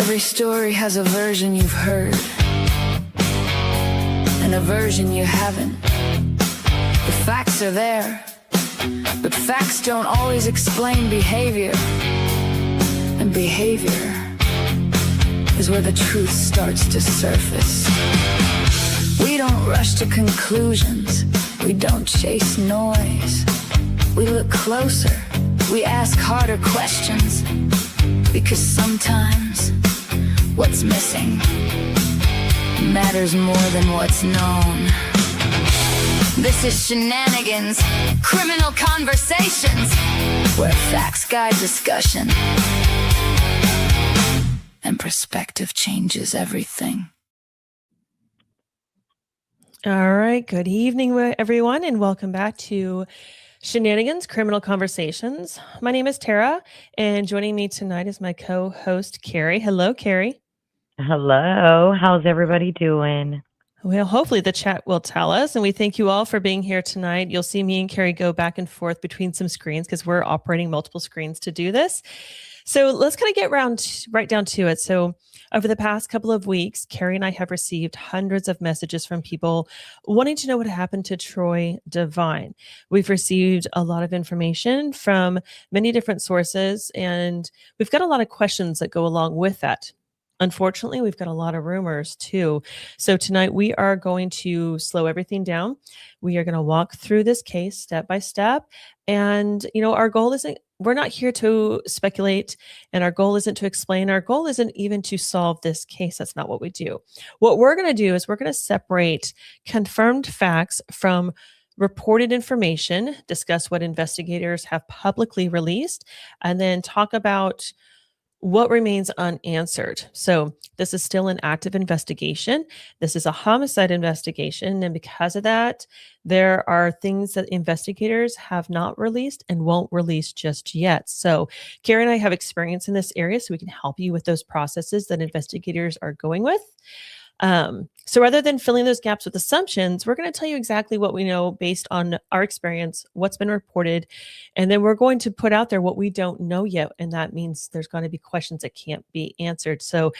Every story has a version you've heard and a version you haven't. The facts are there, but facts don't always explain behavior. And behavior is where the truth starts to surface. We don't rush to conclusions. We don't chase noise. We look closer. We ask harder questions. Because sometimes what's missing matters more than what's known. This is Shenanigans, criminal conversations, where facts guide discussion and perspective changes everything. All right. Good evening, everyone, and welcome back to Shenanigans, Criminal Conversations. My name is Tara, and joining me tonight is my co-host, Carrie. Hello, Carrie. Hello. How's everybody doing? Well, hopefully the chat will tell us, and we thank you all for being here tonight. You'll see me and Carrie go back and forth between some screens because we're operating multiple screens to do this. So let's kind of get right down to it. So over the past couple of weeks, Carrie and I have received hundreds of messages from people wanting to know what happened to Troy Devine. We've received a lot of information from many different sources, and we've got a lot of questions that go along with that. Unfortunately, we've got a lot of rumors too. So tonight we are going to slow everything down. We are going to walk through this case step by step. And, our goal isn't, we're not here to speculate, and our goal isn't to explain. Our goal isn't even to solve this case. That's not what we do. What we're going to do is we're going to separate confirmed facts from reported information, discuss what investigators have publicly released, and then talk about what remains unanswered. So this is still an active investigation. This is a homicide investigation. And because of that, there are things that investigators have not released and won't release just yet. So Carrie and I have experience in this area, so we can help you with those processes that investigators are going with. So rather than filling those gaps with assumptions, we're going to tell you exactly what we know based on our experience, what's been reported, and then we're going to put out there what we don't know yet. And that means there's going to be questions that can't be answered. So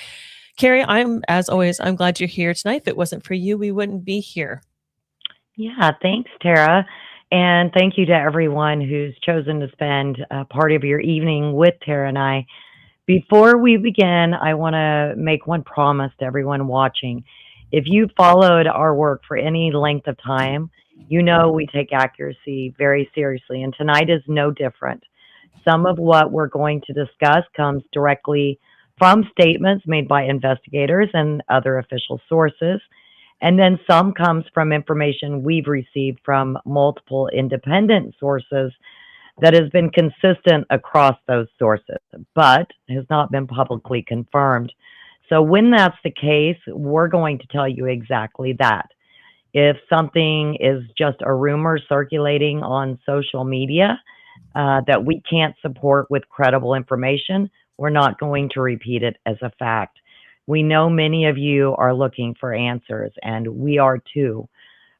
Carrie, as always, I'm glad you're here tonight. If it wasn't for you, we wouldn't be here. Yeah, thanks, Tara. And thank you to everyone who's chosen to spend a part of your evening with Tara and I. Before we begin, I want to make one promise to everyone watching. If you followed our work for any length of time, you know we take accuracy very seriously, and tonight is no different. Some of what we're going to discuss comes directly from statements made by investigators and other official sources, and then some comes from information we've received from multiple independent sources that has been consistent across those sources, but has not been publicly confirmed. So when that's the case, we're going to tell you exactly that. If something is just a rumor circulating on social media that we can't support with credible information, we're not going to repeat it as a fact. We know many of you are looking for answers, and we are too.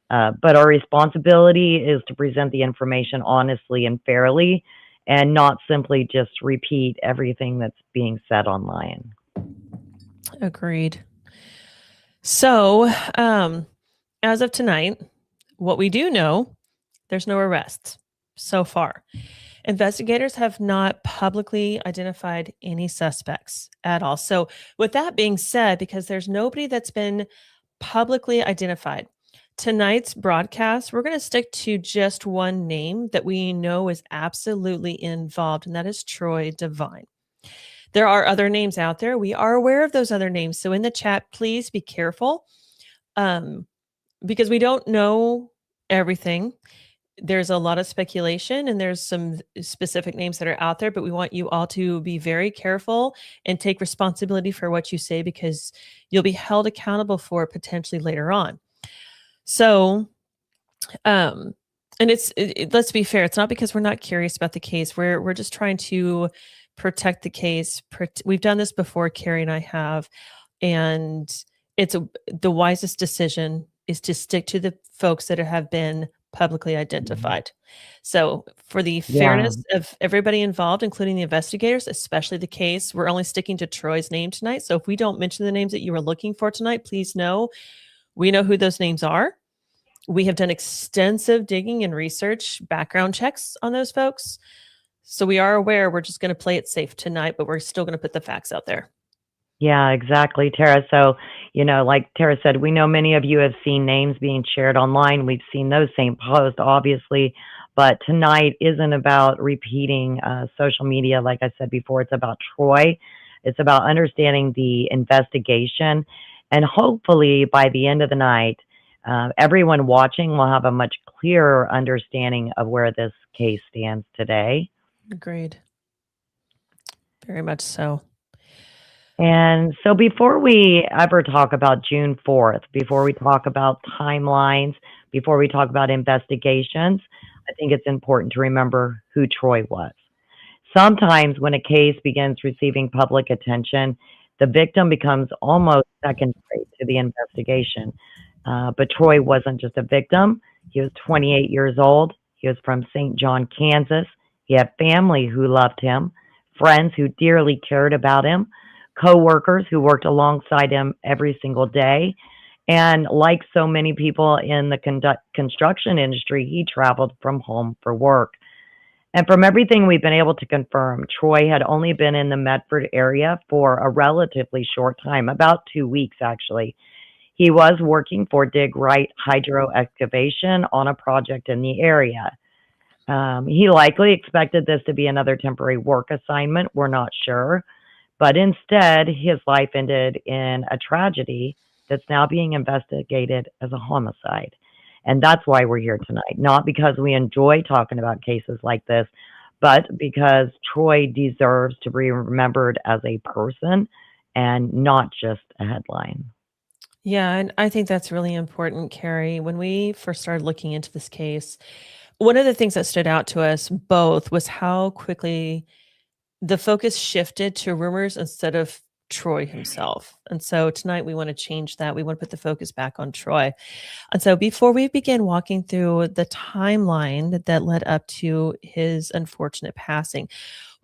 But our responsibility is to present the information honestly and fairly, and not simply just repeat everything that's being said online. Agreed. So, as of tonight, what we do know, there's no arrests so far. Investigators have not publicly identified any suspects at all. So with that being said, because there's nobody that's been publicly identified, tonight's broadcast, we're going to stick to just one name that we know is absolutely involved, and that is Troy Devine. There are other names out there. We are aware of those other names. So in the chat, please be careful because we don't know everything. There's a lot of speculation and there's some specific names that are out there, but we want you all to be very careful and take responsibility for what you say because you'll be held accountable for it potentially later on. So, and let's be fair. It's not because we're not curious about the case. We're just trying to protect the case. We've done this before, Carrie and I have, and the wisest decision is to stick to the folks that have been publicly identified. So for the Yeah. fairness of everybody involved, including the investigators, especially the case, we're only sticking to Troy's name tonight. So if we don't mention the names that you were looking for tonight, please know we know who those names are. We have done extensive digging and research, background checks on those folks. So we are aware we're just going to play it safe tonight, but we're still going to put the facts out there. Yeah, exactly, Tara. So, like Tara said, we know many of you have seen names being shared online. We've seen those same posts, obviously. But tonight isn't about repeating social media. Like I said before, it's about Troy. It's about understanding the investigation. And hopefully by the end of the night, everyone watching will have a much clearer understanding of where this case stands today. Agreed. Very much so. And so before we ever talk about June 4th, before we talk about timelines, before we talk about investigations, I think it's important to remember who Troy was. Sometimes when a case begins receiving public attention, the victim becomes almost second rate to the investigation. But Troy wasn't just a victim. He was 28 years old. He was from St. John, Kansas. He had family who loved him, friends who dearly cared about him, co-workers who worked alongside him every single day. And like so many people in the construction industry, he traveled from home for work. And from everything we've been able to confirm, Troy had only been in the Medford area for a relatively short time, about 2 weeks actually. He was working for Dig Right Hydro Excavation on a project in the area. He likely expected this to be another temporary work assignment. We're not sure. But instead, his life ended in a tragedy that's now being investigated as a homicide. And that's why we're here tonight. Not because we enjoy talking about cases like this, but because Troy deserves to be remembered as a person and not just a headline. Yeah, and I think that's really important, Carrie. When we first started looking into this case, one of the things that stood out to us both was how quickly the focus shifted to rumors instead of Troy himself. And so tonight we want to change that. We want to put the focus back on Troy. And so before we begin walking through the timeline that led up to his unfortunate passing,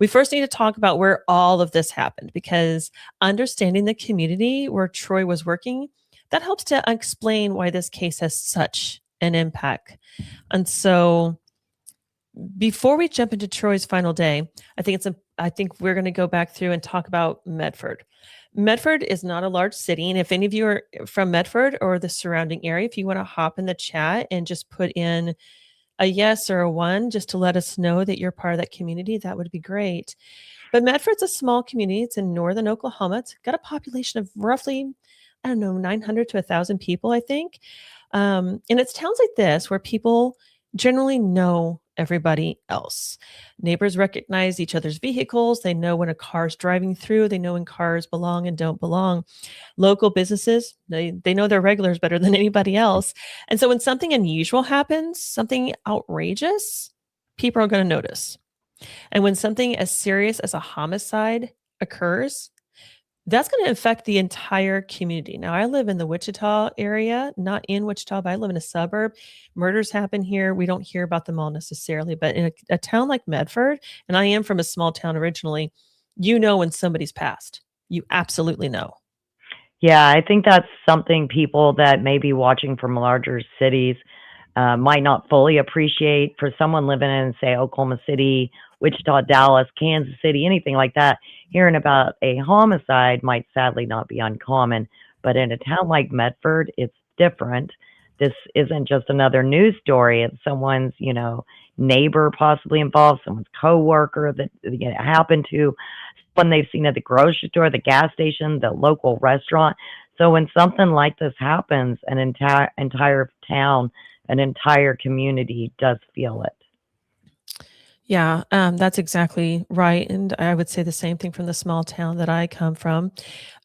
we first need to talk about where all of this happened, because understanding the community where Troy was working, that helps to explain why this case has such an impact. And so before we jump into Troy's final day, I think we're going to go back through and talk about Medford. Medford is not a large city, and if any of you are from Medford or the surrounding area, if you want to hop in the chat and just put in a yes or a one just to let us know that you're part of that community, that would be great. But Medford's a small community. It's in northern Oklahoma. It's got a population of roughly, 900 to 1,000 people, I think. And it's towns like this where people generally know everybody else. Neighbors recognize each other's vehicles. They know when a car's driving through. They know when cars belong and don't belong. Local businesses, they know their regulars better than anybody else. And so when something unusual happens, something outrageous, people are going to notice. And when something as serious as a homicide occurs, that's going to affect the entire community. Now, I live in the Wichita area, not in Wichita, but I live in a suburb. Murders happen here. We don't hear about them all necessarily, but in a town like Medford, and I am from a small town originally, you know when somebody's passed. You absolutely know. Yeah, I think that's something people that may be watching from larger cities might not fully appreciate. For someone living in, say, Oklahoma City, Wichita, Dallas, Kansas City, anything like that, hearing about a homicide might sadly not be uncommon. But in a town like Medford, it's different. This isn't just another news story. It's someone's, neighbor possibly involved, someone's coworker that happened to, someone they've seen at the grocery store, the gas station, the local restaurant. So when something like this happens, an entire town, an entire community does feel it. Yeah, that's exactly right. And I would say the same thing from the small town that I come from.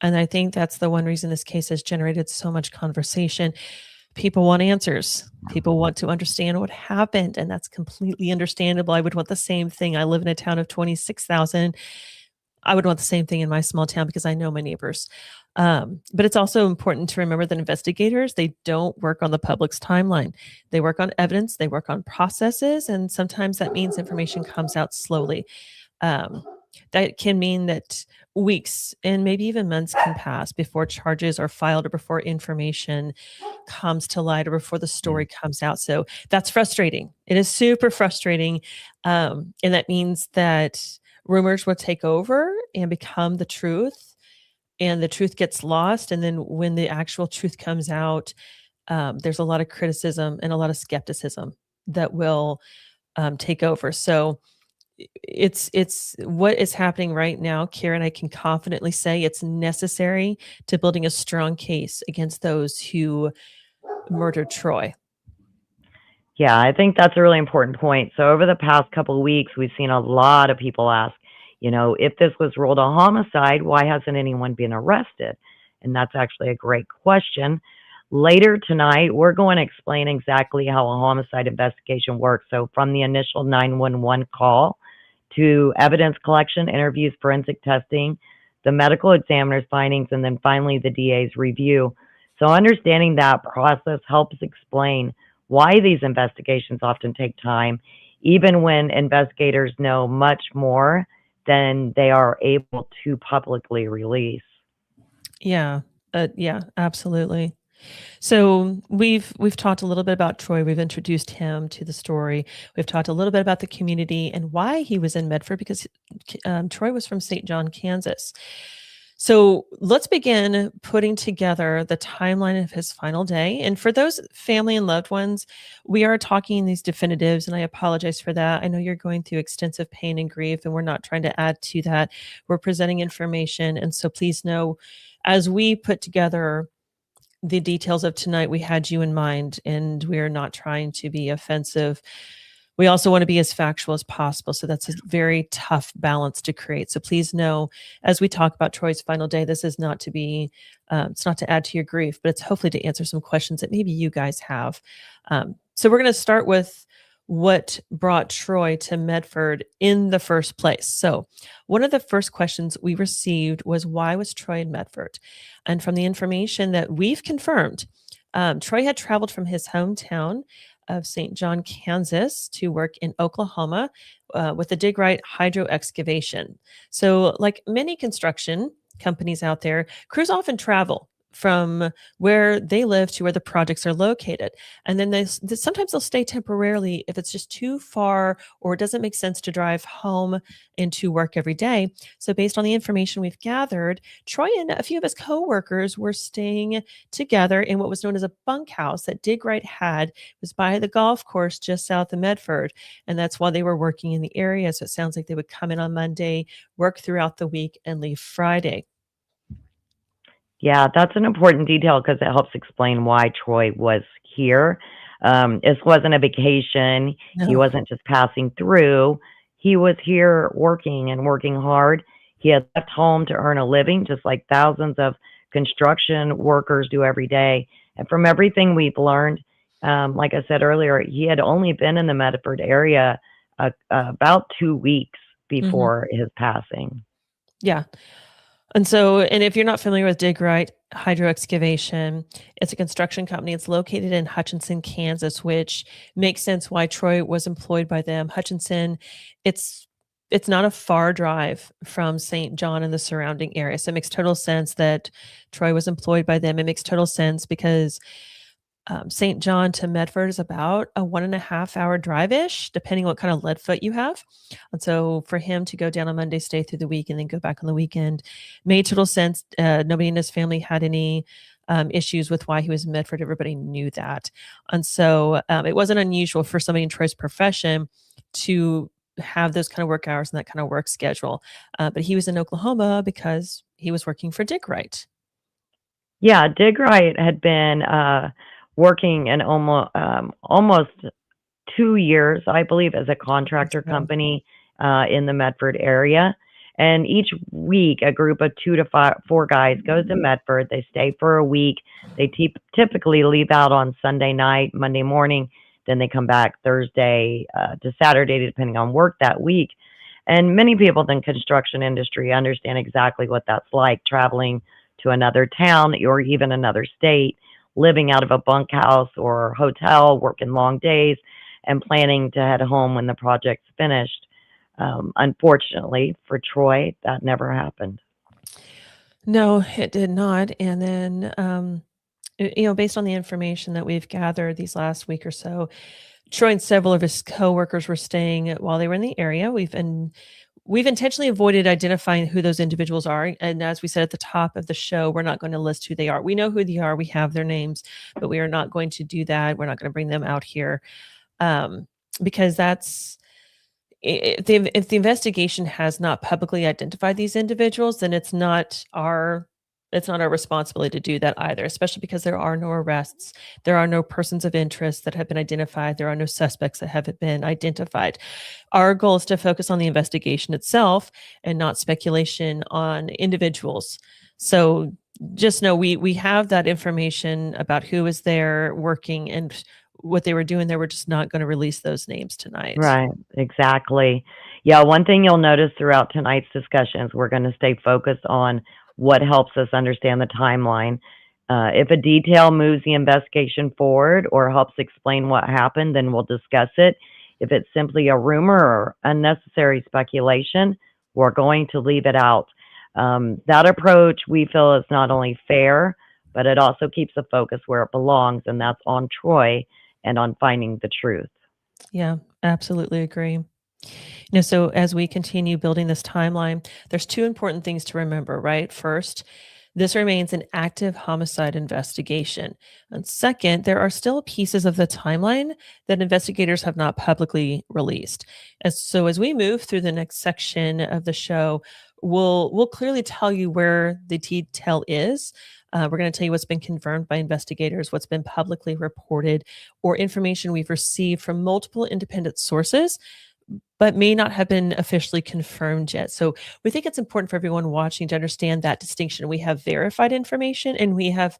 And I think that's the one reason this case has generated so much conversation. People want answers. People want to understand what happened, and that's completely understandable. I would want the same thing. I live in a town of 26,000. I would want the same thing in my small town because I know my neighbors. But it's also important to remember that investigators, they don't work on the public's timeline. They work on evidence, they work on processes, and sometimes that means information comes out slowly. Um, that can mean that weeks and maybe even months can pass before charges are filed or before information comes to light or before the story comes out. So that's frustrating. It is super frustrating. And that means that rumors will take over and become the truth, and the truth gets lost. And then when the actual truth comes out, there's a lot of criticism and a lot of skepticism that will take over. So it's what is happening right now, Karen. I can confidently say it's necessary to building a strong case against those who murdered Troy. Yeah, I think that's a really important point. So over the past couple of weeks, we've seen a lot of people ask, if this was ruled a homicide, why hasn't anyone been arrested? And that's actually a great question. Later tonight, we're going to explain exactly how a homicide investigation works. So from the initial 911 call to evidence collection, interviews, forensic testing, the medical examiner's findings, and then finally the DA's review. So understanding that process helps explain why these investigations often take time, even when investigators know much more than they are able to publicly release. Yeah, yeah, absolutely. So we've talked a little bit about Troy. We've introduced him to the story. We've talked a little bit about the community and why he was in Medford because Troy was from St. John, Kansas. So let's begin putting together the timeline of his final day. And for those family and loved ones, we are talking these definitives, and I apologize for that. I know you're going through extensive pain and grief, and we're not trying to add to that. We're presenting information. And so please know, as we put together the details of tonight, we had you in mind, and we are not trying to be offensive. We also want to be as factual as possible. So that's a very tough balance to create. So please know, as we talk about Troy's final day, this is not to be, it's not to add to your grief, but it's hopefully to answer some questions that maybe you guys have. So we're going to start with what brought Troy to Medford in the first place. So one of the first questions we received was, why was Troy in Medford? And from the information that we've confirmed, Troy had traveled from his hometown of St. John, Kansas, to work in Oklahoma with the Dig Right hydro excavation. So, like many construction companies out there, crews often travel from where they live to where the projects are located. And then sometimes they'll stay temporarily if it's just too far or it doesn't make sense to drive home and to work every day. So based on the information we've gathered, Troy and a few of his coworkers were staying together in what was known as a bunkhouse that Dig Right had. It was by the golf course just south of Medford. And that's why they were working in the area. So it sounds like they would come in on Monday, work throughout the week, and leave Friday. Yeah, that's an important detail because it helps explain why Troy was here. This wasn't a vacation. He No. wasn't just passing through. He was here working and working hard. He had left home to earn a living, just like thousands of construction workers do every day. And from everything we've learned, like I said earlier, he had only been in the Medford area about 2 weeks Mhm. before his passing. Yeah. And if you're not familiar with Dig Right Hydro Excavation, it's a construction company. It's located in Hutchinson, Kansas, which makes sense why Troy was employed by them. Hutchinson, it's it's not a far drive from St. John and the surrounding area. So it makes total sense that Troy was employed by them. It makes total sense because St. John to Medford is about a 1.5 hour drive-ish, depending what kind of lead foot you have. And so for him to go down on Monday, stay through the week, and then go back on the weekend made total sense. Nobody in his family had any issues with why he was in Medford. Everybody knew that. And so it wasn't unusual for somebody in Troy's profession to have those kind of work hours and that kind of work schedule. But he was in Oklahoma because he was working for Dig Right. Yeah, Dig Right had been working in almost 2 years, I believe, as a contractor So, company in the Medford area. And each week, a group of 2 to 4 guys goes to Medford. They stay for a week. They typically leave out on Sunday night, Monday morning. Then they come back Thursday to Saturday, depending on work that week. And many people in the construction industry understand exactly what that's like, traveling to another town or even another state, living out of a bunkhouse or hotel, working long days, and planning to head home when the project's finished. Unfortunately for Troy, that never happened. No, it did not. And then, based on the information that we've gathered these last week or so, Troy and several of his coworkers were staying while they were in the area. We've intentionally avoided identifying who those individuals are. And as we said at the top of the show, we're not going to list who they are. We know who they are. We have their names, but we are not going to do that. We're not going to bring them out here, because that's if the investigation has not publicly identified these individuals, then it's not our responsibility to do that either, especially because there are no arrests. There are no persons of interest that have been identified. There are no suspects that haven't been identified. Our goal is to focus on the investigation itself and not speculation on individuals. So just know we have that information about who was there working and what they were doing there. We're just not going to release those names tonight. Right, exactly. Yeah, one thing you'll notice throughout tonight's discussions, we're going to stay focused on what helps us understand the timeline. If a detail moves the investigation forward or helps explain what happened, then we'll discuss it. If it's simply a rumor or unnecessary speculation, we're going to leave it out. That approach we feel is not only fair, but it also keeps the focus where it belongs, and that's on Troy and on finding the truth. Yeah, absolutely agree. So as we continue building this timeline, there's two important things to remember, right? First, this remains an active homicide investigation. And second, there are still pieces of the timeline that investigators have not publicly released. As we move through the next section of the show, we'll clearly tell you where the detail is. We're going to tell you what's been confirmed by investigators, what's been publicly reported, or information we've received from multiple independent sources, but may not have been officially confirmed yet. So we think it's important for everyone watching to understand that distinction. We have verified information and we have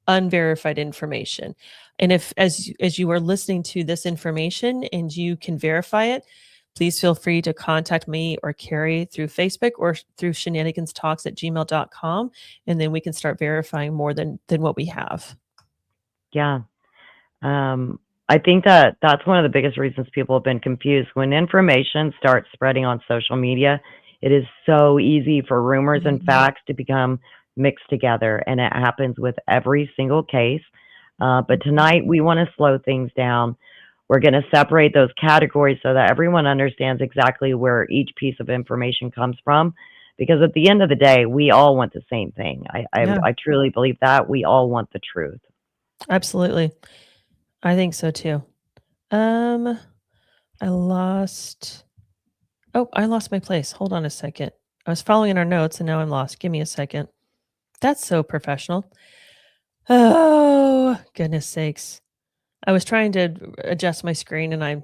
unverified information. And if as you are listening to this information and you can verify it, please feel free to contact me or Carrie through Facebook or through shenaniganstalks@gmail.com. And then we can start verifying more than what we have. Yeah. I think that that's one of the biggest reasons people have been confused. When information starts spreading on social media, it is so easy for rumors and facts to become mixed together, and it happens with every single case. But tonight, we want to slow things down. We're going to separate those categories so that everyone understands exactly where each piece of information comes from. Because at the end of the day, we all want the same thing. I truly believe that. We all want the truth. Absolutely. I think so too. I lost my place. Hold on a second. I was following our notes and now I'm lost. Give me a second. That's so professional. Oh, goodness sakes. I was trying to adjust my screen and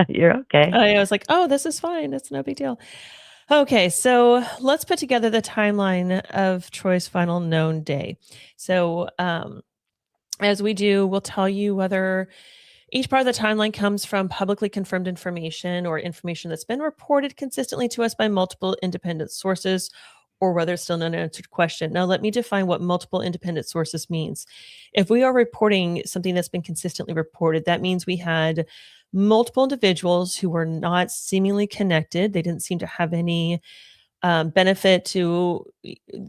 You're okay. I was like, oh, this is fine. It's no big deal. Okay, so let's put together the timeline of Troy's final known day. So, as we do, we'll tell you whether each part of the timeline comes from publicly confirmed information or information that's been reported consistently to us by multiple independent sources, or whether it's still an unanswered question. Now, let me define what multiple independent sources means. If we are reporting something that's been consistently reported, that means we had multiple individuals who were not seemingly connected. They didn't seem to have any benefit to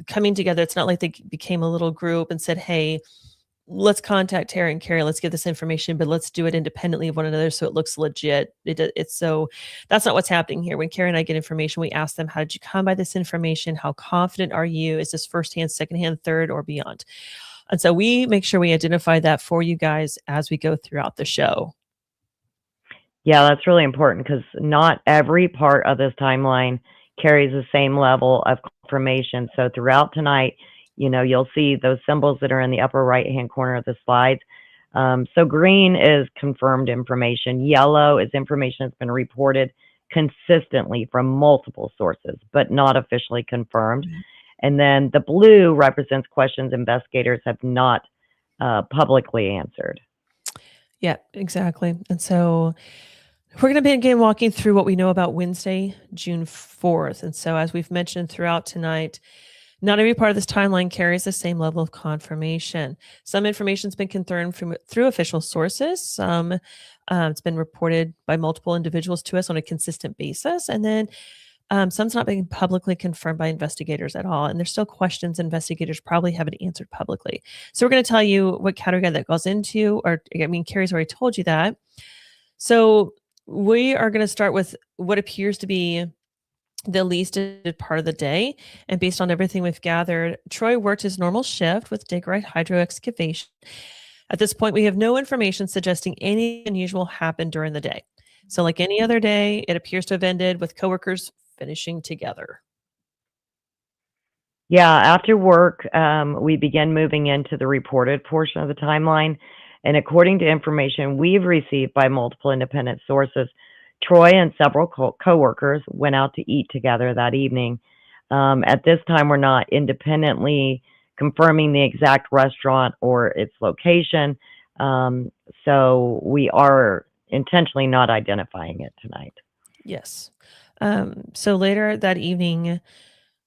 coming together. It's not like they became a little group and said, hey, let's contact Tara and Carrie. Let's get this information, but let's do it independently of one another so it looks legit. It's so that's not what's happening here. When Carrie and I get information, we ask them, how did you come by this information? How confident are you? Is this firsthand, secondhand, third, or beyond? And so we make sure we identify that for you guys as we go throughout the show. Yeah, that's really important because not every part of this timeline carries the same level of confirmation. So throughout tonight, you'll see those symbols that are in the upper right-hand corner of the slides. So green is confirmed information. Yellow is information that's been reported consistently from multiple sources, but not officially confirmed. And then the blue represents questions investigators have not publicly answered. Yeah, exactly. And so We're going to begin walking through what we know about Wednesday, June 4th. And so, as we've mentioned throughout tonight, not every part of this timeline carries the same level of confirmation. Some information's been confirmed through official sources. Some it's been reported by multiple individuals to us on a consistent basis. And then some's not being publicly confirmed by investigators at all. And there's still questions investigators probably haven't answered publicly. So we're going to tell you what category that goes into, Carrie's already told you that. So we are going to start with what appears to be the least part of the day. And based on everything we've gathered, Troy worked his normal shift with Digrite Hydro Excavation. At this point, we have no information suggesting any unusual happened during the day. So like any other day, it appears to have ended with coworkers finishing together. Yeah, after work, we began moving into the reported portion of the timeline. And according to information we've received by multiple independent sources, Troy and several coworkers went out to eat together that evening. At this time, we're not independently confirming the exact restaurant or its location, so we are intentionally not identifying it tonight. Yes. So later that evening,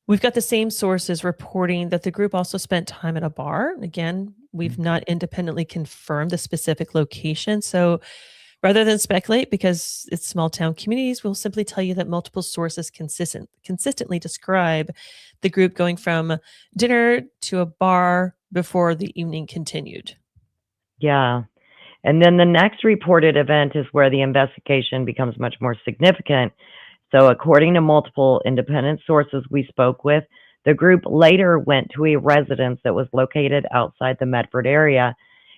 we've got the same sources reporting that the group also spent time at a bar. Again, we've not independently confirmed the specific location. So rather than speculate, because it's small town communities, we'll simply tell you that multiple sources consistently describe the group going from dinner to a bar before the evening continued. Yeah. And then the next reported event is where the investigation becomes much more significant. So according to multiple independent sources we spoke with, the group later went to a residence that was located outside the Medford area.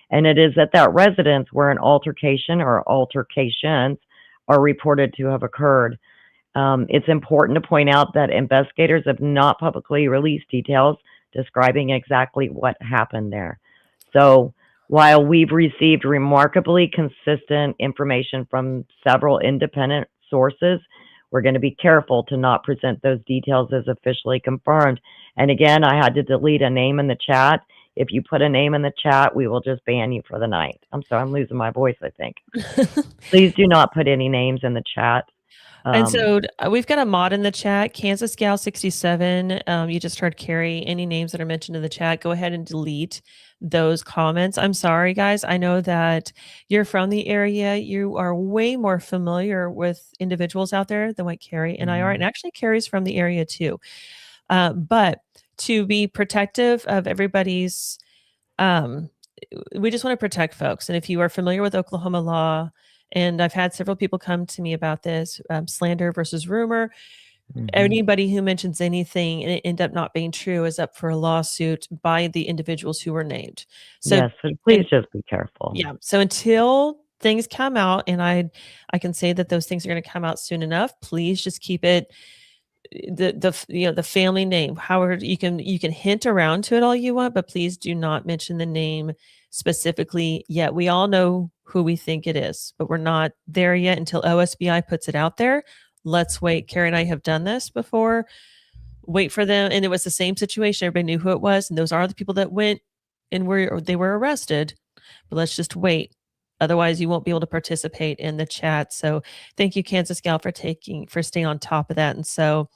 And it is at that residence where an altercation or altercations are reported to have occurred. It's important to point out that investigators have not publicly released details describing exactly what happened there. So while we've received remarkably consistent information from several independent sources, we're going to be careful to not present those details as officially confirmed. And again, I had to delete a name in the chat. If you put a name in the chat, we will just ban you for the night. I'm sorry, I'm losing my voice, I think. Please do not put any names in the chat. And so we've got a mod in the chat, Kansas Gal 67. You just heard Carrie. Any names that are mentioned in the chat, go ahead and delete those comments. I'm sorry, guys. I know that you're from the area. You are way more familiar with individuals out there than what Carrie and I are. And actually, Carrie's from the area too. But to be protective of everybody's, we just want to protect folks. And if you are familiar with Oklahoma law, and I've had several people come to me about this, slander versus rumor. Anybody who mentions anything and it end up not being true is up for a lawsuit by the individuals who were named. So yes, so please just be careful. Yeah. So until things come out, and I can say that those things are going to come out soon enough, please just keep it the family name. Howard, you can hint around to it all you want, but please do not mention the name specifically yet. We all know who we think it is, but we're not there yet until OSBI puts it out there. Let's wait. Carrie and I have done this before. Wait for them. And it was the same situation. Everybody knew who it was. And those are the people that went and they were arrested. But let's just wait. Otherwise, you won't be able to participate in the chat. So thank you, Kansas Gal, for staying on top of that. And so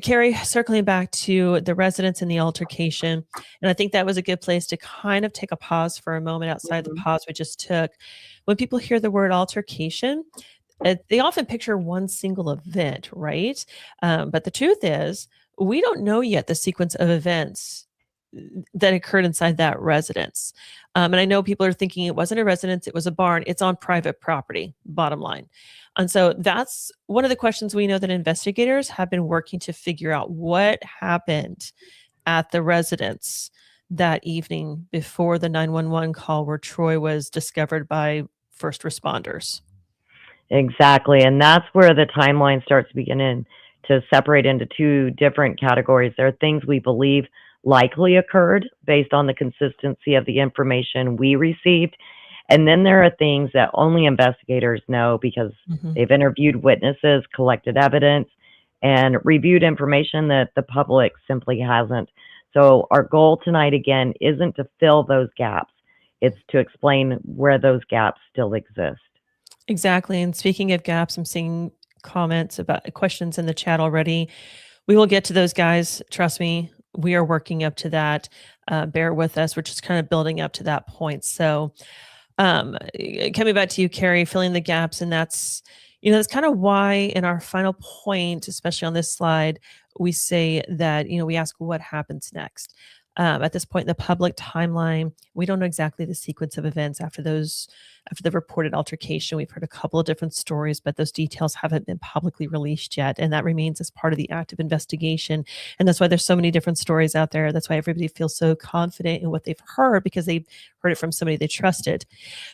Carrie, circling back to the residents and the altercation, and I think that was a good place to kind of take a pause for a moment outside the pause we just took. When people hear the word altercation, they often picture one single event, right? But the truth is, we don't know yet the sequence of events that occurred inside that residence. And I know people are thinking it wasn't a residence, it was a barn. It's on private property, bottom line. And so that's one of the questions we know that investigators have been working to figure out what happened at the residence that evening before the 911 call where Troy was discovered by first responders. Exactly. And that's where the timeline starts beginning to separate into two different categories. There are things we believe likely occurred based on the consistency of the information we received. And then there are things that only investigators know because they've interviewed witnesses, collected evidence, and reviewed information that the public simply hasn't. So our goal tonight, again, isn't to fill those gaps. It's to explain where those gaps still exist. Exactly. And speaking of gaps, I'm seeing comments about questions in the chat already. We will get to those, guys. Trust me. We are working up to that. Bear with us. We're just kind of building up to that point. So, coming back to you, Carrie, filling the gaps. And that's kind of why in our final point, especially on this slide, we say that, we ask what happens next. At this point in the public timeline, we don't know exactly the sequence of events after the reported altercation. We've heard a couple of different stories, but those details haven't been publicly released yet, and that remains as part of the active investigation. And that's why there's so many different stories out there. That's why everybody feels so confident in what they've heard, because they've heard it from somebody they trusted.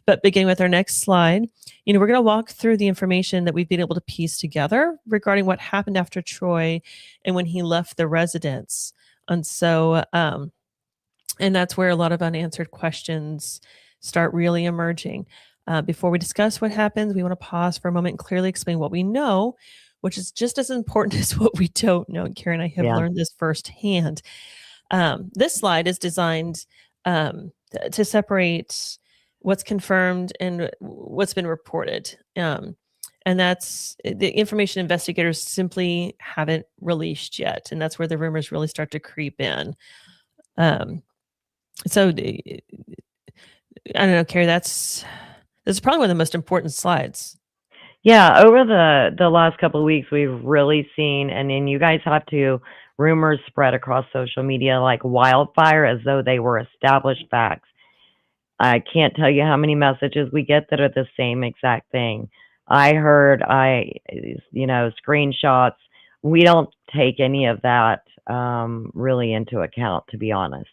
But beginning with our next slide, we're going to walk through the information that we've been able to piece together regarding what happened after Troy and when he left the residence. And so, and that's where a lot of unanswered questions start really emerging. Before we discuss what happens, we want to pause for a moment and clearly explain what we know, which is just as important as what we don't know. And Karen and I have Yeah. learned this firsthand. This slide is designed to separate what's confirmed and what's been reported. And that's the information investigators simply haven't released yet. And that's where the rumors really start to creep in. So I don't know, Carrie, this is probably one of the most important slides. Yeah, over the last couple of weeks, we've really seen, and then you guys have to, rumors spread across social media like wildfire as though they were established facts. I can't tell you how many messages we get that are the same exact thing. I heard, screenshots. We don't take any of that really into account, to be honest.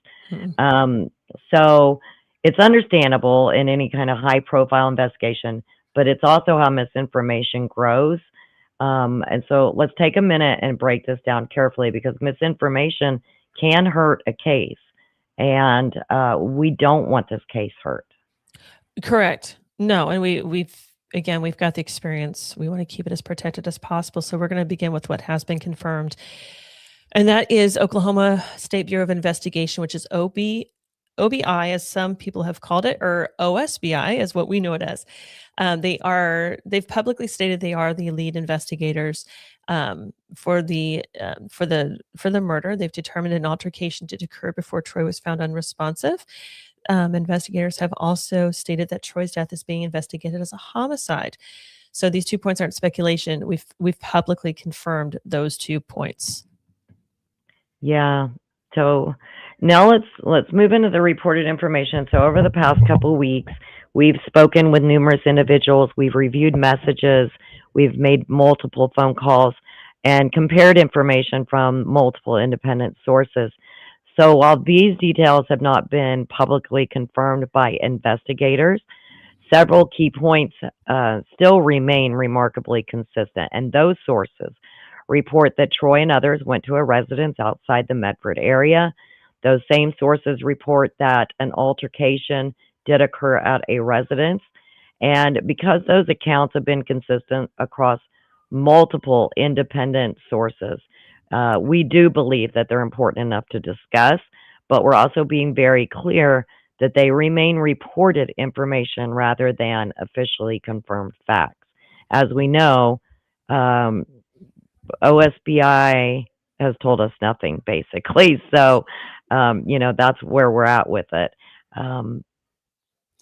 So it's understandable in any kind of high profile investigation, but it's also how misinformation grows. And so let's take a minute and break this down carefully, because misinformation can hurt a case. And we don't want this case hurt. Correct. No, and we've got the experience. We want to keep it as protected as possible. So we're going to begin with what has been confirmed. And that is Oklahoma State Bureau of Investigation, which is OBI, as some people have called it, or OSBI, as what we know it as. They've publicly stated they are the lead investigators for the murder. They've determined an altercation did occur before Troy was found unresponsive. Investigators have also stated that Troy's death is being investigated as a homicide. So these 2 points aren't speculation. We've publicly confirmed those 2 points. Yeah. So now let's move into the reported information. So over the past couple of weeks, we've spoken with numerous individuals. We've reviewed messages. We've made multiple phone calls and compared information from multiple independent sources. So while these details have not been publicly confirmed by investigators, several key points still remain remarkably consistent. And those sources report that Troy and others went to a residence outside the Medford area. Those same sources report that an altercation did occur at a residence. And because those accounts have been consistent across multiple independent sources, we do believe that they're important enough to discuss, but we're also being very clear that they remain reported information rather than officially confirmed facts. As we know, OSBI has told us nothing, basically. So, that's where we're at with it.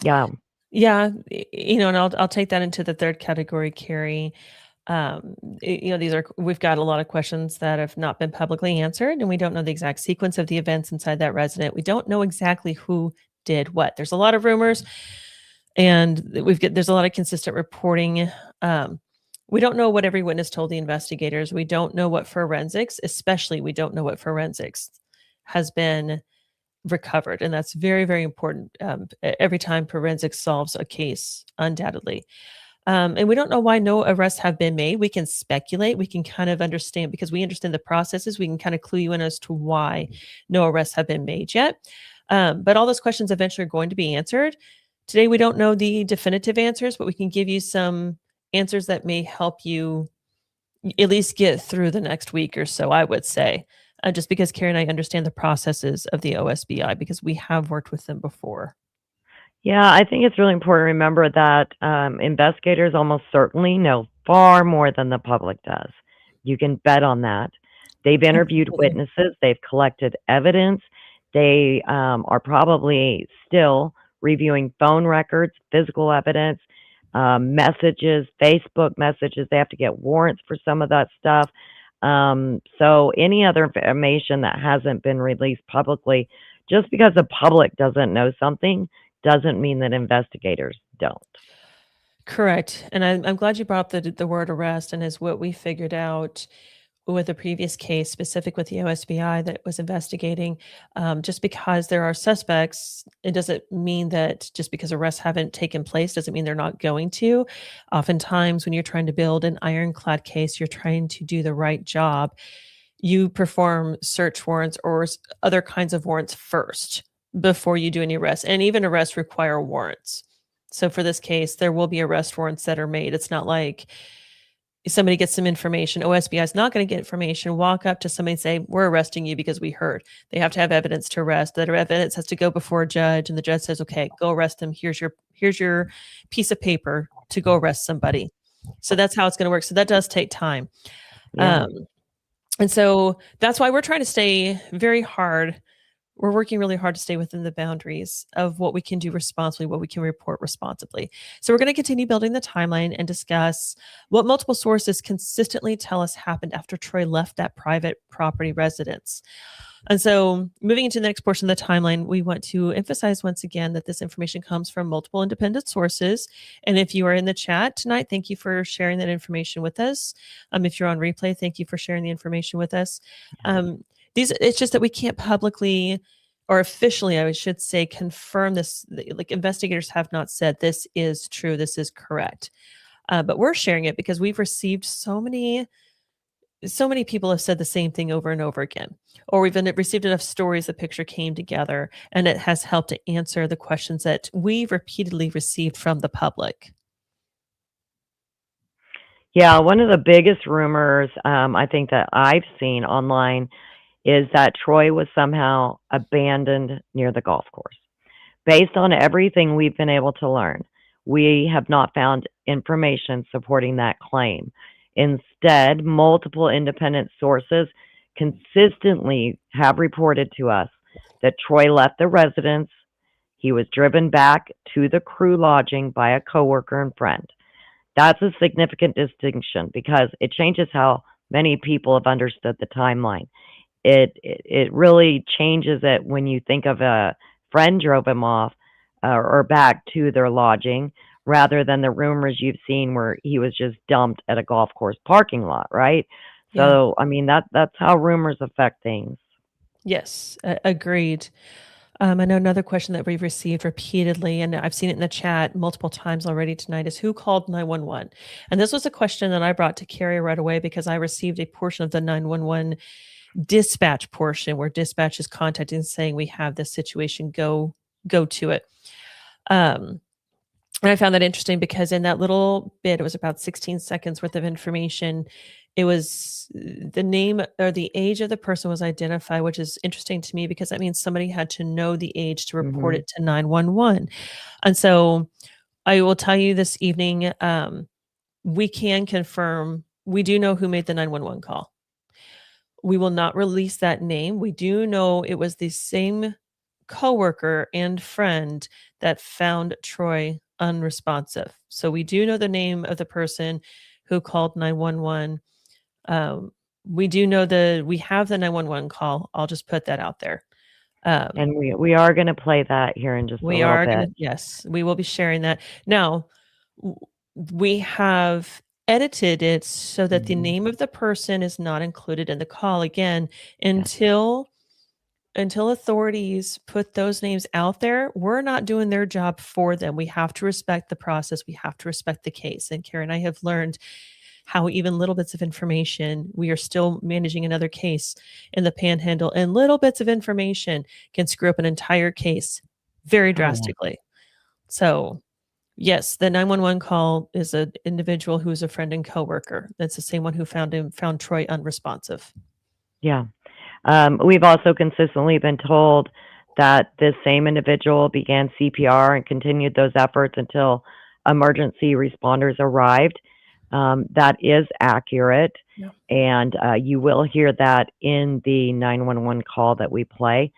Yeah. Yeah, and I'll take that into the third category, Carrie. We've got a lot of questions that have not been publicly answered, and we don't know the exact sequence of the events inside that resident. We don't know exactly who did what. There's a lot of rumors, and there's a lot of consistent reporting. We don't know what every witness told the investigators. We don't know what forensics, we don't know what forensics has been recovered. And that's very, very important every time forensics solves a case, undoubtedly. And we don't know why no arrests have been made. We can speculate. We can kind of understand, because we understand the processes. We can kind of clue you in as to why no arrests have been made yet. But all those questions eventually are going to be answered. Today, we don't know the definitive answers, but we can give you some answers that may help you at least get through the next week or so, I would say, just because Carrie and I understand the processes of the OSBI, because we have worked with them before. Yeah, I think it's really important to remember that investigators almost certainly know far more than the public does. You can bet on that. They've interviewed Absolutely. witnesses, they've collected evidence, they are probably still reviewing phone records, physical evidence, messages, Facebook messages. They have to get warrants for some of that stuff. So, any other information that hasn't been released publicly, just because the public doesn't know something, doesn't mean that investigators don't. Correct. And I'm glad you brought up the word arrest, and is what we figured out with a previous case, specific with the OSBI that was investigating. Just because there are suspects, it doesn't mean that just because arrests haven't taken place doesn't mean they're not going to. Oftentimes, when you're trying to build an ironclad case, you're trying to do the right job. You perform search warrants or other kinds of warrants first before you do any arrests. And even arrests require warrants. So for this case, there will be arrest warrants that are made. It's not like somebody gets some information, OSBI is not going to get information, walk up to somebody and say, we're arresting you because we heard. They have to have evidence to arrest. That evidence has to go before a judge, and the judge says, okay, go arrest them. Here's your piece of paper to go arrest somebody. So that's how it's going to work. So that does take time. Yeah. Um, and so that's why we're trying to stay very hard. We're working really hard to stay within the boundaries of what we can do responsibly, what we can report responsibly. So we're going to continue building the timeline and discuss what multiple sources consistently tell us happened after Troy left that private property residence. And so moving into the next portion of the timeline, we want to emphasize once again that this information comes from multiple independent sources. And if you are in the chat tonight, thank you for sharing that information with us. If you're on replay, thank you for sharing the information with us. It's just that we can't publicly or officially, I should say, confirm this. Like, investigators have not said this is true, this is correct. But we're sharing it because we've received so many people have said the same thing over and over again, or we've received enough stories, the picture came together, and it has helped to answer the questions that we've repeatedly received from the public. Yeah, one of the biggest rumors I think that I've seen online is that Troy was somehow abandoned near the golf course. Based on everything we've been able to learn, we have not found information supporting that claim. Instead, multiple independent sources consistently have reported to us that Troy left the residence. He was driven back to the crew lodging by a coworker and friend. That's a significant distinction because it changes how many people have understood the timeline. It really changes it when you think of a friend drove him off or back to their lodging, rather than the rumors you've seen where he was just dumped at a golf course parking lot, right? Yeah. So, I mean, that's how rumors affect things. Yes, agreed. I know another question that we've received repeatedly, and I've seen it in the chat multiple times already tonight, is who called 911? And this was a question that I brought to Carrie right away because I received a portion of the 911 dispatch portion where dispatch is contacting saying we have this situation, go to it. And I found that interesting because in that little bit, it was about 16 seconds worth of information. It was the name or the age of the person was identified, which is interesting to me because that means somebody had to know the age to report Hmm. it to 911. And so I will tell you this evening, we can confirm we do know who made the 911 call. We will not release that name. We do know it was the same coworker and friend that found Troy unresponsive. So we do know the name of the person who called 911. We do know we have the 911 call. I'll just put that out there. And we are going to play that here in just a We little are going to, bit. yes, we will be sharing that. Now, we have edited it so that the Hmm. name of the person is not included in the call again Yes. until authorities put those names out there. We're not doing their job for them. We have to respect the process. We have to respect the case. And Karen and I have learned how even little bits of information, we are still managing another case in the panhandle, and little bits of information can screw up an entire case very Oh, yeah. drastically. So yes, the 911 call is an individual who is a friend and coworker. That's the same one who found Troy unresponsive. Yeah. We've also consistently been told that this same individual began CPR and continued those efforts until emergency responders arrived. That is accurate. Yeah. And you will hear that in the 911 call that we play.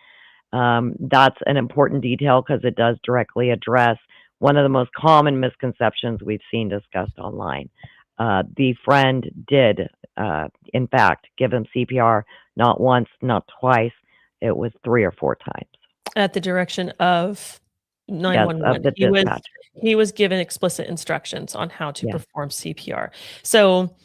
That's an important detail because it does directly address one of the most common misconceptions we've seen discussed online. The friend did, in fact, give him CPR not once, not twice. It was 3 or 4 times. At the direction of Yes, 911. of the dispatcher. He was given explicit instructions on how to Yeah. perform CPR. So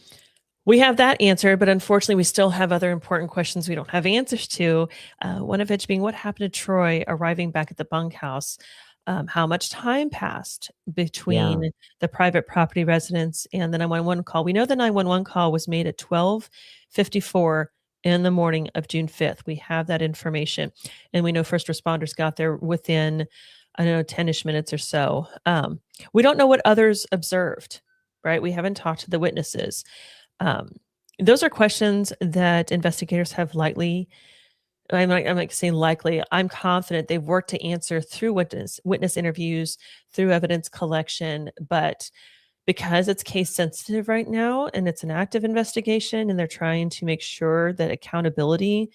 we have that answer, but unfortunately, we still have other important questions we don't have answers to. One of which being what happened to Troy arriving back at the bunkhouse? How much time passed between the private property residence and the 911 call? We know the 911 call was made at 12:54 in the morning of June 5th. We have that information. And we know first responders got there within, I don't know, 10-ish minutes or so. We don't know what others observed, right? We haven't talked to the witnesses. Those are questions that investigators have likely, I'm like saying likely, I'm confident they've worked to answer through witness interviews, through evidence collection, but because it's case sensitive right now and it's an active investigation and they're trying to make sure that accountability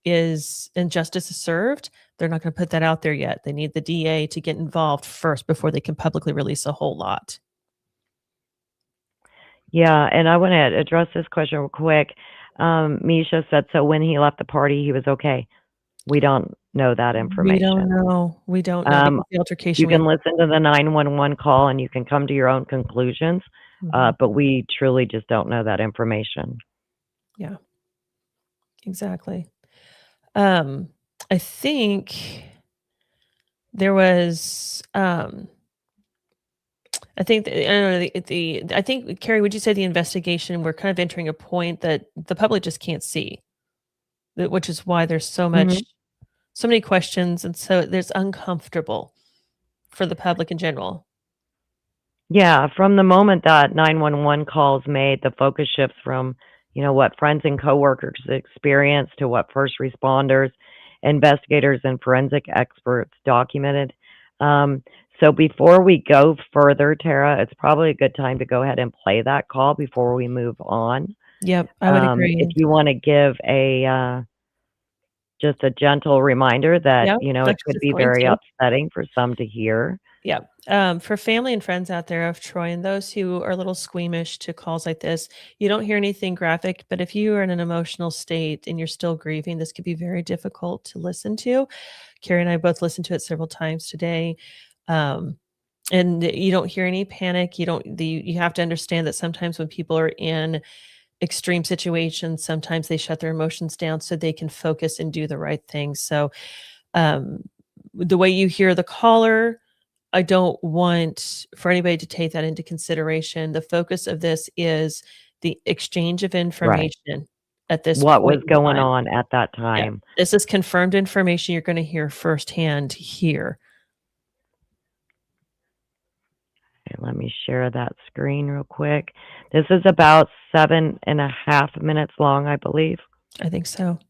is and justice is served, they're not going to put that out there yet. They need the DA to get involved first before they can publicly release a whole lot. Yeah, and I want to address this question real quick. Misha said, so when he left the party, he was okay. We don't know that information. We don't know. We don't know because the altercation. You can listen to the 911 call and you can come to your own conclusions, but we truly just don't know that information. Yeah, exactly. I think there was, I think, I don't know, I think, Carrie, would you say the investigation, we're kind of entering a point that the public just can't see, which is why there's so much, so many questions. And so there's uncomfortable for the public in general. Yeah, from the moment that 911 calls made, the focus shifts from, you know, what friends and coworkers experienced to what first responders, investigators, and forensic experts documented. So before we go further, Tara, it's probably a good time to go ahead and play that call before we move on. Yep, I would agree. If you want to give a just a gentle reminder that, you know, it could be very upsetting for some to hear. Yeah. For family and friends out there of Troy and those who are a little squeamish to calls like this, you don't hear anything graphic, but if you are in an emotional state and you're still grieving, this could be very difficult to listen to. Carrie and I both listened to it several times today. And you don't hear any panic. You have to understand that sometimes when people are in extreme situations, sometimes they shut their emotions down so they can focus and do the right thing. So the way you hear the caller, I don't want for anybody to take that into consideration. The focus of this is the exchange of information at this what point was going on at that time. Yeah. This is confirmed information you're going to hear firsthand here. Okay, let me share that screen real quick. This is about 7.5 minutes long, I believe. I think so.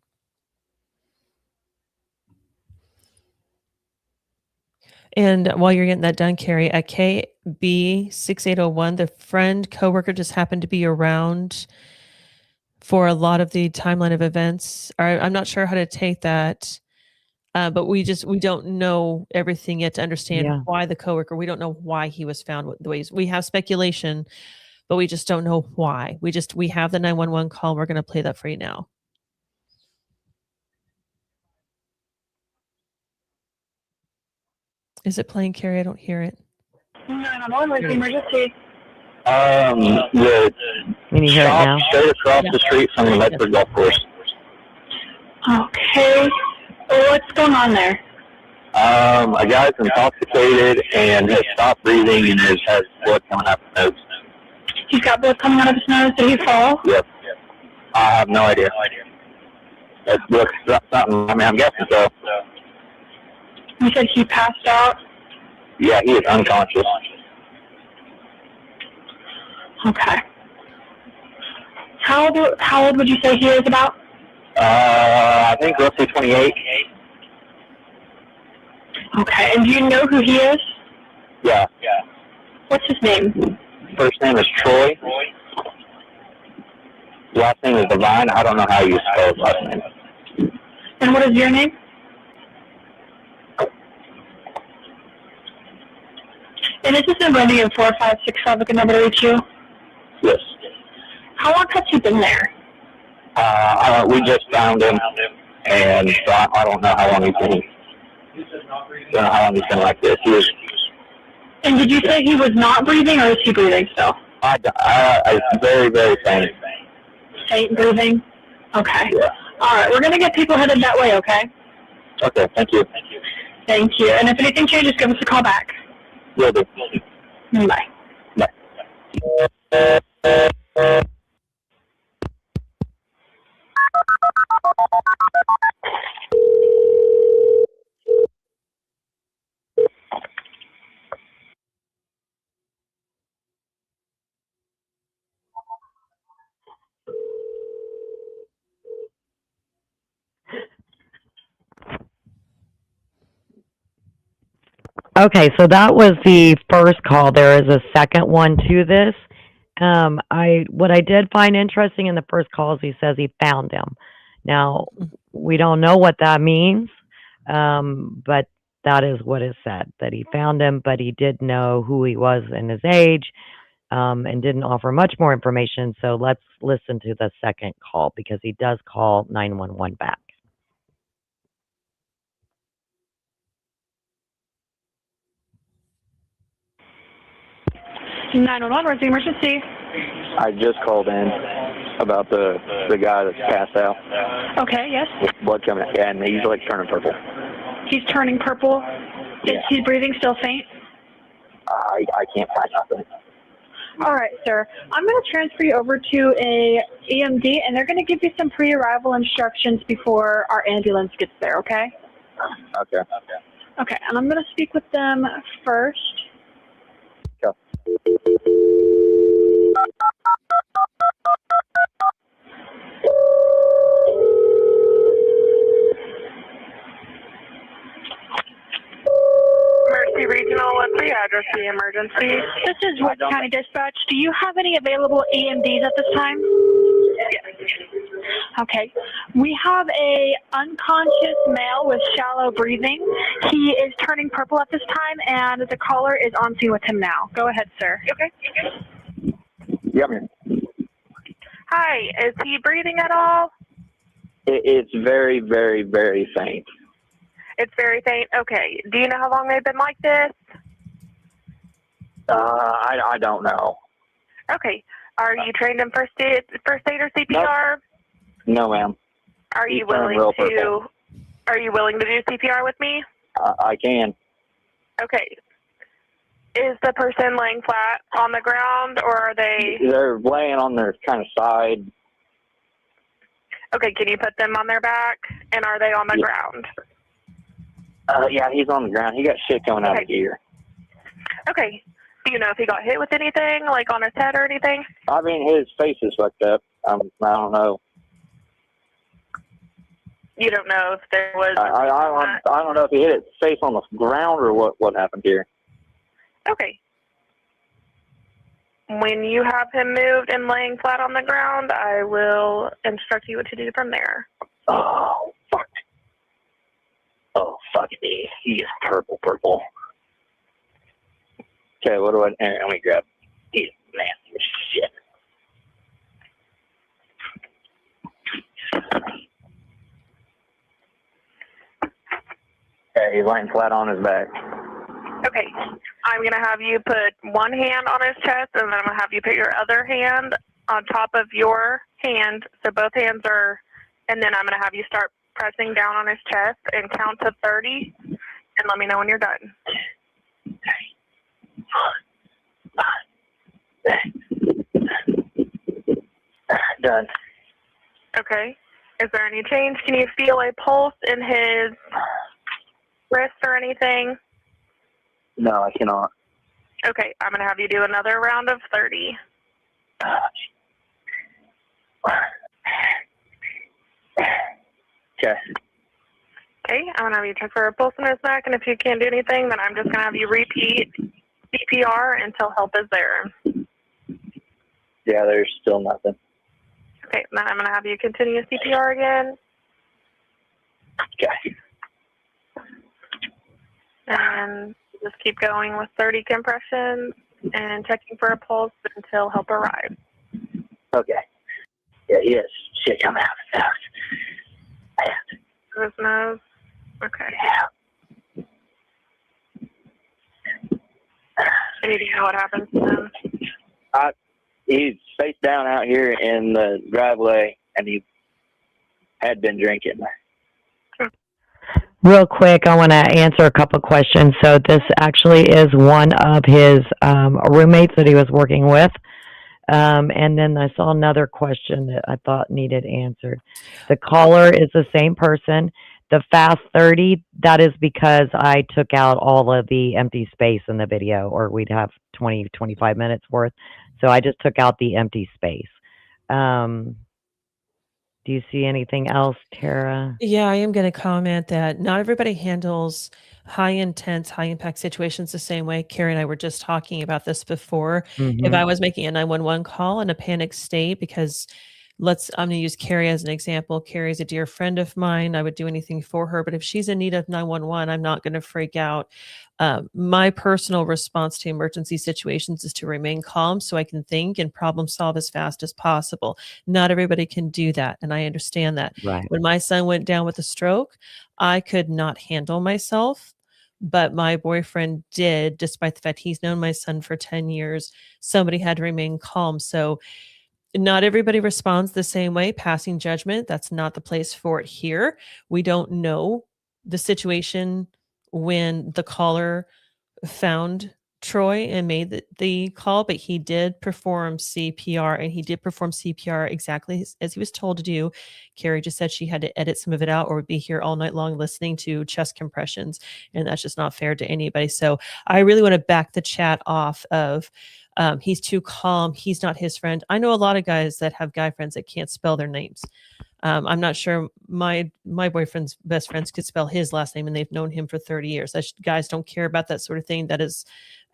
And while you're getting that done, Carrie, at KB 6801, the friend coworker just happened to be around for a lot of the timeline of events. I'm not sure how to take that, but we don't know everything yet to understand why the coworker. We don't know why he was found the way we have speculation, but we just don't know why. We have the 911 call. We're going to play that for you now. Is it playing, Carrie? I don't hear it. 911, where's the emergency? Can you hear it now? Straight across the street from the Medford golf course. Okay. Well, what's going on there? A guy's intoxicated and has stopped breathing and has blood coming out of his nose. He's got blood coming out of his nose. Did he fall? Yep. I have no idea. It looks something. I mean, I'm guessing so. You said he passed out? Yeah, he is unconscious. Okay. How old would you say he is about? I think roughly 28. Okay, and do you know who he is? Yeah. What's his name? First name is Troy. Last name is Devine. I don't know how you spell his last name. And what is your name? And is this number ending in 4565 a good number to reach you? Yes. How long has he been there? We just found him, and so I don't know how long he's been. Don't know how long he's been like this. He was. And did you say he was not breathing, or is he breathing still? Very, very faint. Faint breathing? Okay. Yeah. All right, we're going to get people headed that way, okay? Okay, thank you. Thank you. And if anything changes, give us a call back. Will do. Bye. Bye. Okay, so that was the first call. There is a second one to this. What I did find interesting in the first call is he says he found him. Now, we don't know what that means, but that is what is said, that he found him, but he did know who he was and his age, and didn't offer much more information. So let's listen to the second call because he does call 911 back. 911, where's the emergency? I just called in about the guy that's passed out. Okay, yes. With blood coming out. Yeah, and he's like turning purple. He's turning purple. Is Yeah. his breathing still faint? I can't find nothing. All right, sir. I'm going to transfer you over to a EMD, and they're going to give you some pre-arrival instructions before our ambulance gets there, okay? Okay. Okay, and I'm going to speak with them first. Go. Mercy Regional, what's the address of the emergency? This is Wood County Dispatch. Do you have any available EMDs at this time? Yes. Okay. We have a unconscious male with shallow breathing. He is turning purple at this time, and the caller is on scene with him now. Go ahead, sir. Okay. Yep. Hi. Is he breathing at all? It's very, very, very faint. It's very faint. Okay. Do you know how long they've been like this? I don't know. Okay. Are you trained in first aid or CPR? No, ma'am. Are you He's turning willing real to? purple. Are you willing to do CPR with me? I can. Okay. Is the person laying flat on the ground, or are they? They're laying on their kind of side. Okay. Can you put them on their back? And are they on the ground? Yeah, he's on the ground. He got shit coming out of his ear. Okay. Do you know if he got hit with anything, like on his head or anything? I mean, his face is fucked up. I don't know. You don't know if there was. I don't know if he hit his face on the ground or what happened here. Okay. When you have him moved and laying flat on the ground, I will instruct you what to do from there. Oh, fuck. Oh, fuck me. He's purple. Okay, what do I... Let me grab... He's nasty as shit. Okay, he's laying flat on his back. Okay. I'm going to have you put one hand on his chest, and then I'm going to have you put your other hand on top of your hand, so both hands are... And then I'm going to have you start pressing down on his chest and count to 30, and let me know when you're done. Done. Okay. Is there any change? Can you feel a pulse in his wrist or anything? No, I cannot. Okay. I'm going to have you do another round of 30. Okay. Okay, I'm going to have you check for a pulse in his neck, and if you can't do anything, then I'm just going to have you repeat CPR until help is there. Yeah, there's still nothing. Okay, then I'm going to have you continue CPR again. Okay. And just keep going with 30 compressions and checking for a pulse until help arrives. Okay. Yeah, he has shit coming out of his nose. His nose? Okay. Yeah. And you do know what happens to him? He's face down out here in the driveway, and he had been drinking. Real quick, I want to answer a couple of questions. So this actually is one of his roommates that he was working with. And then I saw another question that I thought needed answered. The caller is the same person. The fast 30, that is because I took out all of the empty space in the video, or we'd have 20, 25 minutes worth. So I just took out the empty space. Do you see anything else, Tara? Yeah, I am going to comment that not everybody handles high intense, high impact situations the same way. Carrie and I were just talking about this before. If I was making a 911 call in a panic state, because I'm going to use Carrie as an example. Carrie's a dear friend of mine. I would do anything for her, but if she's in need of 911, I'm not going to freak out. My personal response to emergency situations is to remain calm so I can think and problem solve as fast as possible. Not everybody can do that, and I understand that. Right. When my son went down with a stroke, I could not handle myself, but my boyfriend did, despite the fact he's known my son for 10 years. Somebody had to remain calm. So not everybody responds the same way. Passing judgment, that's not the place for it here. We don't know the situation when the caller found Troy and made the call, but he did perform CPR, and he did perform CPR exactly as he was told to do. Carrie just said she had to edit some of it out or would be here all night long listening to chest compressions, and that's just not fair to anybody. So I really want to back the chat off of he's too calm. He's not his friend. I know a lot of guys that have guy friends that can't spell their names. I'm not sure my boyfriend's best friends could spell his last name, and they've known him for 30 years. Guys don't care about that sort of thing. That is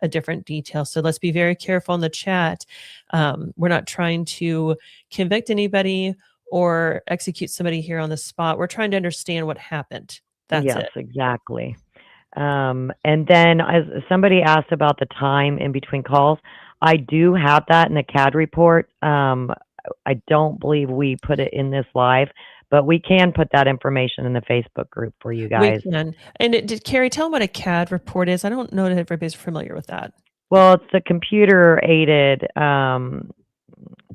a different detail. So let's be very careful in the chat. We're not trying to convict anybody or execute somebody here on the spot. We're trying to understand what happened. That's Yes, it. exactly. And then as somebody asked about the time in between calls, I do have that in the CAD report. I don't believe we put it in this live, but we can put that information in the Facebook group for you guys. We can. And did Carrie tell them what a CAD report is? I don't know that everybody's familiar with that. Well, it's the computer aided.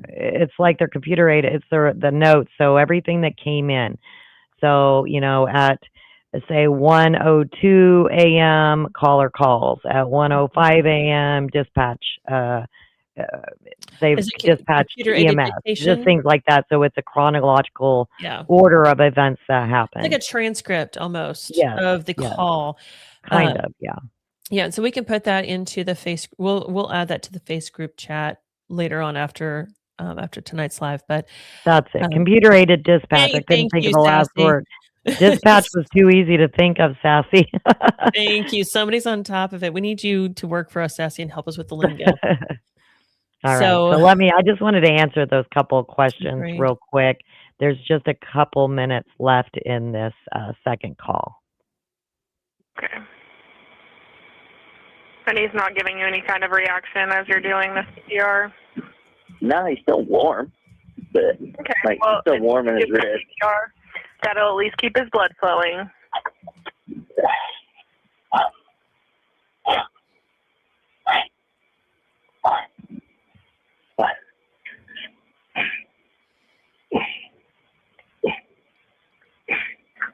It's like they're computer aided. It's the notes. So everything that came in. So, at say 1:02 a.m. caller calls, at 1:05 a.m. dispatch. They've dispatched EMS, just things like that. So it's a chronological order of events that happen. Like a transcript almost of the call. Kind of, yeah. Yeah, so we can put that into the face. We'll add that to the face group chat later on after tonight's live. But that's it. Computer aided dispatch. I couldn't think of the last word. Dispatch was too easy to think of, Sassy. Thank you. Somebody's on top of it. We need you to work for us, Sassy, and help us with the lingo. All right. So I just wanted to answer those couple of questions real quick. There's just a couple minutes left in this second call. Okay. And he's not giving you any kind of reaction as you're doing the CPR? No, he's still warm, but he's still warm in his wrist. That'll at least keep his blood flowing.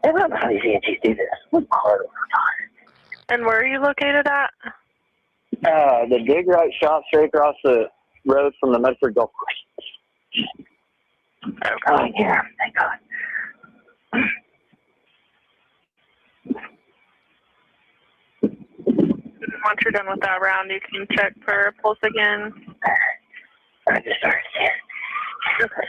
I don't know how these EMTs do this. What's hard over time? And where are you located at? The dig right shot straight across the road from the Medford golf course. Okay. Oh, yeah, thank God. Once you're done with that round, you can check for a pulse again. I just started here. Okay.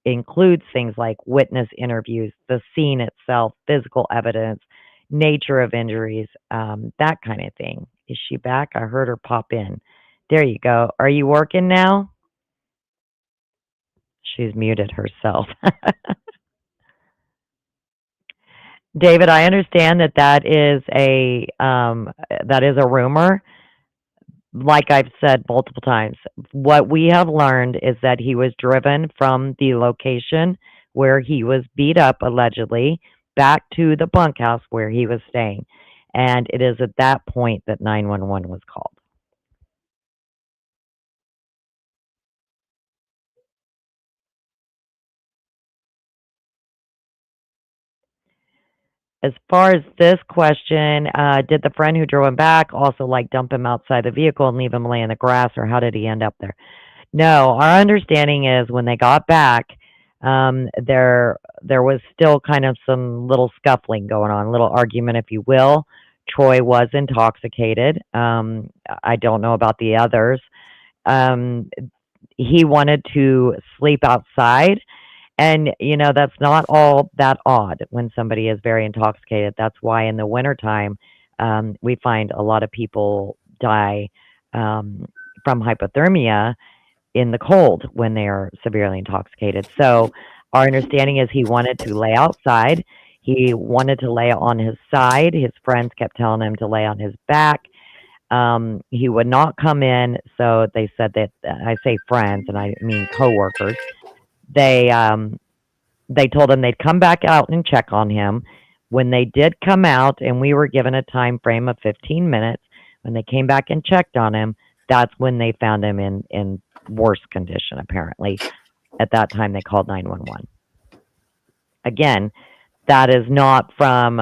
includes things like witness interviews, the scene itself, physical evidence, nature of injuries, that kind of thing. Is she back? I heard her pop in. There you go. Are you working now? She's muted herself. David, I understand that that is a rumor. Like I've said multiple times, what we have learned is that he was driven from the location where he was beat up allegedly back to the bunkhouse where he was staying. And it is at that point that 911 was called. As far as this question, did the friend who drove him back also like dump him outside the vehicle and leave him lay in the grass, or how did he end up there? No, our understanding is when they got back, there was still kind of some little scuffling going on, a little argument, if you will. Troy was intoxicated. I don't know about the others. Um, he wanted to sleep outside, and that's not all that odd when somebody is very intoxicated. That's why in the wintertime, we find a lot of people die from hypothermia in the cold when they are severely intoxicated. So our understanding is he wanted to lay outside. He wanted to lay on his side. His friends kept telling him to lay on his back. He would not come in, so they said that, I say friends, and I mean coworkers. They told him they'd come back out and check on him. When they did come out, and we were given a time frame of 15 minutes, when they came back and checked on him, that's when they found him in worse condition, apparently. At that time, they called 911. Again, that is not from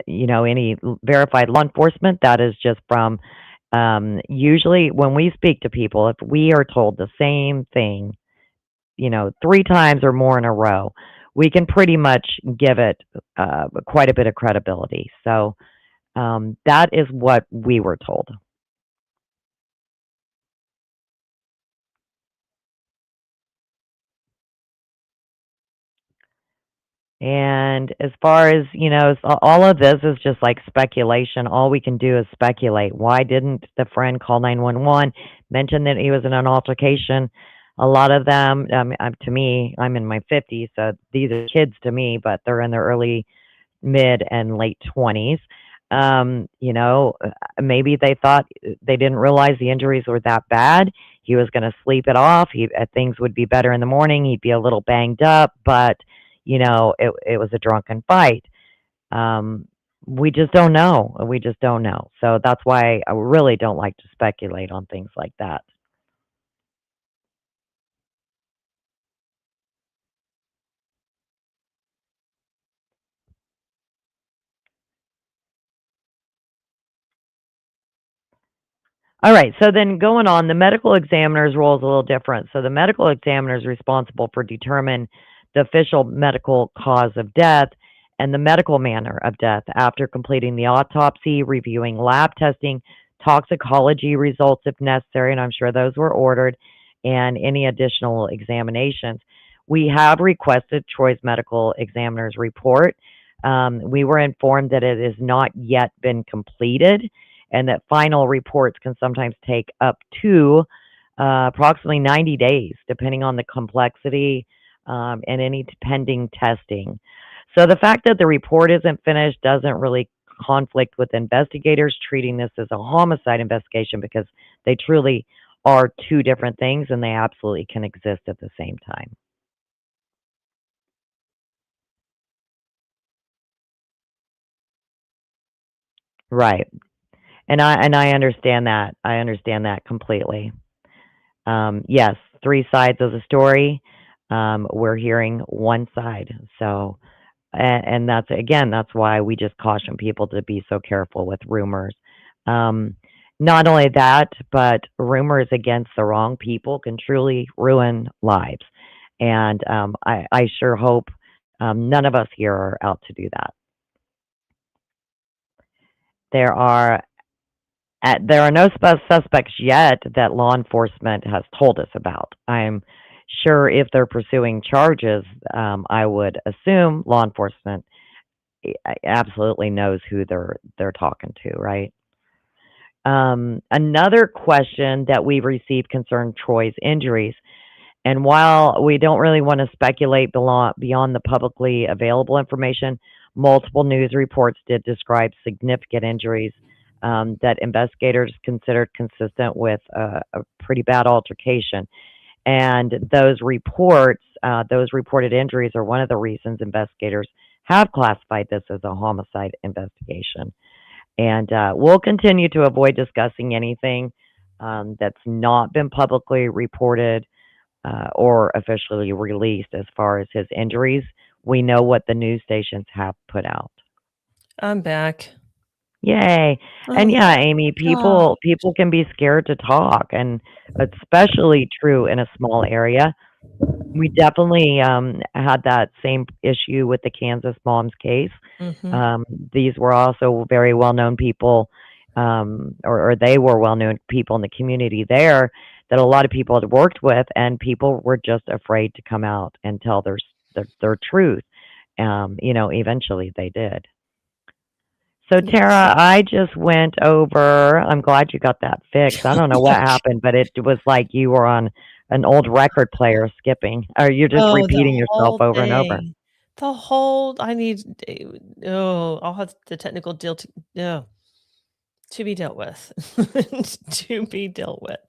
any verified law enforcement. That is just from usually when we speak to people, if we are told the same thing, 3 times or more in a row, we can pretty much give it quite a bit of credibility. So that is what we were told. And as far as, all of this is just like speculation. All we can do is speculate. Why didn't the friend call 911, mention that he was in an altercation? A lot of them, to me, I'm in my 50s, so these are kids to me, but they're in their early, mid, and late 20s. Maybe they thought they didn't realize the injuries were that bad. He was going to sleep it off. Things would be better in the morning. He'd be a little banged up, but it was a drunken fight. We just don't know. We just don't know. So that's why I really don't like to speculate on things like that. All right, so then going on, the medical examiner's role is a little different. So the medical examiner is responsible for determining the official medical cause of death and the medical manner of death after completing the autopsy, reviewing lab testing, toxicology results if necessary, and I'm sure those were ordered, and any additional examinations. We have requested Troy's medical examiner's report. We were informed that it has not yet been completed, and that final reports can sometimes take up to approximately 90 days, depending on the complexity and any pending testing. So the fact that the report isn't finished doesn't really conflict with investigators treating this as a homicide investigation, because they truly are 2 different things, and they absolutely can exist at the same time. Right. And I understand that. I understand that completely. Yes, 3 sides of the story. We're hearing one side. So, and that's why we just caution people to be so careful with rumors. Not only that, but rumors against the wrong people can truly ruin lives. And I sure hope none of us here are out to do that. There are no suspects yet that law enforcement has told us about. I'm sure if they're pursuing charges, I would assume law enforcement absolutely knows who they're talking to, right? Another question that we received concerned Troy's injuries. And while we don't really want to speculate beyond the publicly available information, multiple news reports did describe significant injuries that investigators considered consistent with a pretty bad altercation. And those reports, those reported injuries, are one of the reasons investigators have classified this as a homicide investigation. And we'll continue to avoid discussing anything that's not been publicly reported or officially released as far as his injuries. We know what the news stations have put out. I'm back. Yay. And Oh, yeah, Amy, God. people can be scared to talk, and especially true in a small area. We definitely had that same issue with the Kansas mom's case. Mhm. These were also very well-known people, or they were well-known people in the community there that a lot of people had worked with, and people were just afraid to come out and tell their truth. Eventually they did. So Yes. Tara, I just went over. I'm glad you got that fixed. I don't know what happened, but it was like you were on an old record player skipping, or you're just Oh, the repeating yourself whole over and over. thing. The whole I need oh, I'll have the technical deal to be dealt with. To be dealt with.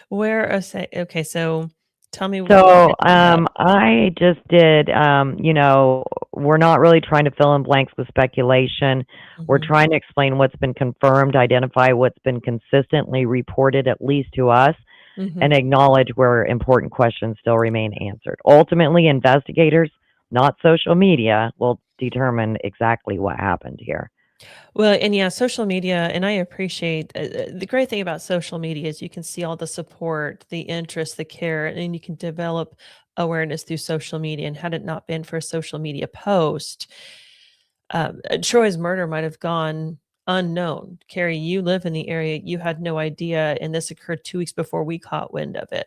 Where okay, so tell me what So fixed you have. I just did, we're not really trying to fill in blanks with speculation. We're Mhm. trying to explain what's been confirmed, identify what's been consistently reported, at least to us, and Mhm. acknowledge where important questions still remain answered. Ultimately, investigators, not social media, will determine exactly what happened here. Well, and yeah, social media, and I appreciate the great thing about social media is you can see all the support, the interest, the care, and you can develop awareness through social media. And had it not been for a social media post, Troy's murder might have gone unknown. Carrie, you live in the area, you had no idea, and this occurred 2 weeks before we caught wind of it.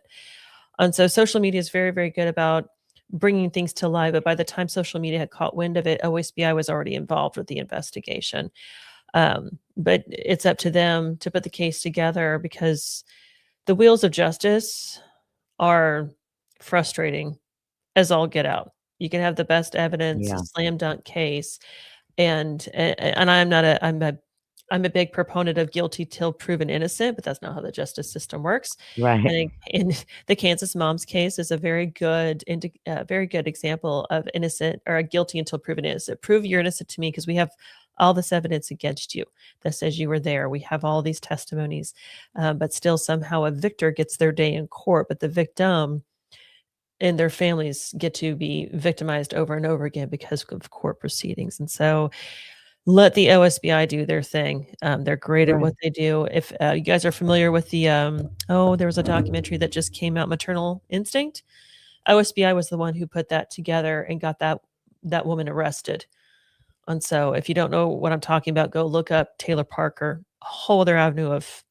And so social media is very, very good about bringing things to light. But by the time social media had caught wind of it, OSBI was already involved with the investigation. But it's up to them to put the case together because the wheels of justice are frustrating as all get out. You can have the best evidence, a Yeah, slam dunk case, and I'm a big proponent of guilty till proven innocent, but that's not how the justice system works. right. And in the Kansas mom's case is a very good example of innocent or a guilty until proven innocent. Prove you're innocent to me because we have all this evidence against you that says you were there. We have all these testimonies, but still somehow a victor gets their day in court, but the victim and their families get to be victimized over and over again because of court proceedings. And so let the OSBI do their thing. They're great at Right. what they do. If you guys are familiar with there was a documentary that just came out, Maternal Instinct. OSBI was the one who put that together and got that woman arrested. And so if you don't know what I'm talking about, go look up Taylor Parker, a whole other avenue of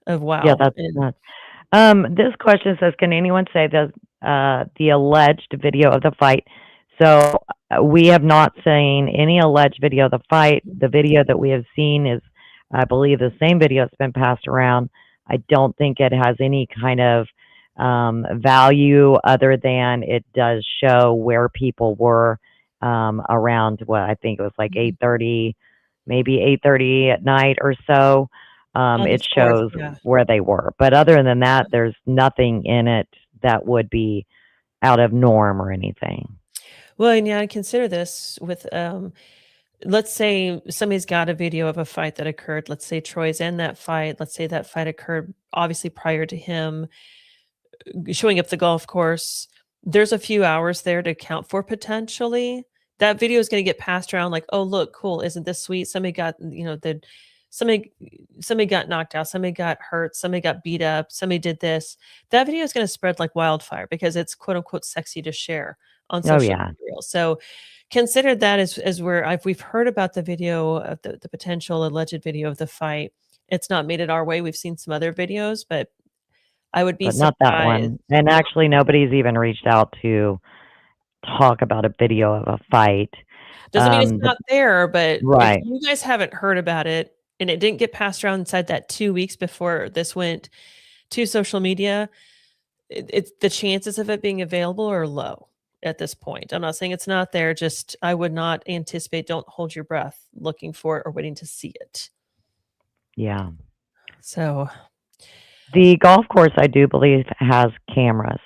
Yeah, wow. that's And nuts. This question says, can anyone say the alleged video of the fight? So we have not seen any alleged video of the fight. The video that we have seen is, I believe, the same video that's been passed around. I don't think it has any kind of value other than it does show where people were around what I think it was like Mhm. 8:30, maybe 8:30 at night or so. On the It 4th, shows yeah. where they were. But other than that, there's nothing in it that would be out of norm or anything. Well, and yeah, consider this with let's say somebody's got a video of a fight that occurred. Let's say Troy's in that fight. Let's say that fight occurred obviously prior to him showing up the golf course. There's a few hours there to account for potentially. That video is going to get passed around like, "Oh, look, cool. Isn't this sweet? Somebody got, somebody somebody got knocked out, somebody got hurt, somebody got beat up, somebody did this." That video is going to spread like wildfire because it's quote unquote sexy to share on Oh, social yeah. media. So consider that as where we've heard about the video of the potential alleged video of the fight. It's not made it our way. We've seen some other videos, but I would be but not that surprised. one. And actually, nobody's even reached out to talk about a video of a fight. Doesn't mean it's The, not there, but if right. you guys haven't heard about it and it didn't get passed around inside that 2 weeks before this went to social media, it's the chances of it being available are low at this point. I'm not saying it's not there, just I would not anticipate, don't hold your breath looking for it or waiting to see it. Yeah. So The golf course, I do believe, has cameras,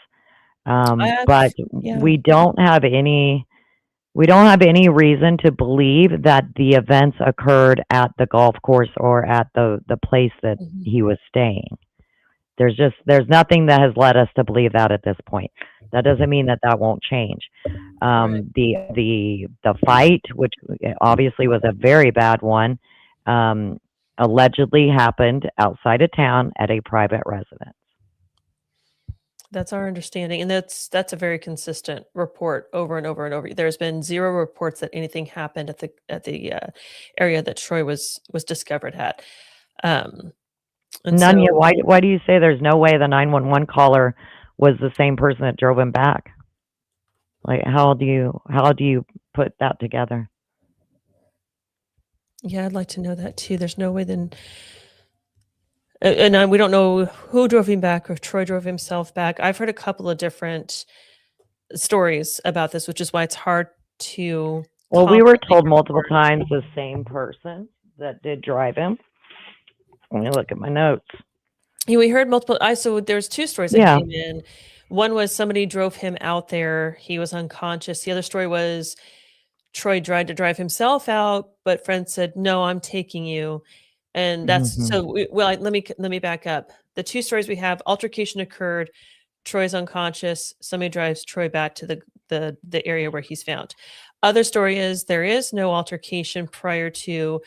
but yeah. we don't have any. We don't have any reason to believe that the events occurred at the golf course or at the place that Mhm. he was staying. There's nothing that has led us to believe that at this point. That doesn't mean that that won't change. Right. The fight, which obviously was a very bad one, allegedly happened outside of town at a private residence. That's our understanding, and that's a very consistent report over and over and over. There's been zero reports that anything happened at the area that Troy was discovered at. And Nunya, so why do you say there's no way the 911 caller was the same person that drove him back? Like, how do you put that together? yeah, I'd like to know that too. There's no way then, and we don't know who drove him back or if Troy drove himself back. I've heard a couple of different stories about this, which is why it's hard to. Well, we were confidently told multiple report. times the same person that did drive him. Let me look at my notes. Yeah, we heard multiple. So there's two stories that Yeah. came in. One was somebody drove him out there. He was unconscious. The other story was Troy tried to drive himself out, but friends said, "No, I'm taking you." And that's Hmm. so. Let me back up. The two stories we have: altercation occurred. Troy's unconscious. Somebody drives Troy back to the area where he's found. Other story is there is no altercation prior to.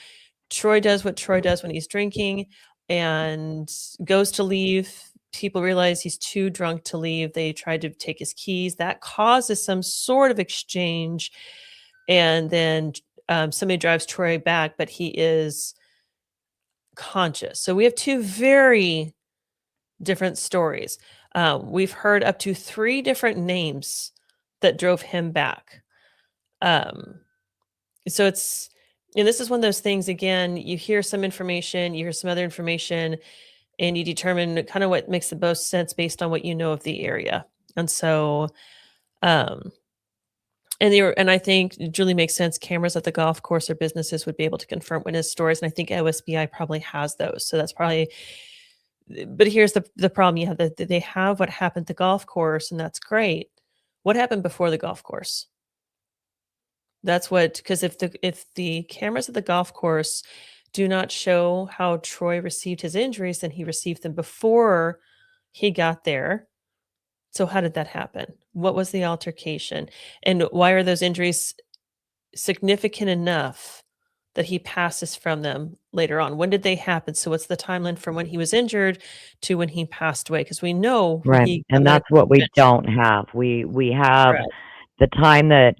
Troy does what Troy does when he's drinking and goes to leave. People realize he's too drunk to leave. They try to take his keys. That causes some sort of exchange. And then somebody drives Troy back, but he is conscious. So we have two very different stories. We've heard up to 3 different names that drove him back. So it's, and this is one of those things, again, you hear some information, you hear some other information, and you determine kind of what makes the most sense based on what you know of the area. And so, um, and I think it really makes sense. Cameras at the golf course or businesses would be able to confirm witness stories, and I think OSBI probably has those. So that's probably. But here's the problem: you have that they have what happened at the golf course, and that's great. What happened before the golf course? That's what, because if the cameras at the golf course do not show how Troy received his injuries, then he received them before he got there. So how did that happen? What was the altercation? And why are those injuries significant enough that he passes from them later on? When did they happen? So what's the timeline from when he was injured to when he passed away? Because we know when Right. he And when that's what we eventually- don't have. We have Right. the time that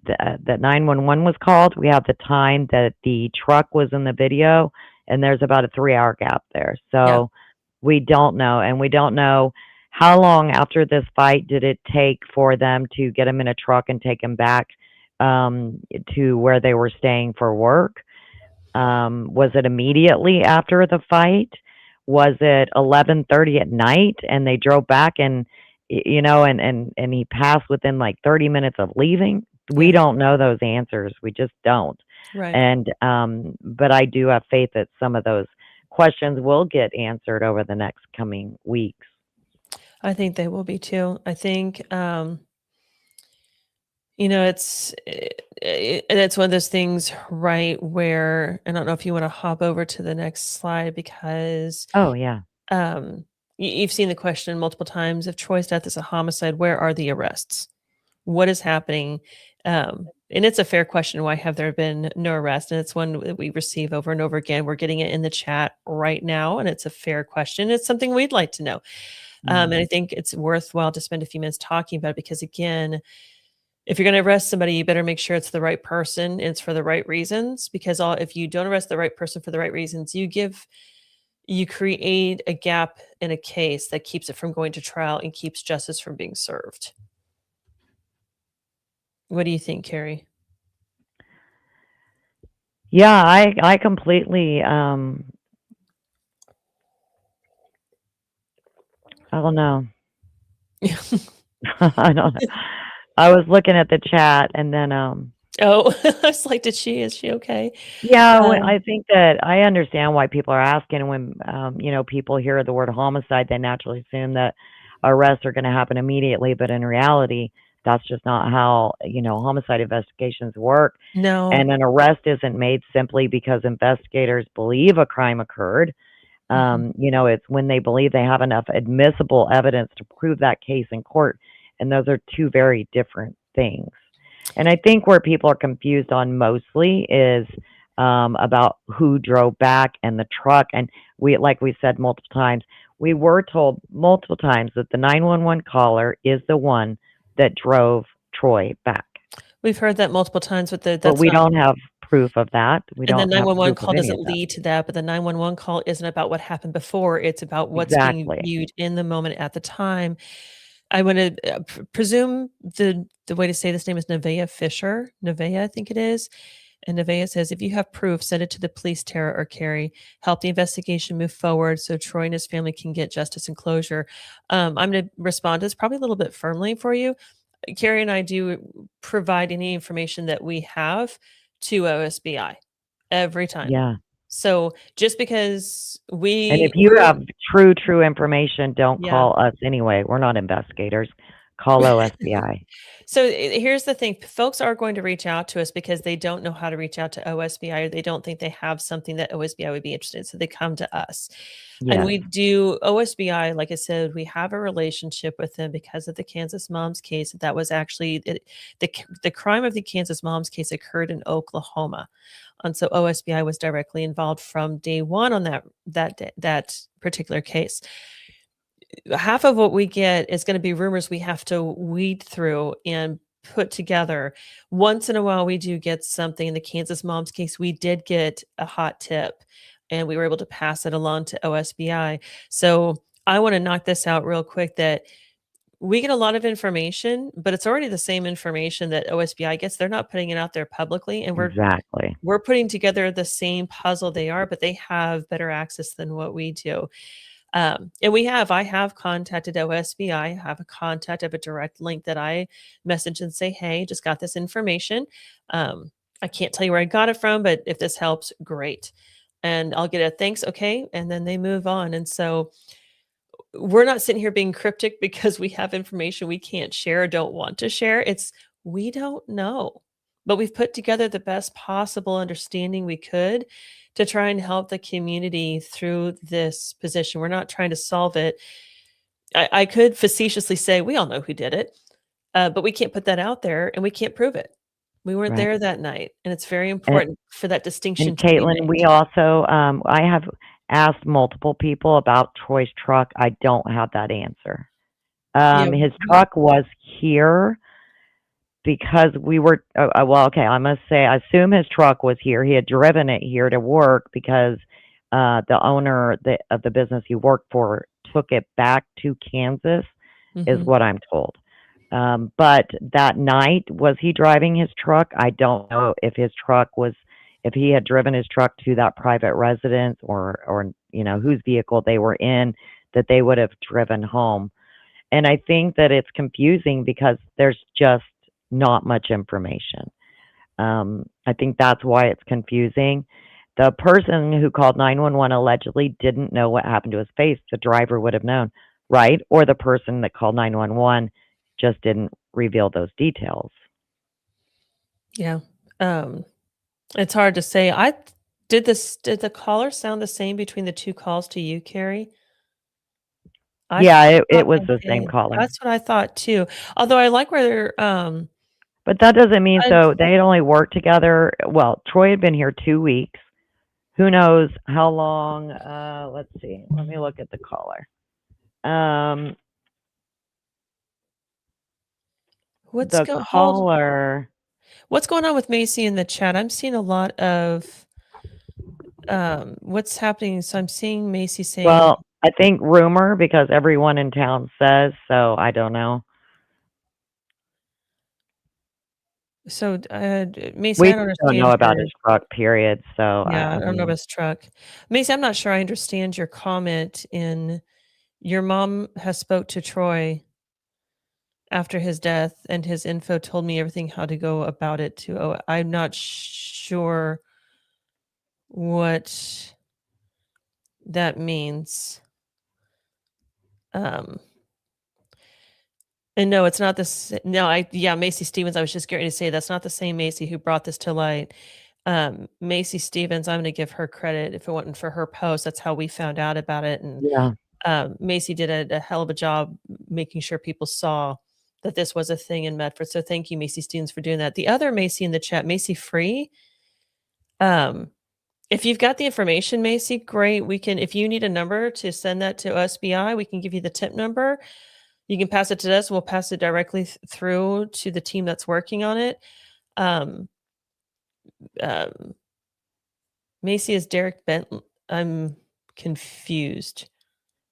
911 was called. We have the time that the truck was in the video, and there's about a 3-hour gap there. Yeah. So we don't know, and we don't know how long after this fight did it take for them to get him in a truck and take him back to where they were staying for work. Was it immediately after the fight? Was it 11:30 at night and they drove back and and he passed within like 30 minutes of leaving? We don't know those answers. We just don't. Right. And but I do have faith that some of those questions will get answered over the next coming weeks. I think they will be too. I think it's one of those things, right, where I don't know if you want to hop over to the next slide because Oh yeah. you've seen the question multiple times. If Troy's death is a homicide, where are the arrests? What is happening? And it's a fair question. Why have there been no arrests? And it's one that we receive over and over again. We're getting it in the chat right now, and it's a fair question. It's something we'd like to know. And I think it's worthwhile to spend a few minutes talking about it because, again, if you're going to arrest somebody, you better make sure it's the right person and it's for the right reasons. Because if you don't arrest the right person for the right reasons, you give you create a gap in a case that keeps it from going to trial and keeps justice from being served. What do you think, Carrie? Yeah, I completely I don't know. I don't know. I was looking at the chat and then Oh, I was like, is she okay? yeah, Um, I think that I understand why people are asking when people hear the word homicide, they naturally assume that arrests are going to happen immediately, but in reality, that's just not how, homicide investigations work. no. And an arrest isn't made simply because investigators believe a crime occurred. Mhm. It's when they believe they have enough admissible evidence to prove that case in court. And those are two very different things. And I think where people are confused on mostly is about who drove back and the truck. And like we said multiple times, we were told multiple times that the 911 caller is the one that drove Troy back. We've heard that multiple times with But we don't have proof of that. We and the don't have 911 proof of call any doesn't of that. lead to that, but the 911 call isn't about what happened before. It's about what's being Exactly. viewed in the moment at the time. I want to presume the way to say this name is Nevaeh Fisher. Nevaeh, I think it is. And Nevaeh says, if you have proof, send it to the police, Tara or Carrie. Help the investigation move forward so Troy and his family can get justice and closure. I'm going to respond to this probably a little bit firmly for you. Carrie and I do provide any information that we have to OSBI every time. Yeah. So just because And if you have true information, don't Yeah. call us anyway. We're not investigators. Call OSBI. So here's the thing. Folks are going to reach out to us because they don't know how to reach out to OSBI, or they don't think they have something that OSBI would be interested in. So they come to us. And Yes. we do OSBI, like I said, we have a relationship with them because of the Kansas Moms case. That was actually the crime of the Kansas Moms case occurred in Oklahoma. And so OSBI was directly involved from day one on that particular case. Half of what we get is going to be rumors we have to weed through and put together. Once in a while, we do get something. In the Kansas Moms case, we did get a hot tip and we were able to pass it along to OSBI. So I want to knock this out real quick that we get a lot of information, but it's already the same information that OSBI gets. They're not putting it out there publicly, and Exactly. we're putting together the same puzzle they are, but they have better access than what we do. And I have contacted OSBI. I have a contact, I have a direct link that I message and say, hey, just got this information. I can't tell you where I got it from, but if this helps, great. And I'll get a thanks, okay. And then they move on. And so we're not sitting here being cryptic because we have information we can't share or don't want to share. It's we don't know, but we've put together the best possible understanding we could to try and help the community through this position. We're not trying to solve it. I could facetiously say we all know who did it, but we can't put that out there and we can't prove it. We weren't Right. there that night, and it's very And, important for that distinction and to be Caitlin, made. we also, I have asked multiple people about Troy's truck. I don't have that answer. Yeah. His truck was here because we were, well, okay, I must say, I assume his truck was here. He had driven it here to work because the owner of the business he worked for took it back to Kansas, is Mhm. what I'm told. But that night, was he driving his truck? I don't know if if he had driven his truck to that private residence or whose vehicle they were in, that they would have driven home. And I think that it's confusing because there's just not much information. I think that's why it's confusing. The person who called 911 allegedly didn't know what happened to his face. The driver would have known, right? Or the person that called 911 just didn't reveal those details. Yeah. It's hard to say. Did the caller sound the same between the two calls to you, Carrie? Yeah, it thought was they the same did. caller. That's what I thought too. Although I like where But that doesn't mean I so they had only worked together. Well, Troy had been here 2 weeks. Who knows how long? Let's see. Let me look at the caller. what's The go hold caller. what's going on with Macy in the chat? I'm seeing a lot of What's happening? So I'm seeing Macy saying, Well, I think rumor because everyone in town says, so I don't know. so Macy, We I don't don't know understand about your, his truck, period. So yeah, I I don't know about mean, his truck. Macy, I'm not sure I understand your comment in your mom has spoke to Troy after his death and his info told me everything how to go about it too. Oh, I'm not sure what that means. Um, and no, it's not this. No, yeah, Macy Stevens. I was just getting ready to say that's not the same Macy who brought this to light. Macy Stevens, I'm going to give her credit. If it wasn't for her post, that's how we found out about it. And yeah. Macy did a hell of a job making sure people saw that this was a thing in Medford. So thank you, Macy Stevens, for doing that. The other Macy in the chat, Macy Free. If you've got the information, Macy, great. We can, if you need a number to send that to SBI, we can give you the tip number. You can pass it to us. We'll pass it directly through to the team that's working on it. Um, um, Macy is Derek Bentley. I'm confused.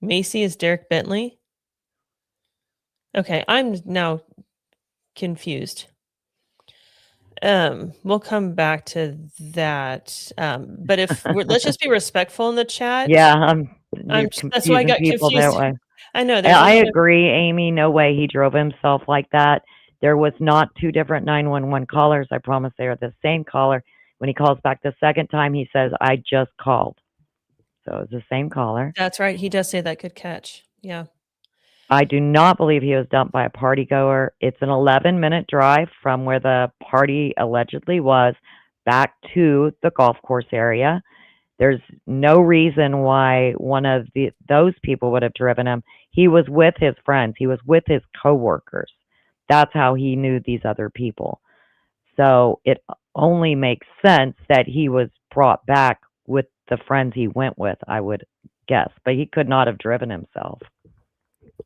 Macy is Derek Bentley. Okay, I'm now confused. We'll come back to that. But if let's just be respectful in the chat. Yeah, you're That's why I confusing got people that confused. way. I know And there's a I lot of, agree, Amy. No way he drove himself like that. There was not two different 911 callers. I promise they are the same caller. When he calls back the second time, he says, I just called. So it's the same caller. that's right. He does say that. Good catch. Yeah. I do not believe he was dumped by a party goer. It's an 11-minute drive from where the party allegedly was back to the golf course area. There's no reason why one of those people would have driven him. He was with his friends. He was with his coworkers. That's how he knew these other people. So it only makes sense that he was brought back with the friends he went with, I would guess. But he could not have driven himself.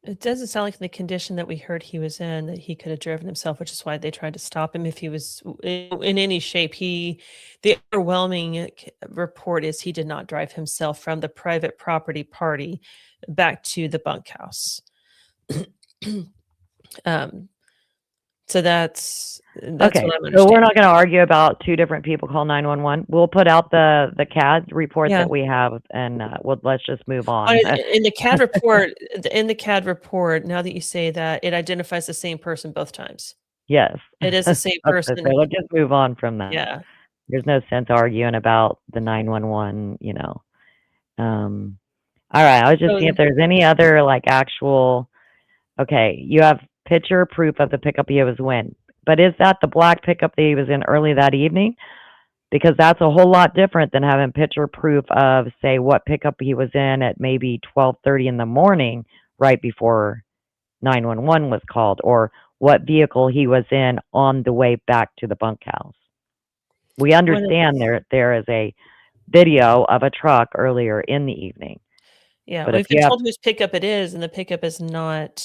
It doesn't sound like the condition that we heard he was in that he could have driven himself, which is why they tried to stop him if he was in any shape. The overwhelming report is he did not drive himself from the private property party back to the bunkhouse. So that's Okay, what I'm so we're understanding. not going to argue about two different people call 911. We'll put out the CAD report Yeah. that we have, and let's just move on. In the CAD report, now that you say that, it identifies the same person both times. Yes. It is the same Okay, person. so let's just move on from that. Yeah. There's no sense arguing about the 911, All right, I was just seeing if there's any other like actual, okay, you have picture proof of the pickup he was in, but is that the black pickup that he was in early that evening? Because that's a whole lot different than having picture proof of, say, what pickup he was in at maybe 12:30 in the morning right before 911 was called, or what vehicle he was in on the way back to the bunkhouse. We understand there is a video of a truck earlier in the evening. Yeah, But if we've been you have, told whose pickup it is, and the pickup is not.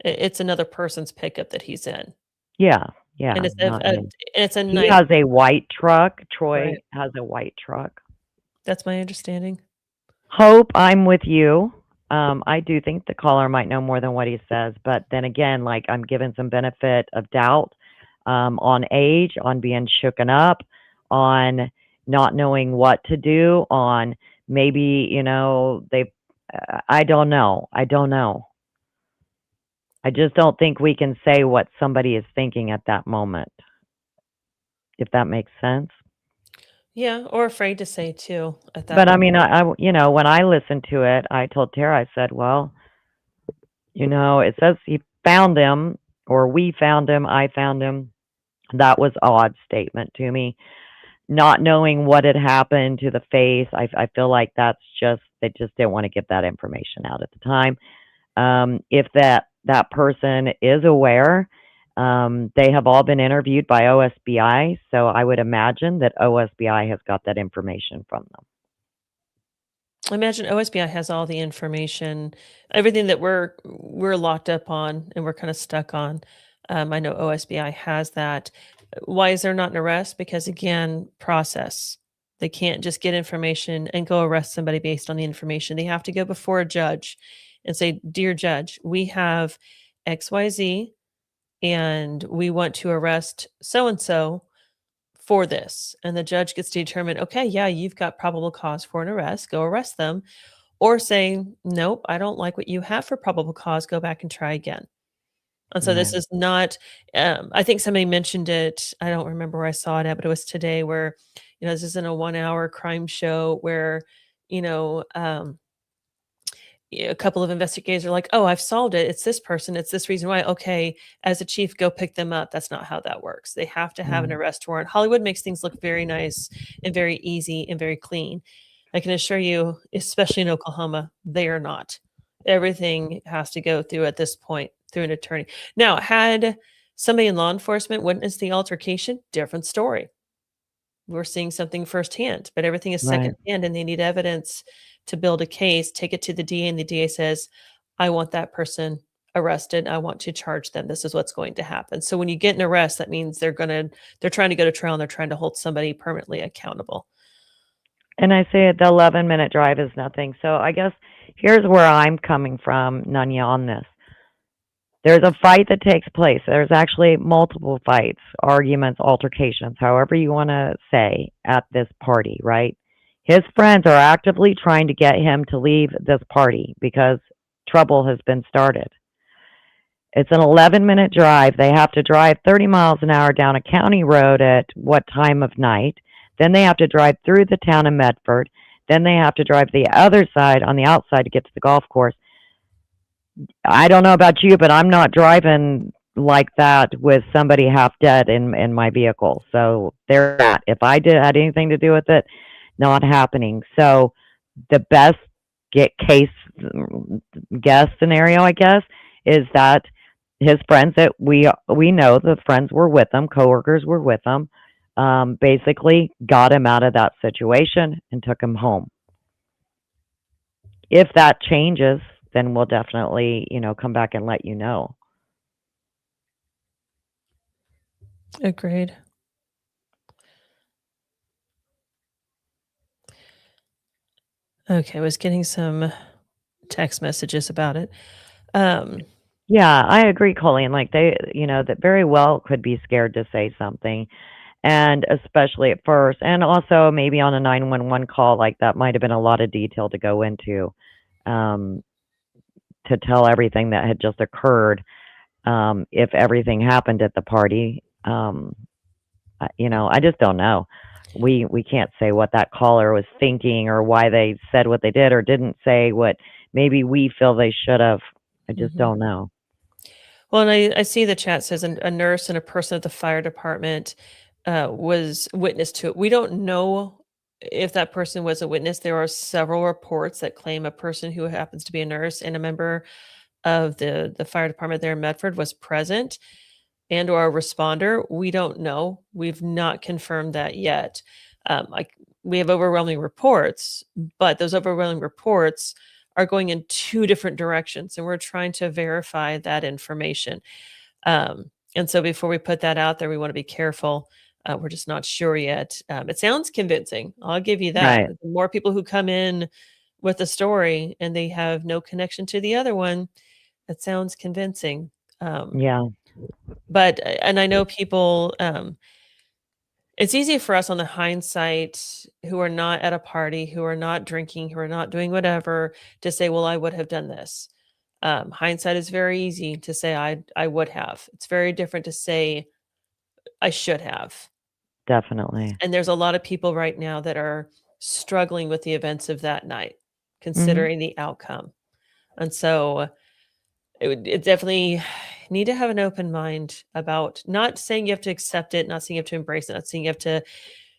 It's another person's pickup that he's in, yeah, and not his. it's a He night. has a white truck. Troy Right. has a white truck. That's my understanding. Hope, I'm with you. I do think the caller might know more than what he says, but then again, like I'm given some benefit of doubt on age, on being shooken up, on not knowing what to do, on maybe they. I don't know. I don't know. I just don't think we can say what somebody is thinking at that moment, if that makes sense. Yeah, or afraid to say too at that But I moment. mean, when I listened to it, I told Tara, I said, well, it says he found him, or we found him, I found him. That was odd statement to me. Not knowing what had happened to the face, I feel like that's just, they just didn't want to give that information out at the time. If that person is aware, they have all been interviewed by OSBI, so I would imagine that OSBI has got that information from them. I imagine OSBI has all the information, everything that we're locked up on and we're kind of stuck on. I know OSBI has that. Why is there not an arrest? Because again, process. They can't just get information and go arrest somebody based on the information. They have to go before a judge and say, "Dear judge, we have XYZ and we want to arrest so and so for this." And the judge gets to determine, okay, yeah, you've got probable cause for an arrest, go arrest them. Or saying, nope, I don't like what you have for probable cause, go back and try again. And so Yeah. this is not, I think somebody mentioned it. I don't remember where I saw it at, but it was today where, this isn't a 1 hour crime show where, you know, a couple of investigators are like, oh, I've solved it. It's this person. It's this reason why. Okay. As a chief, go pick them up. That's not how that works. They have to have an Mm. arrest warrant. Hollywood makes things look very nice and very easy and very clean. I can assure you, especially in Oklahoma, they are not. Everything has to go through at this point through an attorney. Now, had somebody in law enforcement witnessed the altercation, different story. We're seeing something firsthand, but everything is Right. secondhand and they need evidence to build a case, take it to the DA, and the DA says, I want that person arrested. I want to charge them. This is what's going to happen. So when you get an arrest, that means they're trying to go to trial and they're trying to hold somebody permanently accountable. And I say the 11-minute drive is nothing. So I guess here's where I'm coming from, Nunya, on this. There's a fight that takes place. There's actually multiple fights, arguments, altercations, however you want to say, at this party, right? His friends are actively trying to get him to leave this party because trouble has been started. It's an 11-minute drive. They have to drive 30 miles an hour down a county road at what time of night? Then they have to drive through the town of Medford. Then they have to drive the other side on the outside to get to the golf course. I don't know about you, but I'm not driving like that with somebody half dead in my vehicle. So there that. If I had anything to do with it, not happening. So the best case guess scenario, I guess, is that his friends that we know the friends were with him, coworkers were with him, basically got him out of that situation and took him home. If that changes, then we'll definitely, come back and let you know. Agreed. Okay, I was getting some text messages about it. Yeah, I agree, Colleen. Like that very well could be scared to say something. And especially at first, and also maybe on a 911 call, like that might have been a lot of detail to go into, to tell everything that had just occurred. If everything happened at the party, I just don't know. We can't say what that caller was thinking or why they said what they did or didn't say what maybe we feel they should have. I just don't know. Well, and I see the chat says a nurse and a person at the fire department was witness to it. We don't know if that person was a witness. There are several reports that claim a person who happens to be a nurse and a member of the fire department there in Medford was present and or a responder. We don't know. We've not confirmed that yet. We have overwhelming reports, but those overwhelming reports are going in two different directions, and we're trying to verify that information. And so before we put that out there, we want to be careful. We're just not sure yet. It sounds convincing. I'll give you that. Right. The more people who come in with a story and they have no connection to the other one, it sounds convincing. Yeah. But, and I know people, it's easy for us on the hindsight who are not at a party, who are not drinking, who are not doing whatever to say, well, I would have done this. Hindsight is very easy to say, I would have. It's very different to say, I should have. Definitely. And there's a lot of people right now that are struggling with the events of that night, considering the outcome. And so it definitely need to have an open mind about not saying you have to accept it, not saying you have to embrace it, not saying you have to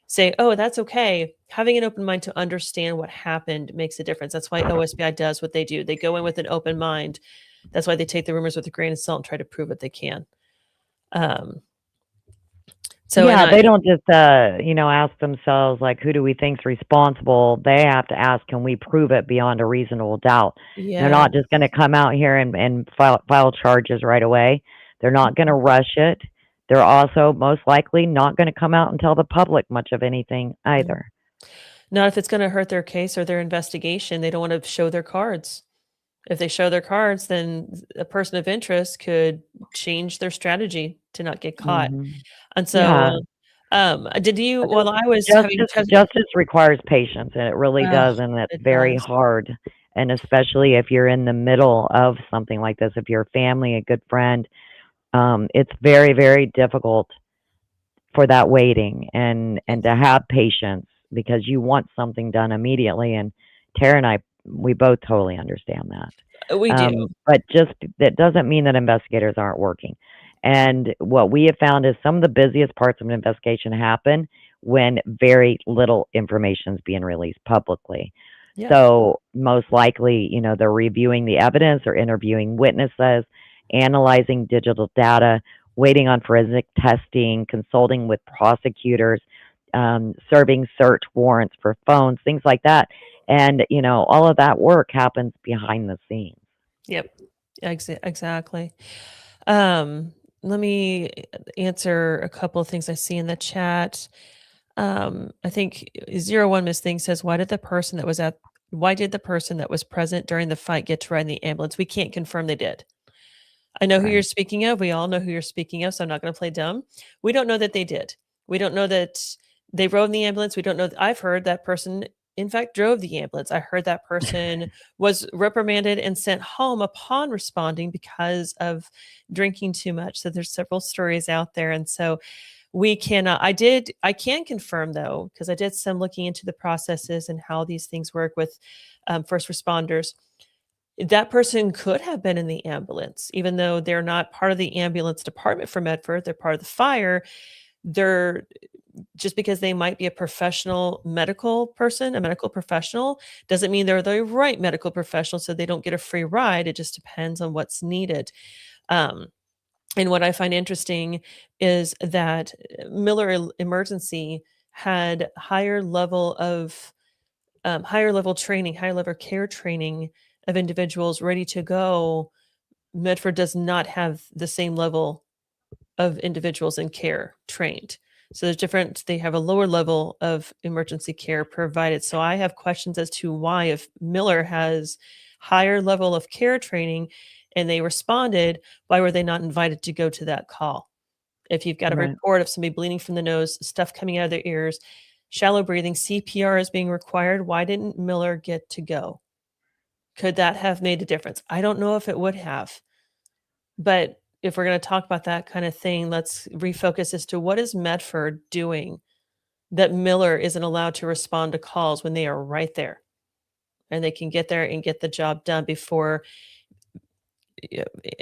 say, oh, that's okay. Having an open mind to understand what happened makes a difference. That's why OSBI does what they do. They go in with an open mind. That's why they take the rumors with a grain of salt and try to prove what they can. So yeah, they don't just ask themselves like, who do we think's responsible? They have to ask, can we prove it beyond a reasonable doubt? Yeah. They're not just going to come out here and file charges right away. They're not going to rush it. They're also most likely not going to come out and tell the public much of anything either. Not if it's going to hurt their case or their investigation. They don't want to show their cards. If they show their cards, then a person of interest could change their strategy to not get caught. Mhm. And Yeah. so, did you, But while I was having justice requires patience, and it really oh, does, and it's it very does. hard. And especially if you're in the middle of something like this, if you're a family, a good friend, it's very, very difficult for that waiting and to have patience because you want something done immediately. And Tara and I, we both totally understand that. We do. But just that doesn't mean that investigators aren't working. And what we have found is some of the busiest parts of an investigation happen when very little information is being released publicly. Yeah. So most likely, they're reviewing the evidence or interviewing witnesses, analyzing digital data, waiting on forensic testing, consulting with prosecutors, serving search warrants for phones, things like that. And, all of that work happens behind the scenes. Yep. Exactly. Let me answer a couple of things I see in the chat. I think 01 Miss Thing says, why did the person that was present during the fight get to ride in the ambulance? We can't confirm they did. I know who you're Right. speaking of. We all know who you're speaking of, so I'm not going to play dumb. We don't know that they did. We don't know that they rode in the ambulance. We don't know. I've heard that person, in fact, drove the ambulance. I heard that person was reprimanded and sent home upon responding because of drinking too much. So there's several stories out there. And so we cannot, I can confirm though, because I did some looking into the processes and how these things work with first responders. That person could have been in the ambulance, even though they're not part of the ambulance department for Medford. They're part of the fire. They're just because they might be a professional medical person, a medical professional, doesn't mean they're the right medical professional. So they don't get a free ride. It just depends on what's needed. And what I find interesting is that Miller Emergency had higher level training, higher level care training of individuals ready to go. Medford does not have the same level of individuals in care trained. So there's different, they have a lower level of emergency care provided. So I have questions as to why, if Miller has higher level of care training and they responded, why were they not invited to go to that call? If you've got a Right. report of somebody bleeding from the nose, stuff coming out of their ears, shallow breathing, CPR is being required, why didn't Miller get to go? Could that have made a difference? I don't know if it would have. But if we're going to talk about that kind of thing, let's refocus as to what is Medford doing that Miller isn't allowed to respond to calls when they are right there and they can get there and get the job done before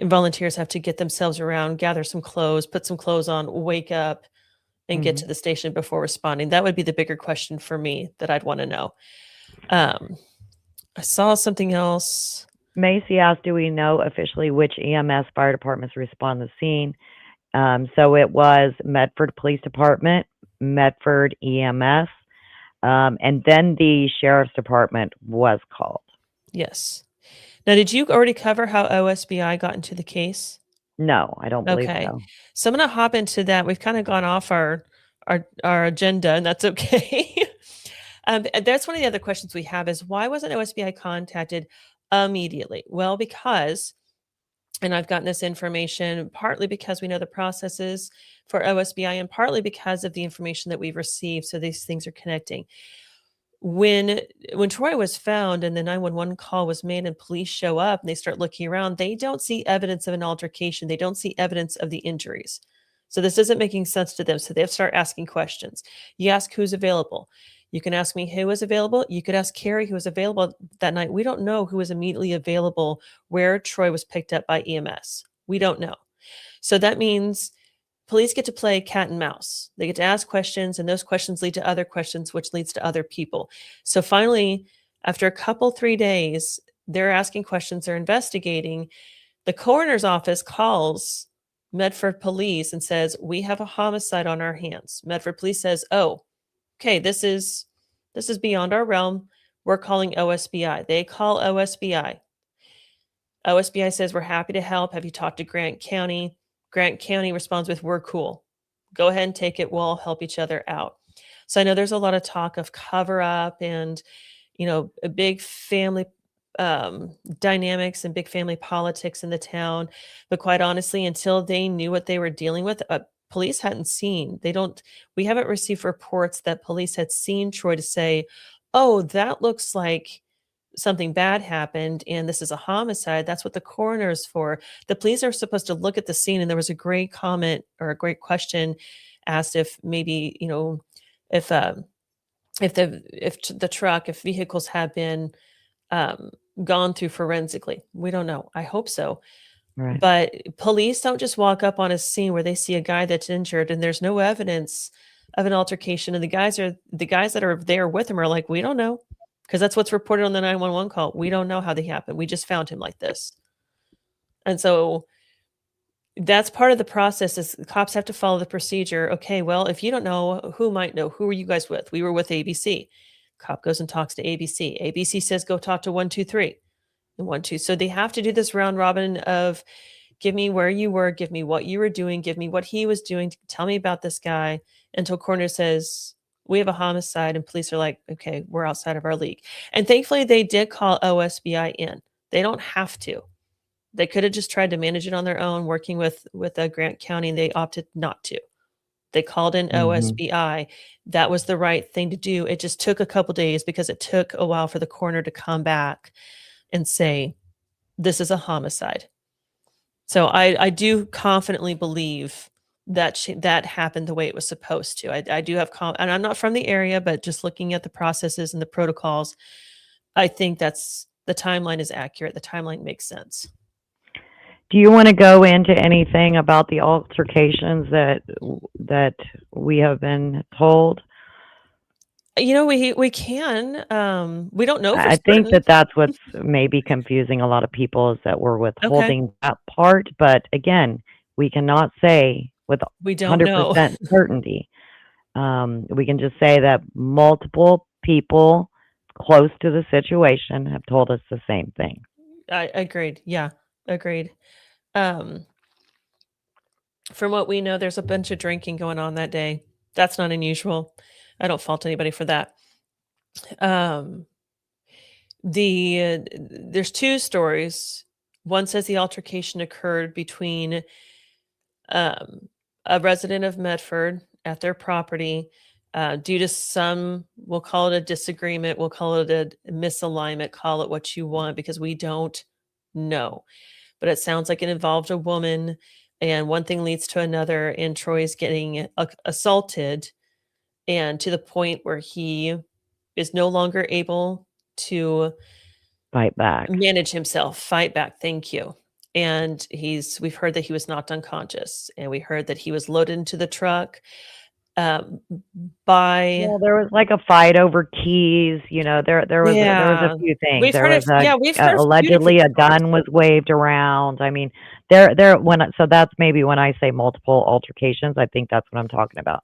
volunteers have to get themselves around, gather some clothes, put some clothes on, wake up, and get to the station before responding. That would be the bigger question for me that I'd want to know. I saw something else. Macy asked, do we know officially which EMS fire departments respond to the scene? So it was Medford Police Department, Medford EMS, and then the Sheriff's Department was called. Yes. Now, did you already cover how OSBI got into the case? No, I don't believe Okay. so. So I'm going to hop into that. We've kind of gone off our agenda, and that's okay. That's one of the other questions we have is, why wasn't OSBI contacted immediately? Well, because, and I've gotten this information partly because we know the processes for OSBI and partly because of the information that we've received. So these things are connecting. When Troy was found and the 911 call was made and police show up and they start looking around, they don't see evidence of an altercation. They don't see evidence of the injuries. So this isn't making sense to them. So they have to start asking questions. You ask who's available. You can ask me who was available. You could ask Carrie who was available that night. We don't know who was immediately available where Troy was picked up by EMS. We don't know. So that means police get to play cat and mouse. They get to ask questions, and those questions lead to other questions, which leads to other people. So finally, after a couple, 3 days, they're asking questions, they're investigating. The coroner's office calls Medford police and says, we have a homicide on our hands. Medford police says, oh, okay, this is beyond our realm. We're calling OSBI. They call OSBI. OSBI says, we're happy to help. Have you talked to Grant County? Grant County responds with, we're cool. Go ahead and take it. We'll all help each other out. So I know there's a lot of talk of cover up and, a big family dynamics and big family politics in the town. But quite honestly, until they knew what they were dealing with, police hadn't seen. We haven't received reports that police had seen Troy to say, oh, that looks like something bad happened and this is a homicide. That's what the coroner is for. The police are supposed to look at the scene. And there was a great comment or a great question asked if maybe, if the truck, if vehicles have been gone through forensically. We don't know. I hope so. Right. But police don't just walk up on a scene where they see a guy that's injured and there's no evidence of an altercation. And the guys that are there with him are like, we don't know. Because that's what's reported on the 911 call. We don't know how they happened. We just found him like this. And so that's part of the process is the cops have to follow the procedure. Okay, well, if you don't know, who might know? Who are you guys with? We were with ABC. Cop goes and talks to ABC. ABC says, go talk to 123 and 12. So they have to do this round robin of give me where you were, give me what you were doing, give me what he was doing, tell me about this guy until coroner says, we have a homicide, and police are like, okay, we're outside of our league. And thankfully they did call OSBI in. They don't have to. They could have just tried to manage it on their own, working with Grant County, and they opted not to. They called in OSBI. That was the right thing to do. It just took a couple days because it took a while for the coroner to come back and say, this is a homicide. So I do confidently believe that that happened the way it was supposed to. I do have, and I'm not from the area, but just looking at the processes and the protocols, I think the timeline is accurate. The timeline makes sense. Do you want to go into anything about the altercations that we have been told? We can. We don't know. I think that's what's maybe confusing a lot of people is that we're withholding that part. But again, we cannot say with we don't 100% certainty. We can just say that multiple people close to the situation have told us the same thing. I agreed. Yeah, agreed. From what we know, there's a bunch of drinking going on that day. That's not unusual. I don't fault anybody for that. There's two stories. One says the altercation occurred between a resident of Medford at their property due to some, we'll call it a disagreement, we'll call it a misalignment, call it what you want, because we don't know. But it sounds like it involved a woman, and one thing leads to another, and Troy's getting assaulted, and to the point where he is no longer able to fight back, manage himself, fight back. Thank you. And we've heard that he was knocked unconscious, and we heard that he was loaded into the truck there was like a fight over keys. There was a few things. We've heard allegedly a gun was waved around. I mean, so that's maybe when I say multiple altercations, I think that's what I'm talking about.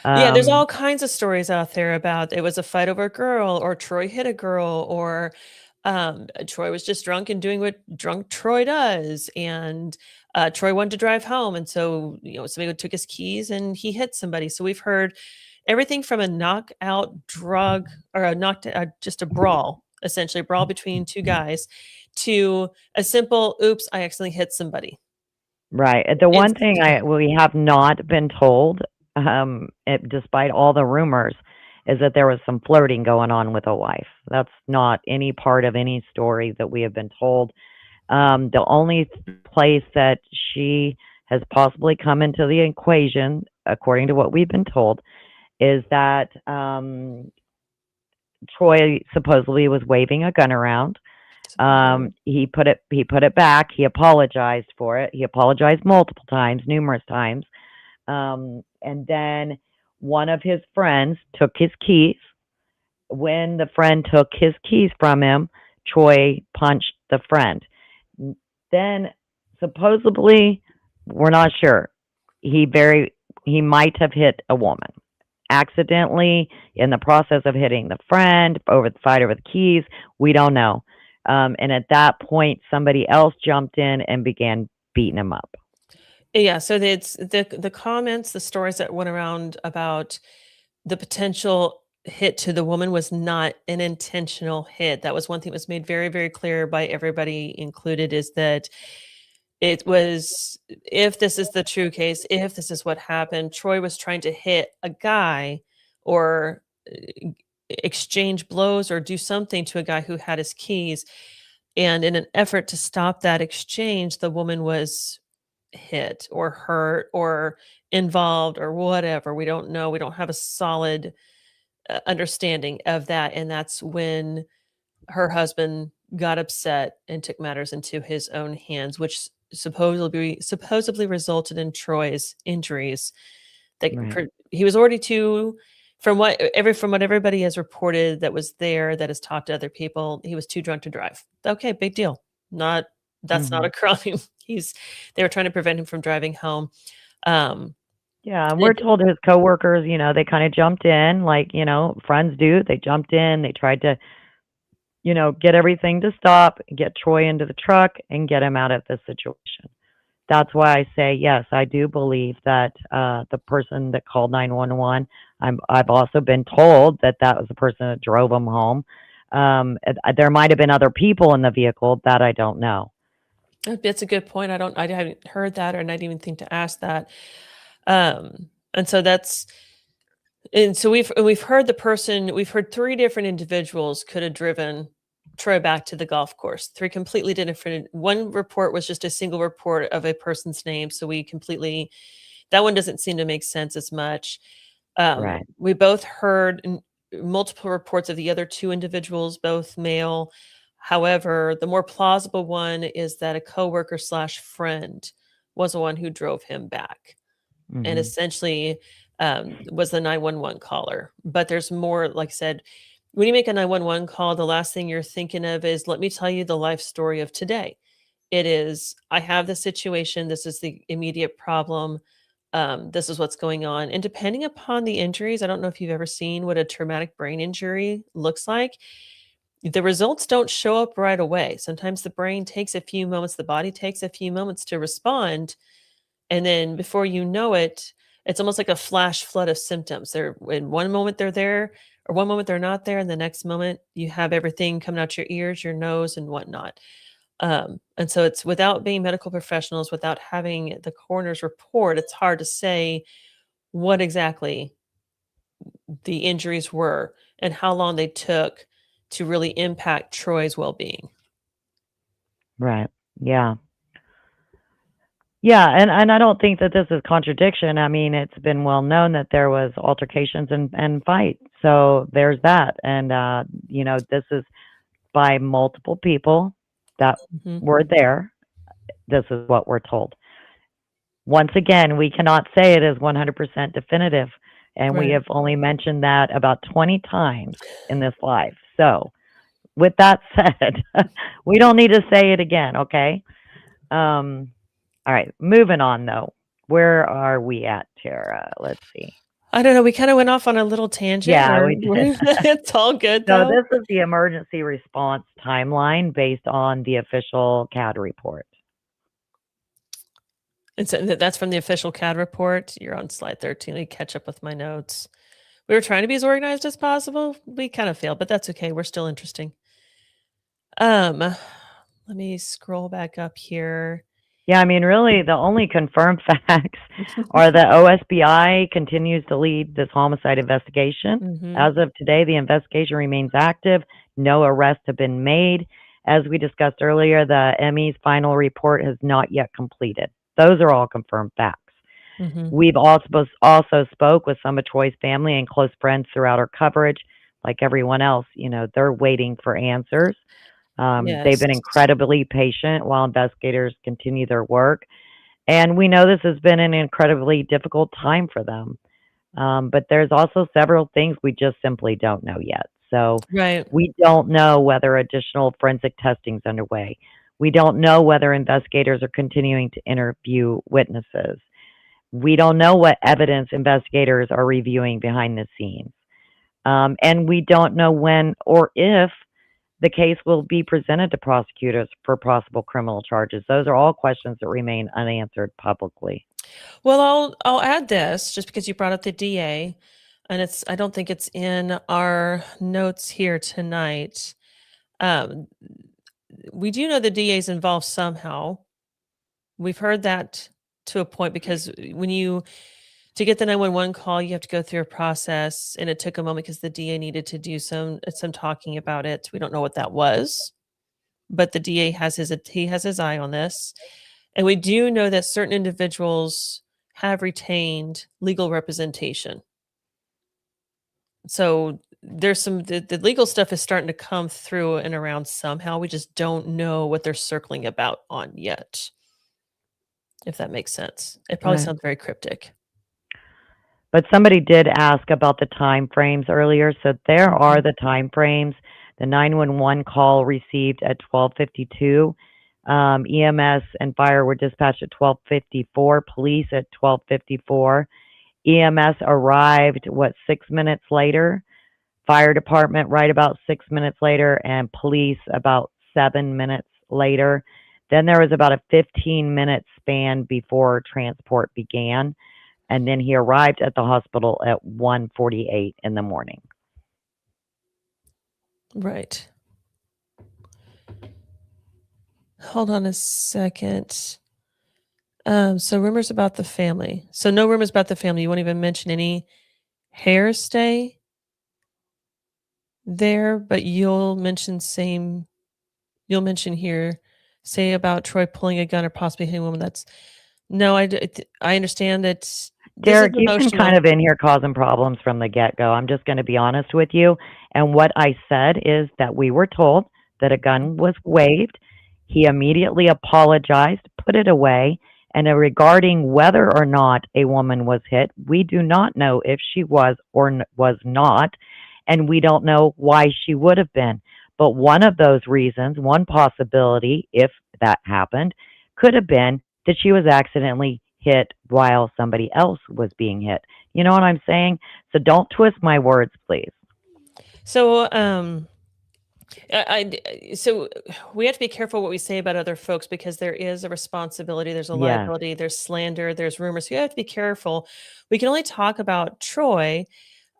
There's all kinds of stories out there about it was a fight over a girl, or Troy hit a girl, or Troy was just drunk and doing what drunk Troy does, and Troy wanted to drive home, and so somebody took his keys and he hit somebody. So we've heard everything from a knockout drug or just a brawl, essentially a brawl between two guys, to a simple oops, I accidentally hit somebody. Right. The one thing we have not been told, despite all the rumors, is that there was some flirting going on with a wife. That's not any part of any story that we have been told. The only place that she has possibly come into the equation, according to what we've been told, is that Troy supposedly was waving a gun around. He put it back. He apologized for it. He apologized multiple times, numerous times. And then one of his friends took his keys. When the friend took his keys from him, Troy punched the friend. Then supposedly, we're not sure, he might have hit a woman accidentally in the process of hitting the friend over the fight over the keys. We don't know. And at that point, somebody else jumped in and began beating him up. Yeah, so it's the comments, the stories that went around about the potential hit to the woman was not an intentional hit. That was one thing that was made very, very clear by everybody included, is that it was, if this is the true case, if this is what happened, Troy was trying to hit a guy or exchange blows or do something to a guy who had his keys. And in an effort to stop that exchange, the woman was hit or hurt or involved or whatever. We don't know. We don't have a solid understanding of that. And that's when her husband got upset and took matters into his own hands, which supposedly resulted in Troy's injuries. That Right. he was already too, from what everybody has reported that was there, that has talked to other people, he was too drunk to drive. Okay, big deal. That's not Hmm. a crime. They were trying to prevent him from driving home. Um, Yeah, and we're and told his coworkers, they kind of jumped in, like, friends do. They jumped in. They tried to, get everything to stop, get Troy into the truck, and get him out of the situation. That's why I say yes. I do believe that the person that called 911. I've also been told that that was the person that drove him home. There might have been other people in the vehicle that I don't know. that's a good point. I haven't heard that, or I didn't even think to ask that. And so we've heard we've heard three different individuals could have driven Troy back to the golf course. Three completely different. One report was just a single report of a person's name, so that one doesn't seem to make sense as much. Right. We both heard multiple reports of the other two individuals, both male. However, the more plausible one is that a coworker slash friend was the one who drove him back, and Hmm. essentially was the 911 caller. But there's more, like I said, when you make a 911 call, the last thing you're thinking of is, let me tell you the life story of today. It is, I have this situation. This is the immediate problem. This is what's going on. And depending upon the injuries, I don't know if you've ever seen what a traumatic brain injury looks like. The results don't show up right away. Sometimes the brain takes a few moments, the body takes a few moments to respond. And then before you know it, it's almost like a flash flood of symptoms. They're, in one moment they're there, or one moment they're not there, and the next moment you have everything coming out your ears, your nose, and whatnot. And so it's, without being medical professionals, without having the coroner's report, it's hard to say what exactly the injuries were and how long they took to really impact Troy's well-being. Right. Yeah. Yeah, and I don't think that this is contradiction. I mean, it's been well known that there was altercations and fights. So there's that. And this is by multiple people that Mhm. were there. This is what we're told. Once again, we cannot say it is 100% definitive, and we Right. have only mentioned that about 20 times in this live. So, with that said, we don't need to say it again, okay? Um, all right, moving on though. Where are we at, Tara? Let's see. I don't know. We kind of went off on a little tangent. Yeah, we did. It's all good So though. this is the emergency response timeline based on the official CAD report. And so that's from the official CAD report. You're on slide 13. Let me catch up with my notes. We were trying to be as organized as possible. We kind of failed, but that's okay. We're still interesting. Let me scroll back up here. Yeah, I mean, really, the only confirmed facts are that OSBI continues to lead this homicide investigation. Mhm. As of today, the investigation remains active. No arrests have been made. As we discussed earlier, the ME's final report has not yet completed. Those are all confirmed facts. Mhm. We've also spoke with some of Troy's family and close friends throughout our coverage. Like everyone else, they're waiting for answers. They've Yes. been incredibly patient while investigators continue their work. And we know this has been an incredibly difficult time for them. But there's also several things we just simply don't know yet. So Right. we don't know whether additional forensic testing is underway. We don't know whether investigators are continuing to interview witnesses. We don't know what evidence investigators are reviewing behind the scenes. And we don't know when or if the case will be presented to prosecutors for possible criminal charges. Those are all questions that remain unanswered publicly. Well, I'll add this, just because you brought up the DA. and I don't think it's in our notes here tonight. Um, we do know the DA is involved somehow. We've heard that to a point because to get the 911 call, you have to go through a process, and it took a moment because the DA needed to do some talking about it. We don't know what that was, but the DA has his eye on this, and we do know that certain individuals have retained legal representation. So there's the legal stuff is starting to come through and around somehow. We just don't know what they're circling about on yet. If that makes sense. It probably Right. sounds very cryptic. But somebody did ask about the time frames earlier. So there are Mhm. the time frames. The 911 call received at 12:52. EMS and fire were dispatched at 12:54. Police at 12:54. EMS arrived, 6 minutes later? Fire department right about 6 minutes later, and police about 7 minutes later. Then there was about a 15-minute span before transport began, and then he arrived at the hospital at 1:48 in the morning. Right. Hold on a second. So rumors about the family. So no rumors about the family. You won't even mention any hair stay there, but you'll mention here, say about Troy pulling a gun or possibly hitting a woman. No, I understand that this is Derek, you've been kind emotional. of in here causing problems from the get-go. I'm just going to be honest with you. And what I said is that we were told that a gun was waved. He immediately apologized, put it away. And regarding whether or not a woman was hit, we do not know if she was or was not. And we don't know why she would have been. But one of those reasons, one possibility, if that happened, could have been that she was accidentally hit while somebody else was being hit. You know what I'm saying? So don't twist my words, please. So so we have to be careful what we say about other folks because there is a responsibility, there's a Yes. liability, there's slander, there's rumors. So you have to be careful. We can only talk about Troy.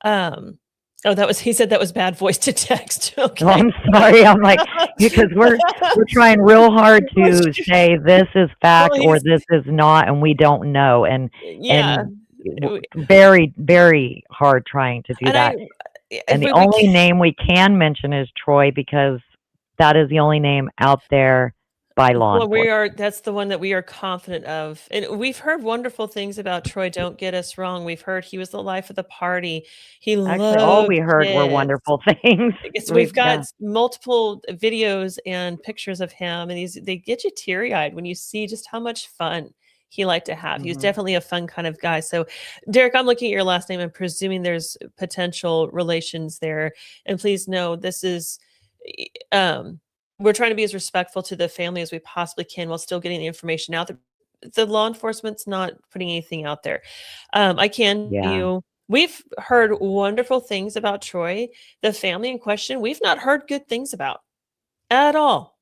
He said that was bad voice to text. Oh, Okay. I'm sorry. I'm like, because we're trying real hard to say this is fact Well, or this is not, and we don't know. And yeah. very, very hard trying to do And that. And the we only name we can mention is Troy because that is the only name out there by law enforcement. that's the one that we are confident of. And we've heard wonderful things about Troy. Don't get us wrong. We've heard he was the life of the party. He Actually, all we loved heard were kids. wonderful things. Because we've got Yeah. multiple videos and pictures of him, and they get you teary-eyed when you see just how much fun he liked to have. He was Mhm. definitely a fun kind of guy. So, Derek, I'm looking at your last name and presuming there's potential relations there. And please know this is we're trying to be as respectful to the family as we possibly can while still getting the information out. The law enforcement's not putting anything out there. I can tell Yeah. you, we've heard wonderful things about Troy. The family in question, we've not heard good things about at all.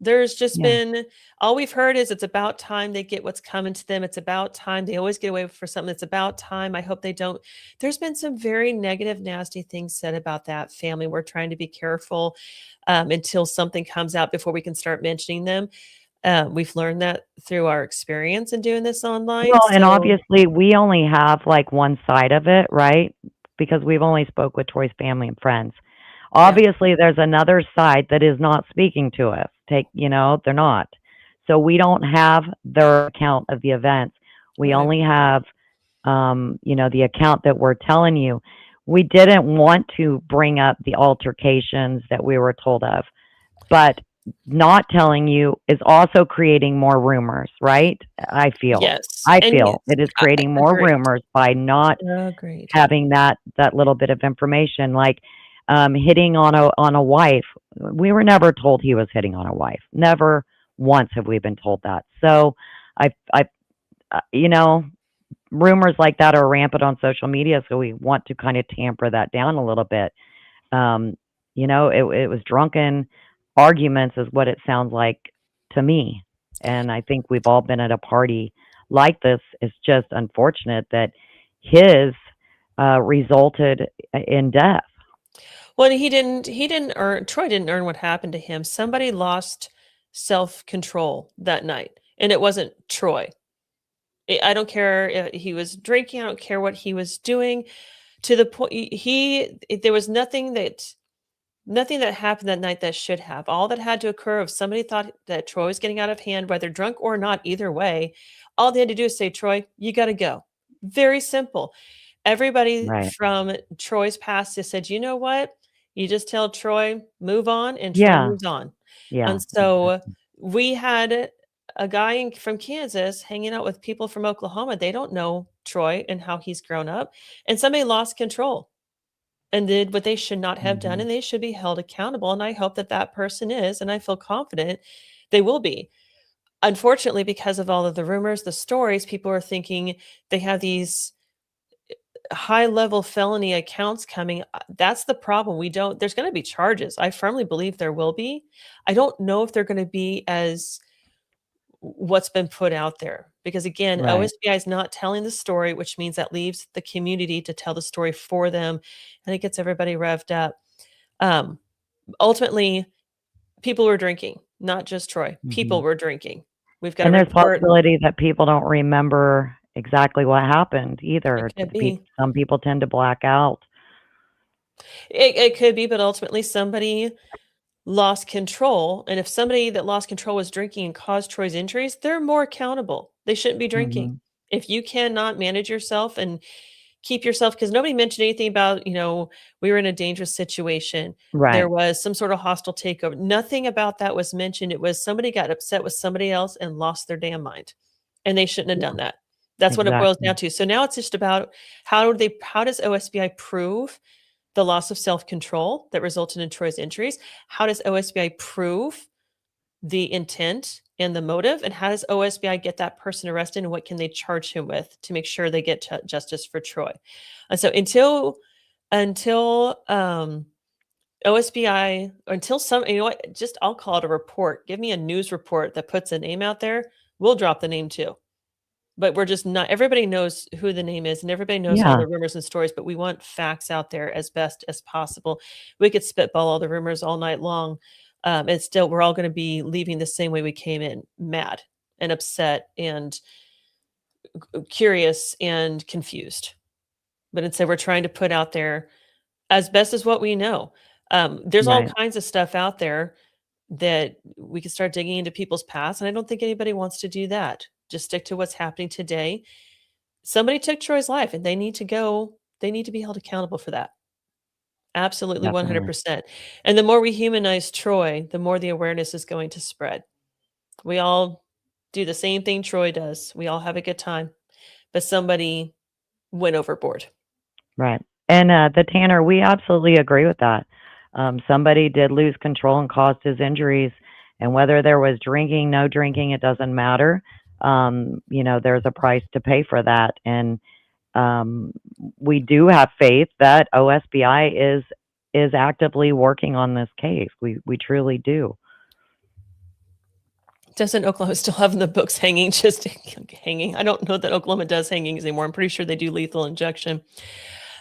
There's just Yeah. been all we've heard is it's about time they get what's coming to them. It's about time. They always get away for something. It's about time. I hope they don't. There's been some very negative, nasty things said about that family. We're trying to be careful until something comes out before we can start mentioning them. We've learned that through our experience in doing this online. Well, and So obviously we only have like one side of it, right? Because we've only spoke with Troy's family and friends. yeah, Obviously, there's another side that is not speaking to us. They're not. So we don't have their account of the events. We right. only have, the account that we're telling you. We didn't want to bring up the altercations that we were told of, but not telling you is also creating more rumors, right? I feel. Yes. I And feel it is creating more agreed. rumors by not Agreed. having that little bit of information, like hitting on a wife. We were never told he was hitting on a wife. Never once have we been told that. So, I, rumors like that are rampant on social media. So we want to kind of tamper that down a little bit. It was drunken arguments, is what it sounds like to me. And I think we've all been at a party like this. It's just unfortunate that his resulted in death. Well, Troy didn't earn what happened to him. Somebody lost self-control that night, and it wasn't Troy. I don't care if he was drinking. I don't care what he was doing. To the point, there was nothing that happened that night that should have. All that had to occur if somebody thought that Troy was getting out of hand, whether drunk or not, either way, all they had to do is say, Troy, you got to go. Very simple. Everybody Right. from Troy's past just said, you know what? You just tell Troy, move on, and Troy Yeah. moves on. Yeah. And so we had a guy from Kansas hanging out with people from Oklahoma. They don't know Troy and how he's grown up. And somebody lost control and did what they should not have done, Mhm. and they should be held accountable. And I hope that that person is, and I feel confident they will be. Unfortunately, because of all of the rumors, the stories, people are thinking they have these high level felony accounts coming. That's the problem. There's going to be charges. I firmly believe there will be. I don't know if they're going to be as what's been put out there, because again, Right. OSBI is not telling the story, which means that leaves the community to tell the story for them, and it gets everybody revved up. Ultimately, people were drinking, not just Troy. People Mhm. were drinking. We've got a And there's report. possibility that people don't remember exactly what happened either. It could be. Some people tend to black out. It could be, but ultimately somebody lost control. And if somebody that lost control was drinking and caused Troy's injuries, they're more accountable. They shouldn't be drinking. Mhm. If you cannot manage yourself and keep yourself, because nobody mentioned anything about, we were in a dangerous situation. There Right. was some sort of hostile takeover. Nothing about that was mentioned. It was somebody got upset with somebody else and lost their damn mind. And they shouldn't have Yeah, done that. That's what it boils exactly. down to. So now it's just about how does OSBI prove the loss of self-control that resulted in Troy's injuries? How does OSBI prove the intent and the motive? And how does OSBI get that person arrested? And what can they charge him with to make sure they get justice for Troy? And so until OSBI, or until some, what, just I'll call it a report. Give me a news report that puts a name out there. We'll drop the name too. But we're just not, everybody knows who the name is and everybody knows all Yeah. the rumors and stories, but we want facts out there as best as possible. We could spitball all the rumors all night long. And still, we're all going to be leaving the same way we came in, mad and upset and curious and confused. But instead, we're trying to put out there as best as what we know. There's all Right. kinds of stuff out there that we can start digging into people's past. And I don't think anybody wants to do that. Just stick to what's happening today. Somebody took Troy's life and they need to be held accountable for that. Absolutely Definitely. 100%. And the more we humanize Troy, the more the awareness is going to spread. We all do the same thing Troy does. We all have a good time, but somebody went overboard. Right. And the Tanner, we absolutely agree with that. Somebody did lose control and caused his injuries. And whether there was drinking, no drinking, it doesn't matter. There's a price to pay for that. And we do have faith that OSBI is actively working on this case. We truly do. Doesn't Oklahoma still have the books hanging, just hanging? I don't know that Oklahoma does hangings anymore. I'm pretty sure they do lethal injection.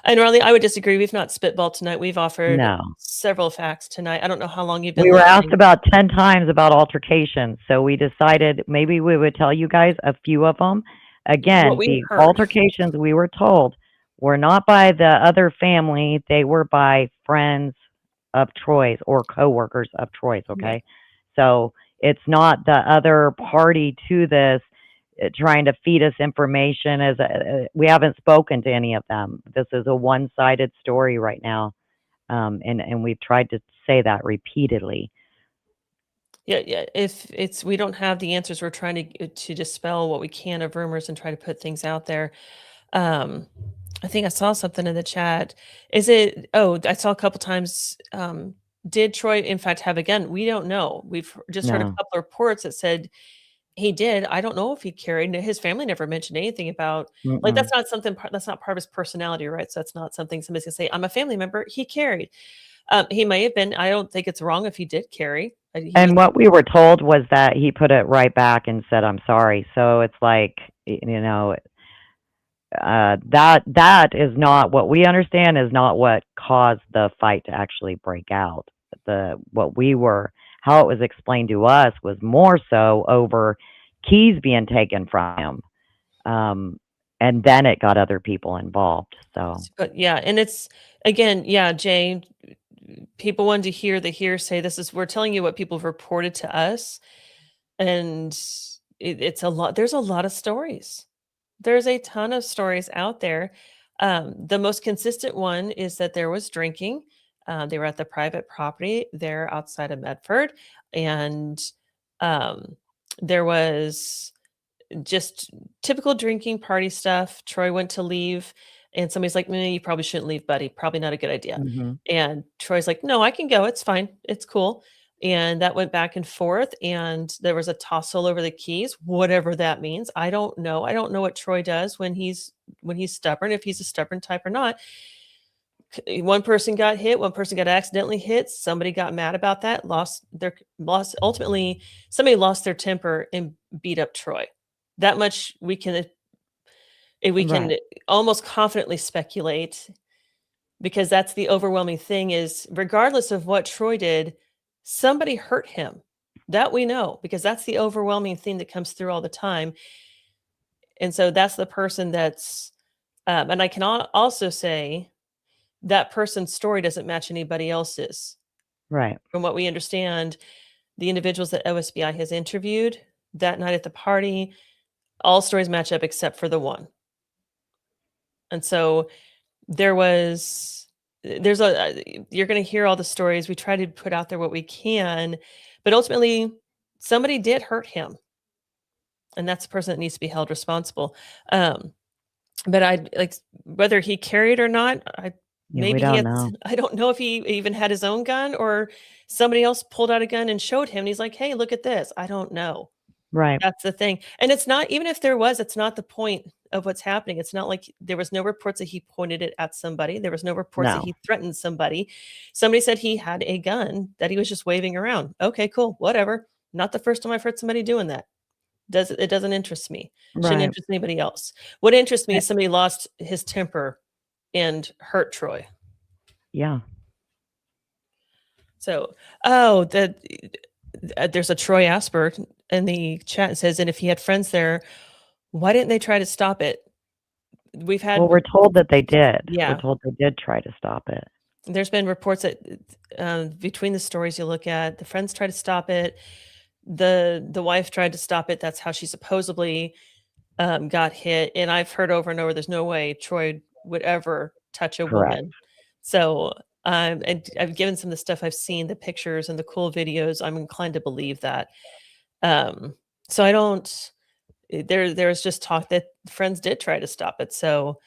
And Riley, I would disagree. We've not spitballed tonight. We've offered No. several facts tonight. I don't know how long you've been We were asked listening. about 10 times about altercations, so we decided maybe we would tell you guys a few of them. What Again, we the heard. altercations we were told were not by the other family, they were by friends of Troy's or coworkers of Troy's, okay? So it's not the other party to this trying to feed us information. We haven't spoken to any of them. This is a one-sided story right now, and we've tried to say that repeatedly. Yeah. If we don't have the answers, we're trying to dispel what we can of rumors and try to put things out there. I think I saw something in the chat. I saw a couple times. Did Troy, in fact, have a gun? We don't know. We've just heard a No. couple of reports that said he did. I don't know if he carried. His family never mentioned anything about, like, Mm-mm. that's not something, that's not part of his personality, right? So that's not something somebody's gonna say, I'm a family member. He carried. He may have been. I don't think it's wrong if he did carry. He was, And what we were told was that he put it right back and said, "I'm sorry." So it's like, that is not what we understand, is not what caused the fight to actually break out. How it was explained to us was more so over keys being taken from him. And then it got other people involved. So But yeah, and it's again, yeah, Jay, people wanted to hear the hearsay. We're telling you what people have reported to us, and it's a lot. There's a lot of stories. There's a ton of stories out there. The most consistent one is that there was drinking. They were at the private property there outside of Medford, and um, there was just typical drinking party stuff. Troy went to leave, and somebody's like, you probably shouldn't leave, buddy. Probably not a good idea." mhm. And Troy's like, "No, I can go. It's fine. It's cool." And that went back and forth, and there was a tussle over the keys, whatever that means. I don't know. I don't know what Troy does when he's stubborn, if he's a stubborn type or not. One person got hit, one person got accidentally hit. Somebody got mad about that, ultimately somebody lost their temper and beat up Troy. That much we can Right. almost confidently speculate, because that's the overwhelming thing, is regardless of what Troy did, somebody hurt him. That we know, because that's the overwhelming thing that comes through all the time. And so that's the person that's and I can also say that person's story doesn't match anybody else's. Right. From what we understand, the individuals that OSBI has interviewed that night at the party, all stories match up except for the one. And so there's you're going to hear all the stories. We try to put out there what we can, but ultimately somebody did hurt him, and that's the person that needs to be held responsible. But I like whether he carried or not. Yeah, we Maybe he don't had. know. I don't know if he even had his own gun, or somebody else pulled out a gun and showed him. And he's like, "Hey, look at this." I don't know. Right. That's the thing. And it's not, even if there was, it's not the point of what's happening. It's not like there was no reports that he pointed it at somebody. There was no reports that No. he threatened somebody. Somebody said he had a gun that he was just waving around. Okay, cool. Whatever. Not the first time I've heard somebody doing that. It doesn't interest me. Shouldn't Right. interest anybody else. What interests me Eh, is somebody lost his temper and hurt Troy. yeah. So, there's a Troy Asper in the chat. It says, and if he had friends there, why didn't they try to stop it? We've had, Well, we're told that they did. We're yeah, told they did try to stop it. there's been reports that between the stories you look at, the friends tried to stop it. The wife tried to stop it. That's how she supposedly got hit. And I've heard over and over, there's no way Troy would ever touch a Correct. woman. So, and I've given some of the stuff I've seen, the pictures and the cool videos. I'm inclined to believe that. So I don't. There's just talk that friends did try to stop it. So,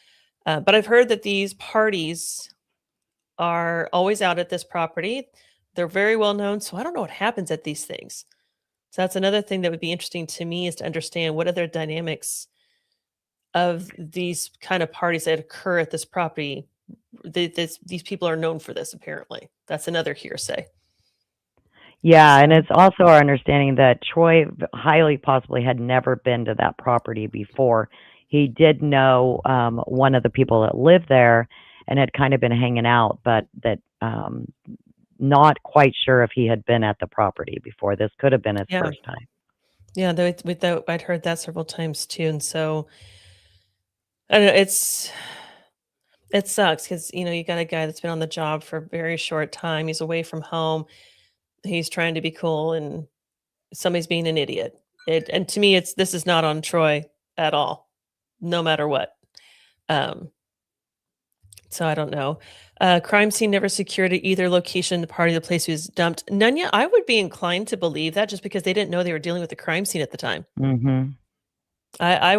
but I've heard that these parties are always out at this property. They're very well known. So I don't know what happens at these things. So that's another thing that would be interesting to me, is to understand what other dynamics of these kind of parties that occur at this property. These people are known for this, apparently. That's another hearsay. Yeah, and it's also our understanding that Troy highly possibly had never been to that property before. He did know one of the people that lived there and had kind of been hanging out, but that not quite sure if he had been at the property before. This could have been his Yeah. first time. Yeah, I'd heard that several times too. And so I don't know, it sucks because you got a guy that's been on the job for a very short time. He's away from home. He's trying to be cool, and somebody's being an idiot. And to me, this is not on Troy at all, no matter what. So I don't know. Crime scene never secured at either location. The party, the place was dumped. Nunya, I would be inclined to believe that, just because they didn't know they were dealing with a crime scene at the time. Mm-hmm. I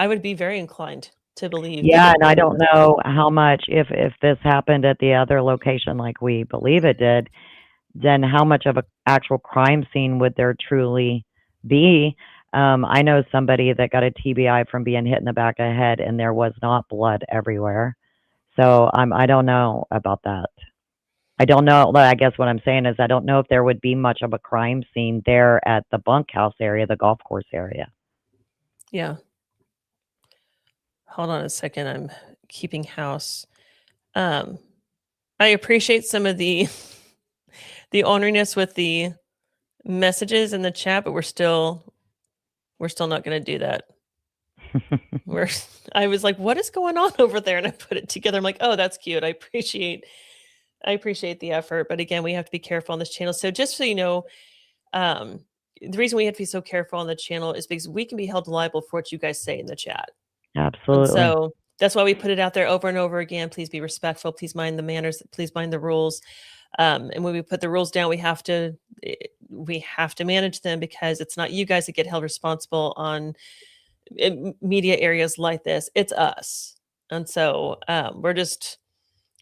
would be very inclined to believe. Yeah, and I don't know how much, if this happened at the other location like we believe it did, then how much of an actual crime scene would there truly be? I know somebody that got a TBI from being hit in the back of the head, and there was not blood everywhere. So I don't know about that. I don't know. I guess what I'm saying is I don't know if there would be much of a crime scene there at the bunkhouse area, the golf course area. Yeah. hold on a second. I'm keeping house. I appreciate some of the the orneriness with the messages in the chat, but we're still not going to do that. I was like, what is going on over there? And I put it together. I'm like, oh, that's cute. I appreciate the effort. But again, we have to be careful on this channel. So just so you know, the reason we have to be so careful on the channel is because we can be held liable for what you guys say in the chat. Absolutely. And so that's why we put it out there over and over again. Please be respectful. Please mind the manners. Please mind the rules. And when we put the rules down, we have to manage them, because it's not you guys that get held responsible on media areas like this. It's us. And so we're just,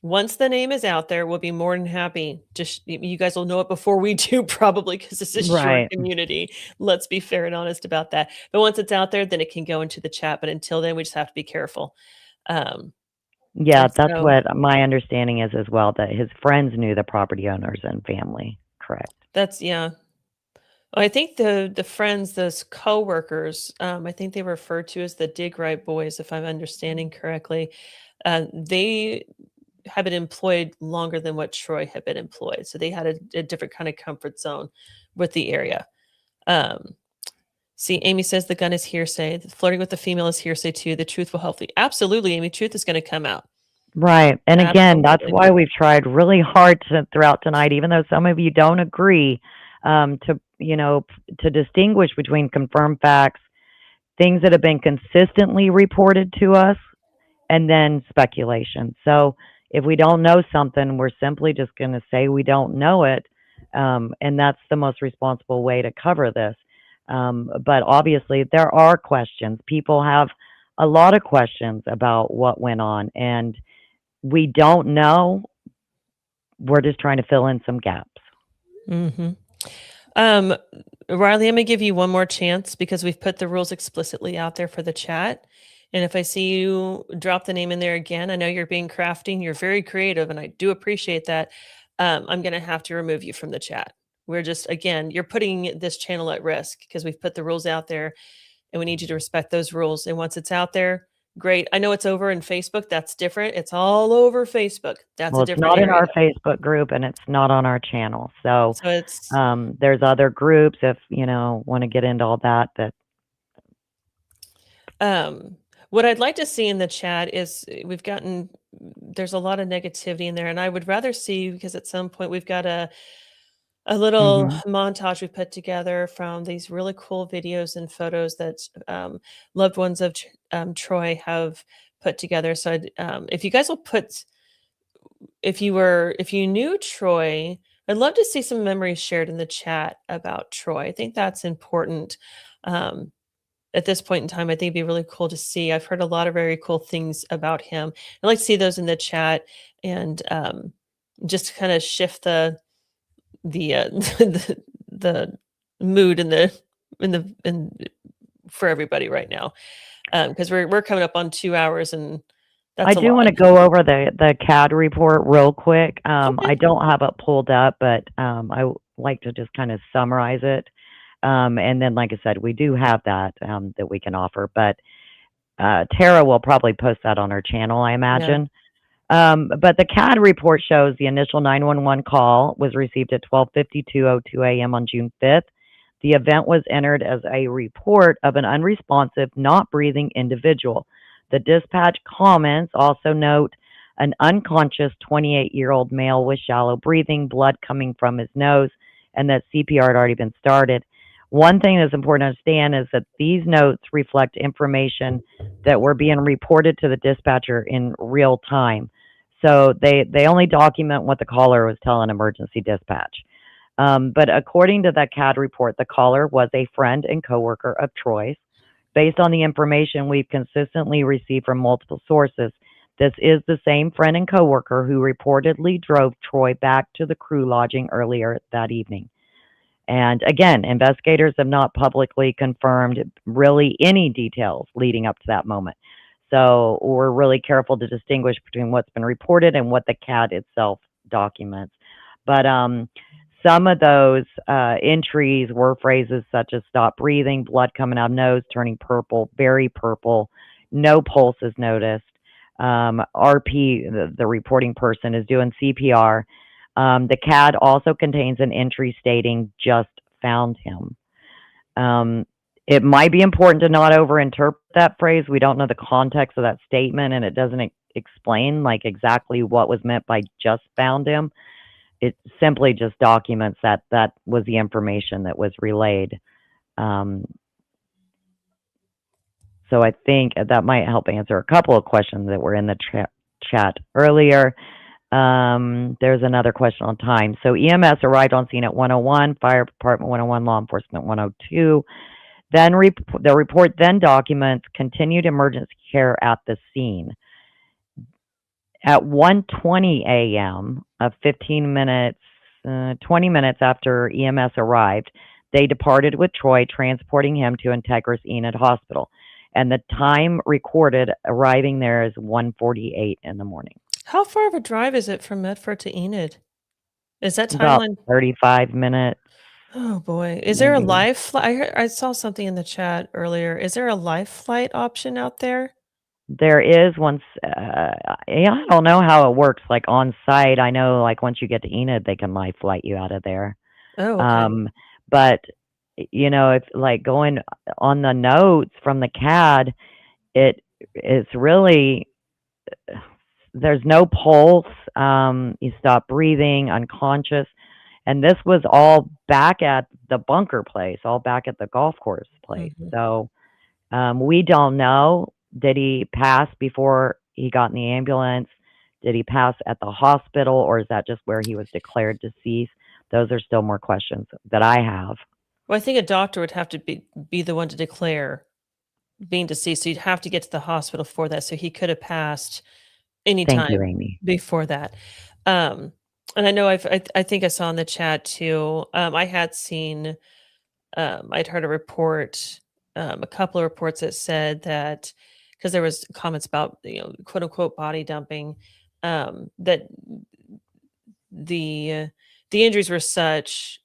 once the name is out there, we'll be more than happy. Just, you guys will know it before we do, probably, because this is your Right. community. Let's be fair and honest about that. But once it's out there, then it can go into the chat. But until then, we just have to be careful. Yeah, And that's so- what my understanding is as well, that his friends knew the property owners and family. Correct. That's, yeah. I think the friends, those co-workers, I think they were referred to as the Dig Right Boys, if I'm understanding correctly. They had been employed longer than what Troy had been employed. So they had a different kind of comfort zone with the area. See, Amy says the gun is hearsay. Flirting with the female is hearsay too. The truth will hopefully. Absolutely, Amy. Truth is going to come out. Right. And again, that's Absolutely. why we've tried really hard throughout tonight, even though some of you don't agree, to distinguish between confirmed facts, things that have been consistently reported to us, and then speculation. So if we don't know something, we're simply just going to say we don't know it. And that's the most responsible way to cover this. But obviously, there are questions. People have a lot of questions about what went on, and we don't know. We're just trying to fill in some gaps. Mm-hmm. Riley, I'm going to give you one more chance, because we've put the rules explicitly out there for the chat. And if I see you drop the name in there again, I know you're being crafty. You're very creative, and I do appreciate that. I'm going to have to remove you from the chat. We're just, again, you're putting this channel at risk, because we've put the rules out there, and we need you to respect those rules. And once it's out there, great. I know it's over in Facebook. That's different. It's all over Facebook. That's Well, a it's different not in area. our Facebook group, and it's not on our channel. So it's there's other groups, if want to get into all that. What I'd like to see in the chat is there's a lot of negativity in there, and I would rather see, because at some point we've got a little montage we put together from these really cool videos and photos that loved ones of Troy have put together. So if you guys will put, if you knew Troy, I'd love to see some memories shared in the chat about Troy. I think that's important. At this point in time, I think it'd be really cool to see. I've heard a lot of very cool things about him. I'd like to see those in the chat, and just to kind of shift the the mood for everybody right now, because we're coming up on 2 hours, and that's I do want to go over the CAD report real quick. Okay. I don't have it pulled up, but I like to just kind of summarize it. And then, like I said, we do have that that we can offer, but Tara will probably post that on her channel, I imagine. But the CAD report shows the initial 911 call was received at 12:52:02 a.m. on June 5th. The event was entered as a report of an unresponsive, not breathing individual. The dispatch comments also note an unconscious 28-year-old male with shallow breathing, blood coming from his nose, and that CPR had already been started. One thing that's important to understand is that these notes reflect information that were being reported to the dispatcher in real time. So they only document what the caller was telling emergency dispatch. But according to that CAD report, the caller was a friend and coworker of Troy's. Based on the information we've consistently received from multiple sources, this is the same friend and coworker who reportedly drove Troy back to the crew lodging earlier that evening. And again, investigators have not publicly confirmed really any details leading up to that moment. So we're really careful to distinguish between what's been reported and what the CAD itself documents. But some of those entries were phrases such as stop breathing, blood coming out of nose, turning purple, very purple, no pulse is noticed. RP, the reporting person, is doing CPR. The CAD also contains an entry stating just found him. It might be important to not overinterpret that phrase. We don't know the context of that statement, and it doesn't explain like exactly what was meant by just found him. It simply just documents that that was the information that was relayed. So I think that might help answer a couple of questions that were in the chat earlier. There's another question on time. So EMS arrived on scene at 101, fire department 101, law enforcement 102. Then the report then documents continued emergency care at the scene. At 1:20 a.m., 20 minutes after EMS arrived, they departed with Troy, transporting him to Integris Enid Hospital. And the time recorded arriving there is 1:48 in the morning. How far of a drive is it from Medford to Enid? Is that About timeline? 35 minutes. Oh boy, is there a maybe. live flight? I saw something in the chat earlier. Is there a live flight option out there? There is once, yeah, I don't know how it works, like on site. I know like once you get to Enid, they can live flight you out of there. Oh, okay. But you know, if like going on the notes from the CAD, it's really, there's no pulse. You stop breathing, unconscious. And this was all back at the bunker place, all back at the golf course place. Mhm. So we don't know. Did he pass before he got in the ambulance? Did he pass at the hospital, or is that just where he was declared deceased? Those are still more questions that I have. Well, I think a doctor would have to be the one to declare being deceased. So you'd have to get to the hospital for that. So he could have passed Thank you, anytime Amy. before that. And I know I think I saw in the chat too. I had seen, I'd heard a report, a couple of reports that said that because there was comments about quote unquote body dumping, that the injuries were such.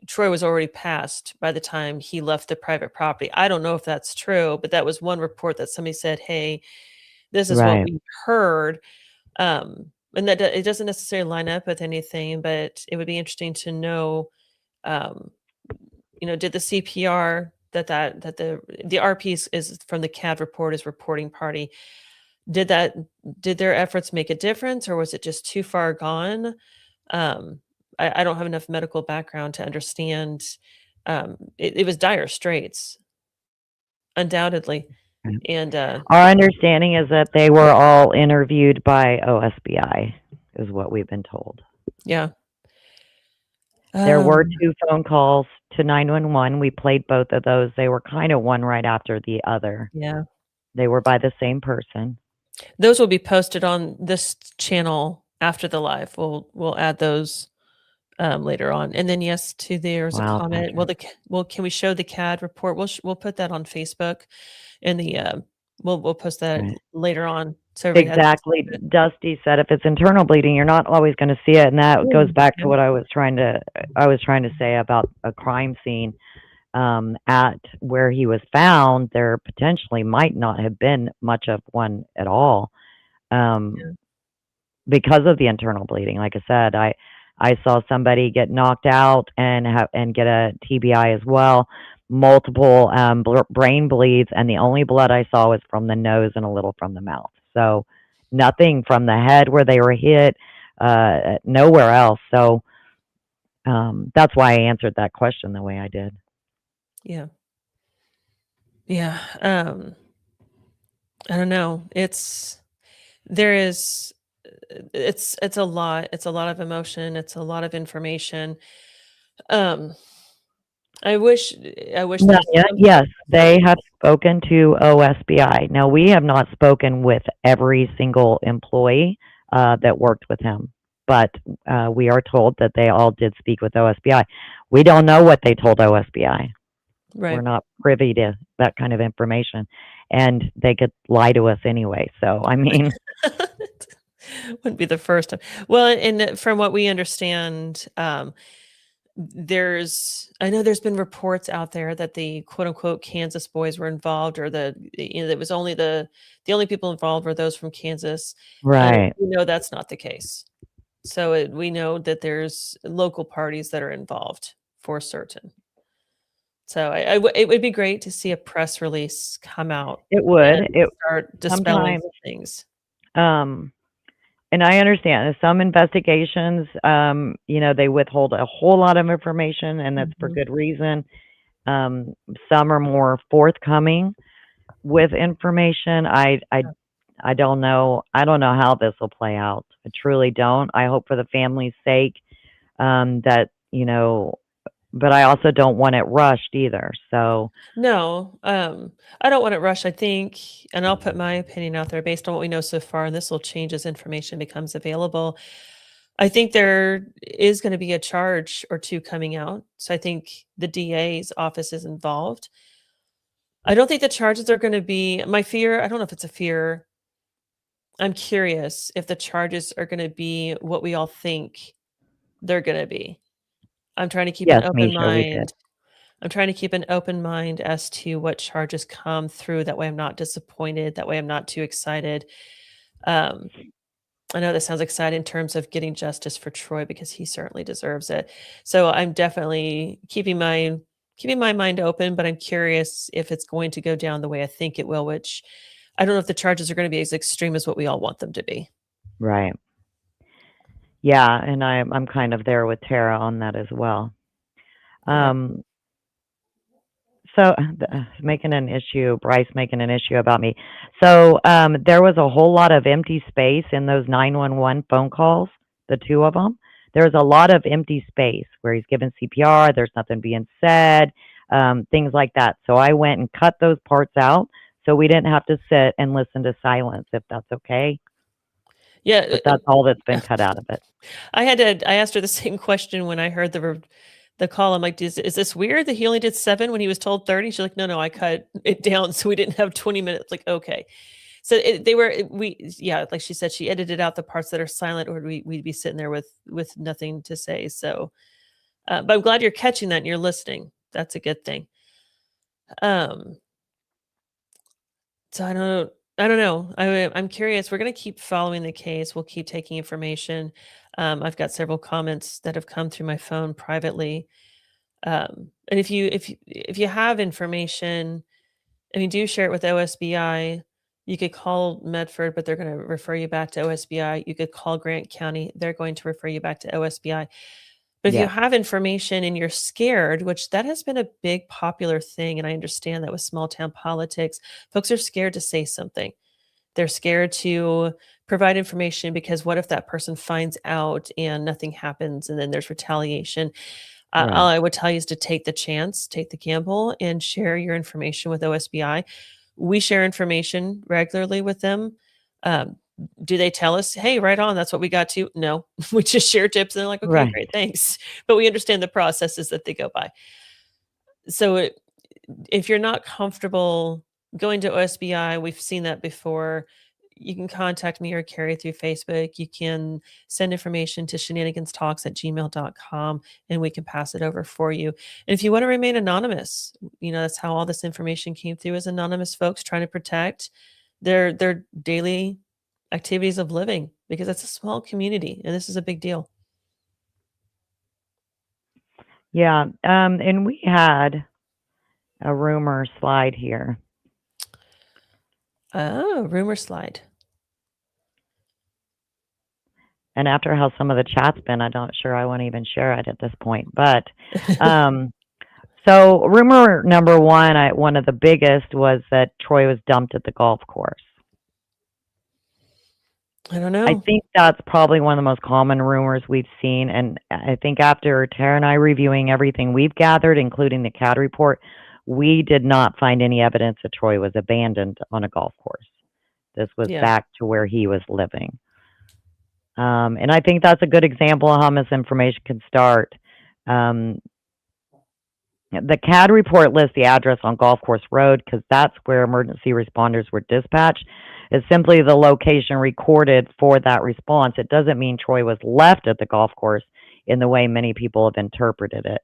Troy was already passed by the time he left the private property. I don't know if that's true, but that was one report that somebody said, "Hey, this is what Right. we heard." And that it doesn't necessarily line up with anything, but it would be interesting to know, um, did the CPR that the RP is from the CAD report is reporting party. Did their efforts make a difference, or was it just too far gone? I don't have enough medical background to understand. It was dire straits, undoubtedly, Right. and Our understanding is that they were all interviewed by OSBI, is what we've been told. yeah. There were Um, 2 phone calls to 911. We played both of those. They were kind of one right after the other. yeah. They were by the same person. Those will be posted on this channel after the live. We'll add those later on. And then yes, there's a Wow, comment. Patrick. Can we show the CAD report? We'll put that on Facebook, and we'll post that Right. later on. So everybody has Exactly. Dusty said if it's internal bleeding, you're not always going to see it, and that goes back yeah. to what I was trying to say about a crime scene. At where he was found, there potentially might not have been much of one at all, because of the internal bleeding. Like I said, I saw somebody get knocked out and get a TBI as well, multiple brain bleeds, and the only blood I saw was from the nose and a little from the mouth. So nothing from the head where they were hit, nowhere else. So that's why I answered that question the way I did. Yeah. Yeah. I don't know. It's a lot. It's a lot of emotion. It's a lot of information. Um, I wish there was some- Yes, they have spoken to OSBI. Now, we have not spoken with every single employee that worked with him, but we are told that they all did speak with OSBI. We don't know what they told OSBI. We're right. not privy to that kind of information, and they could lie to us anyway. So, I mean, Wouldn't be the first time. Well, and from what we understand, I know there's been reports out there that the quote unquote Kansas boys were involved, or it was only the only people involved were those from Kansas. And Right. we know that's not the case. So we know that there's local parties that are involved for certain. So it would be great to see a press release come out It would. and It start dispelling sometimes, things. and I understand some investigations, they withhold a whole lot of information, and that's for Mhm. good reason. Some are more forthcoming with information. I don't know. I don't know how this will play out. I truly don't. I hope for the family's sake, that, but I also don't want it rushed either. So, No, I don't want it rushed. I think, and I'll put my opinion out there based on what we know so far, and this will change as information becomes available. I think there is going to be a charge or two coming out. So I think the DA's office is involved. I don't think the charges are going to be my fear. I don't know if it's a fear. I'm curious if the charges are going to be what we all think they're going to be. I'm trying to keep an yes, open Misha, we did. mind. I'm trying to keep an open mind as to what charges come through. That way I'm not disappointed. That way I'm not too excited. Um, I know that sounds exciting in terms of getting justice for Troy because he certainly deserves it. So I'm definitely keeping my mind open, but I'm curious if it's going to go down the way I think it will, which I don't know if the charges are going to be as extreme as what we all want them to be. Right. Yeah, and I'm kind of there with Tara on that as well. Yeah. Um, so making an issue, Bryce making an issue about me. So there was a whole lot of empty space in those 911 phone calls, the two of them. There was a lot of empty space where he's given CPR, there's nothing being said, things like that. So I went and cut those parts out so we didn't have to sit and listen to silence, if that's okay. Yeah. But that's all that's been cut out of it. I asked her the same question when I heard the call. I'm like, is this weird that he only did 7 when he was told 30? She's like, no, I cut it down so we didn't have 20 minutes. Like, okay. So like she said, she edited out the parts that are silent, or we'd be sitting there with nothing to say. So, but I'm glad you're catching that and you're listening. That's a good thing. So I don't know. I'm curious. We're going to keep following the case. We'll keep taking information. I've got several comments that have come through my phone privately. And if you have information, I mean, do share it with OSBI. You could call Medford, but they're going to refer you back to OSBI. You could call Grant County. They're going to refer you back to OSBI. But if you Yeah. have information and you're scared, which that has been a big popular thing, and I understand that with small town politics, folks are scared to say something. They're scared to provide information because what if that person finds out and nothing happens and then there's retaliation? All Right. I would tell you is to take the chance, take the gamble, and share your information with OSBI. We share information regularly with them. Do they tell us, hey, right on, that's what we got to? No, we just share tips and they're like, okay, Right. great, thanks. But we understand the processes that they go by. So if you're not comfortable going to OSBI, we've seen that before. You can contact me or Carrie through Facebook. You can send information to shenaniganstalks@gmail.com and we can pass it over for you. And if you want to remain anonymous, that's how all this information came through, as anonymous folks trying to protect their daily activities of living, because it's a small community and this is a big deal. Yeah. And we had a rumor slide here. Oh, rumor slide. And after how some of the chat's been, I'm not sure I want to even share it at this point. But so rumor number one, one of the biggest was that Troy was dumped at the golf course. I don't know. I think that's probably one of the most common rumors we've seen. And I think after Tara and I reviewing everything we've gathered, including the CAD report, we did not find any evidence that Troy was abandoned on a golf course. This was back to where he was living. And I think that's a good example of how misinformation can start. The CAD report lists the address on Golf Course Road because that's where emergency responders were dispatched. It's simply the location recorded for that response. It doesn't mean Troy was left at the golf course. in the way many people have interpreted it.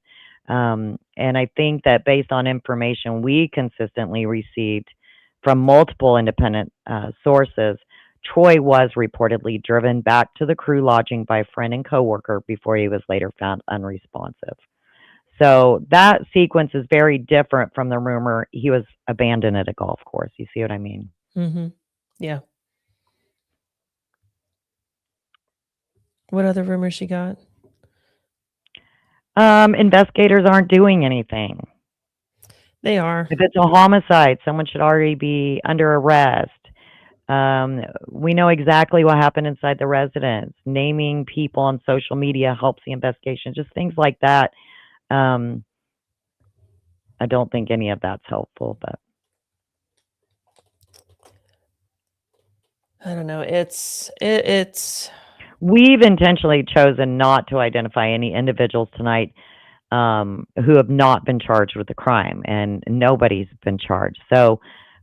And I think that based on information we consistently received from multiple independent sources, Troy was reportedly driven back to the crew lodging by a friend and coworker before he was later found unresponsive. So that sequence is very different from the rumor he was abandoned at a golf course. You see what I mean? Mm-hmm. Yeah. What other rumors she got? Investigators aren't doing anything. They are. If it's a homicide, someone should already be under arrest. We know exactly what happened inside the residence. Naming people on social media helps the investigation. Just things like that. I don't think any of that's helpful, but I don't know. It's we've intentionally chosen not to identify any individuals tonight who have not been charged with the crime, and nobody's been charged. So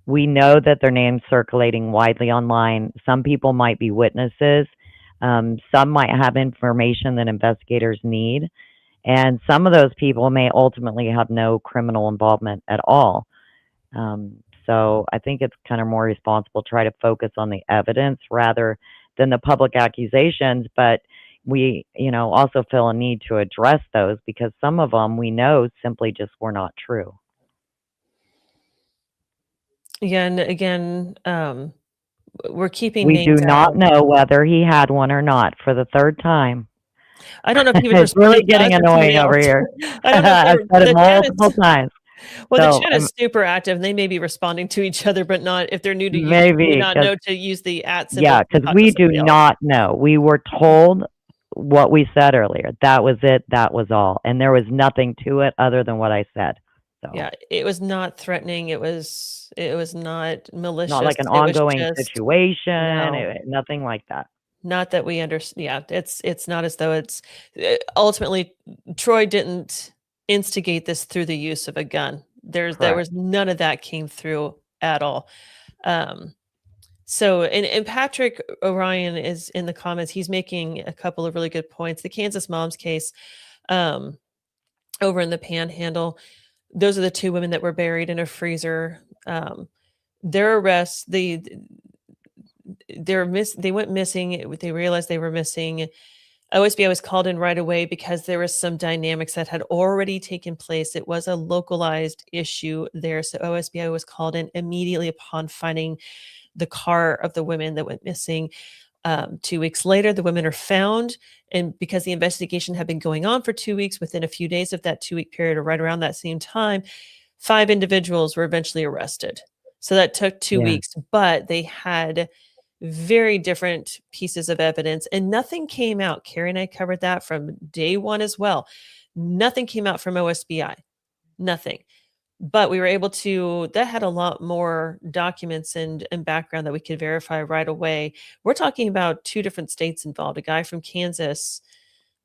we know that their names circulating widely online. Some people might be witnesses. Some might have information that investigators need. And some of those people may ultimately have no criminal involvement at all. So I think it's kind of more responsible to try to focus on the evidence rather than the public accusations. But we, also feel a need to address those because some of them we know simply just were not true. Yeah, and again, we're keeping We do names not out. know whether he had one or not for the third time. I don't know if he was It's really responding to us getting or somebody annoying over else. here. I don't know I've if said it the chat multiple is times. well, the So chat is super active, and they may be responding to each other, but not if they're new to YouTube, may maybe not because know to use the @ symbol yeah, to because talk to we do somebody else. not know. We were told what we said earlier. That was it. That was all, and there was nothing to it other than what I said. So Yeah, it was not threatening. It was not malicious. not like an It was ongoing just situation. no. Nothing like that. Not that we understand. Yeah, it's not as though it's ultimately Troy didn't instigate this through the use of a gun. There Correct. was none of that came through at all. So and Patrick Orion is in the comments. He's making a couple of really good points. The Kansas mom's case, over in the Panhandle. Those are the two women that were buried in a freezer. Their arrests, they went missing. They realized they were missing. OSBI was called in right away because there was some dynamics that had already taken place. It was a localized issue there. So OSBI was called in immediately upon finding the car of the women that went missing. 2 weeks later, the women are found. And because the investigation had been going on for 2 weeks, within a few days of that 2-week period, or right around that same time, 5 individuals were eventually arrested. So that took 2 Yeah. weeks, but they had very different pieces of evidence and nothing came out. Carrie and I covered that from day one as well. Nothing came out from OSBI, nothing. But we were able to, that had a lot more documents and background that we could verify right away. We're talking about 2 different states involved, a guy from Kansas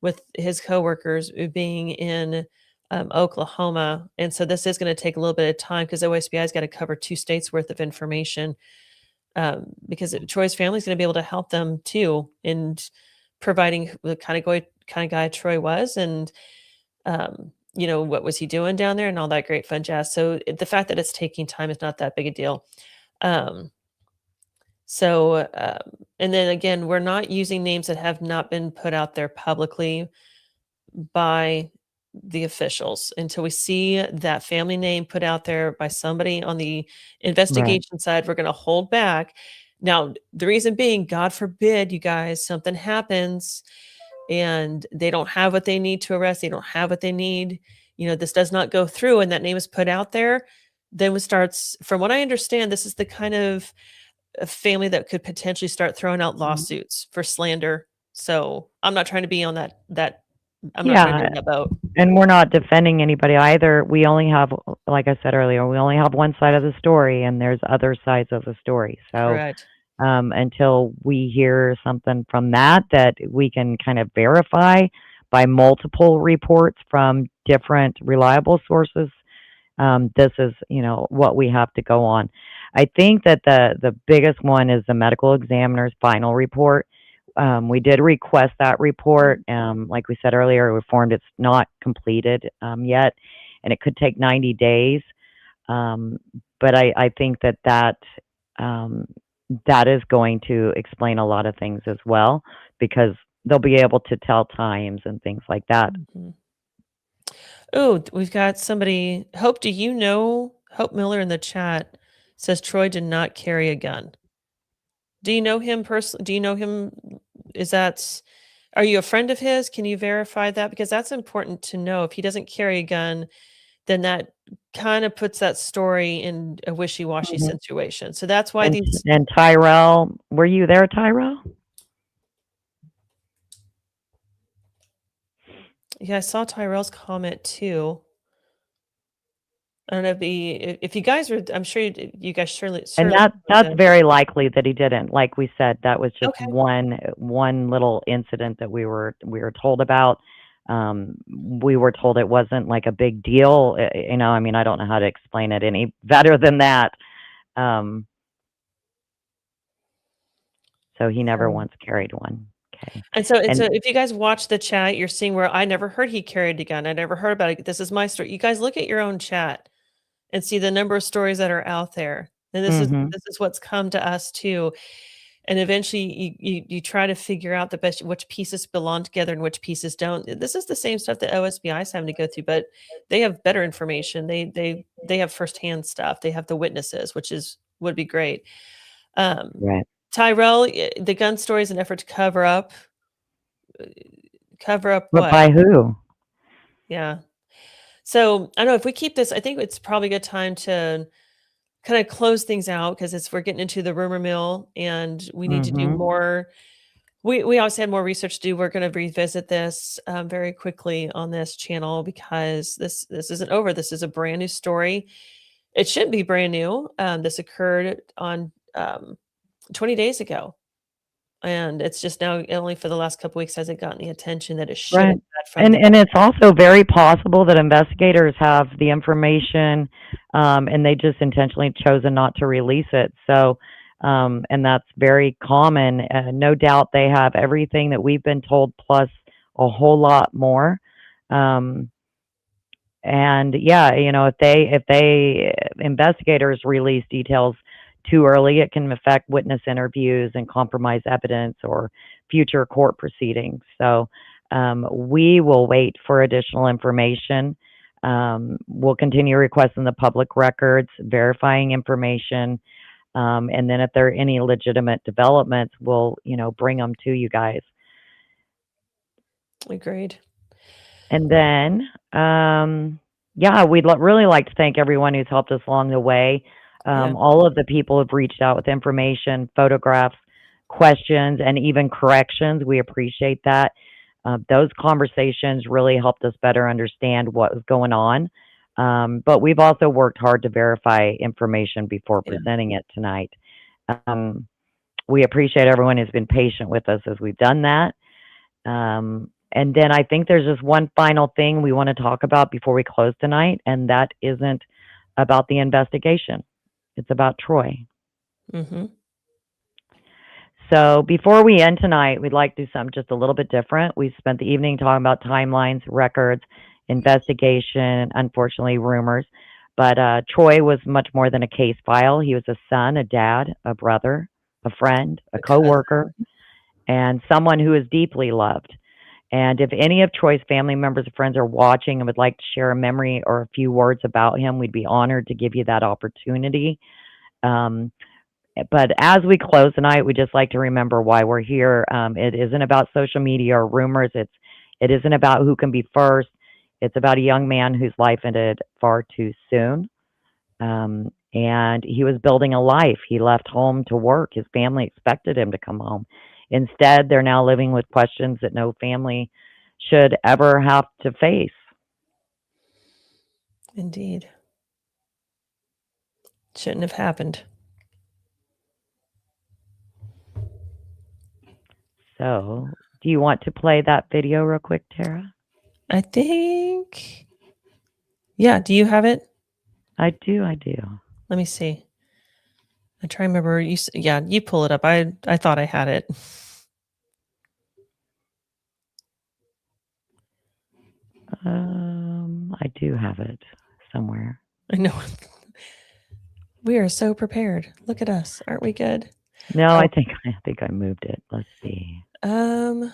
with his coworkers being in Oklahoma. And so this is going to take a little bit of time because OSBI's got to cover 2 states worth of information. Because Troy's family is going to be able to help them too in providing the kind of guy Troy was, and what was he doing down there, and all that great fun jazz. So the fact that it's taking time is not that big a deal. And then again, we're not using names that have not been put out there publicly by the officials until we see that family name put out there by somebody on the investigation side. We're going to hold back. Now, the reason being, God forbid, you guys, something happens and they don't have what they need to arrest. They don't have what they need. This does not go through and that name is put out there. Then it starts, from what I understand, this is the kind of a family that could potentially start throwing out lawsuits for slander. So I'm not trying to be on that I'm not trying to be in that boat. And we're not defending anybody either. We only have, like I said earlier, we only have one side of the story, and there's other sides of the story. So Correct. Until we hear something from that we can kind of verify by multiple reports from different reliable sources, this is, what we have to go on. I think that the biggest one is the medical examiner's final report. we did request that report. Like we said earlier, we're informed it's not completed yet, and it could take 90 days. But I think that is going to explain a lot of things as well, because they'll be able to tell times and things like that. Mhm. Oh, we've got somebody. Hope, do you know Hope Miller in the chat says Troy did not carry a gun. Do you know him personally? Do you know him? Are you a friend of his? Can you verify that? Because that's important to know. If he doesn't carry a gun, then that kind of puts that story in a wishy-washy Mhm. situation. So that's why these. And Tyrell, were you there, Tyrell? Yeah, I saw Tyrell's comment too. I don't know if you guys were. I'm sure you guys And surely. that's very likely that he didn't. Like we said, that was just Okay. one little incident that we were told about. We were told it wasn't like a big deal. I mean, I don't know how to explain it any better than that. So he never once carried one. Okay. And so And if you guys watch the chat, you're seeing where I never heard he carried a gun. I never heard about it. This is my story. You guys look at your own chat and see the number of stories that are out there. And this Mhm. is what's come to us too. And eventually you try to figure out the best, which pieces belong together and which pieces don't. This is the same stuff that OSBI is having to go through, but they have better information. They have firsthand stuff. They have the witnesses, would be great. Right. Tyrell, the gun story is an effort to cover up But what? by who? Yeah. So I don't know if we keep this, I think it's probably a good time to kind of close things out, because we're getting into the rumor mill and we need to do Mhm. more. We also had more research to do. We're going to revisit this very quickly on this channel, because this isn't over. This is a brand new story. It shouldn't be brand new. This occurred on 20 days ago. And it's just now, only for the last couple weeks has it gotten the attention that it should have Right. had from the. And it's also very possible that investigators have the information, and they just intentionally chosen not to release it. So, and that's very common. No doubt they have everything that we've been told, plus a whole lot more. And yeah, if investigators release details too early, it can affect witness interviews and compromise evidence or future court proceedings. So we will wait for additional information. We'll continue requesting the public records, verifying information, and then if there are any legitimate developments, we'll bring them to you guys. Agreed. And then, yeah, we'd really like to thank everyone who's helped us along the way. Yeah. All of the people have reached out with information, photographs, questions, and even corrections. We appreciate that. Those conversations really helped us better understand what was going on. But we've also worked hard to verify information before Yeah. presenting it tonight. We appreciate everyone who's been patient with us as we've done that. And then I think there's just one final thing we want to talk about before we close tonight, and that isn't about the investigation. It's about Troy. Mm-hmm. So before we end tonight, we'd like to do something just a little bit different. We spent the evening talking about timelines, records, investigation, unfortunately, rumors. But Troy was much more than a case file. He was a son, a dad, a brother, a friend, a coworker, and someone who is deeply loved. And if any of Troy's family members or friends are watching and would like to share a memory or a few words about him, we'd be honored to give you that opportunity. But as we close tonight, we just like to remember why we're here. It isn't about social media or rumors. It isn't about who can be first. It's about a young man whose life ended far too soon. And he was building a life. He left home to work. His family expected him to come home. Instead, they're now living with questions that no family should ever have to face. Indeed. Shouldn't have happened. So, do you want to play that video real quick, Tara? I think. Yeah. Do you have it? I do. Let me see. I try to remember. Yeah, you pull it up. I thought I had it. I do have it somewhere. I know. We are so prepared. Look at us. Aren't we good? No, Oh. I think I moved it. Let's see. Hold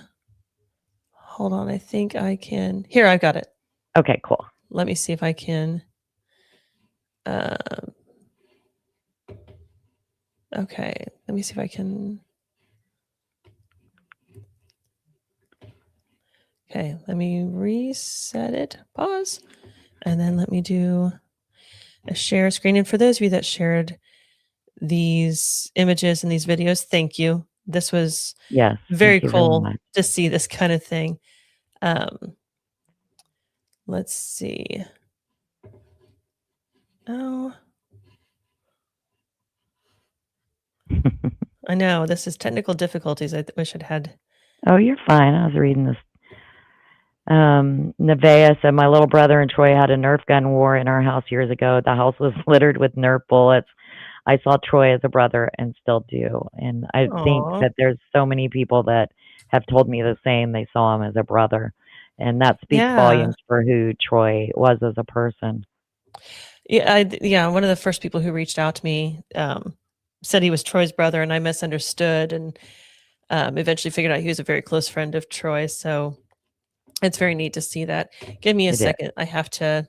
on. I think I can. Here, I got it. Okay, cool. Let me see if I can. Okay, let me see if I can. Okay, let me reset it. Pause. And then let me do a share screen. And for those of you that shared these images and these videos, thank you. This was Yes. very Thank you very cool much. to see this kind of thing. Let's see. Oh, I know this is technical difficulties. I wish I'd had. Oh, you're fine. I was reading this. Nevaeh said, my little brother and Troy had a Nerf gun war in our house years ago. The house was littered with Nerf bullets. I saw Troy as a brother and still do. And I think Aw. that there's so many people that have told me the same. They saw him as a brother. And that speaks Yeah. volumes for who Troy was as a person. Yeah, one of the first people who reached out to me said he was Troy's brother, and I misunderstood, and eventually figured out he was a very close friend of Troy. So it's very neat to see that. Give me a It is. second. I have to.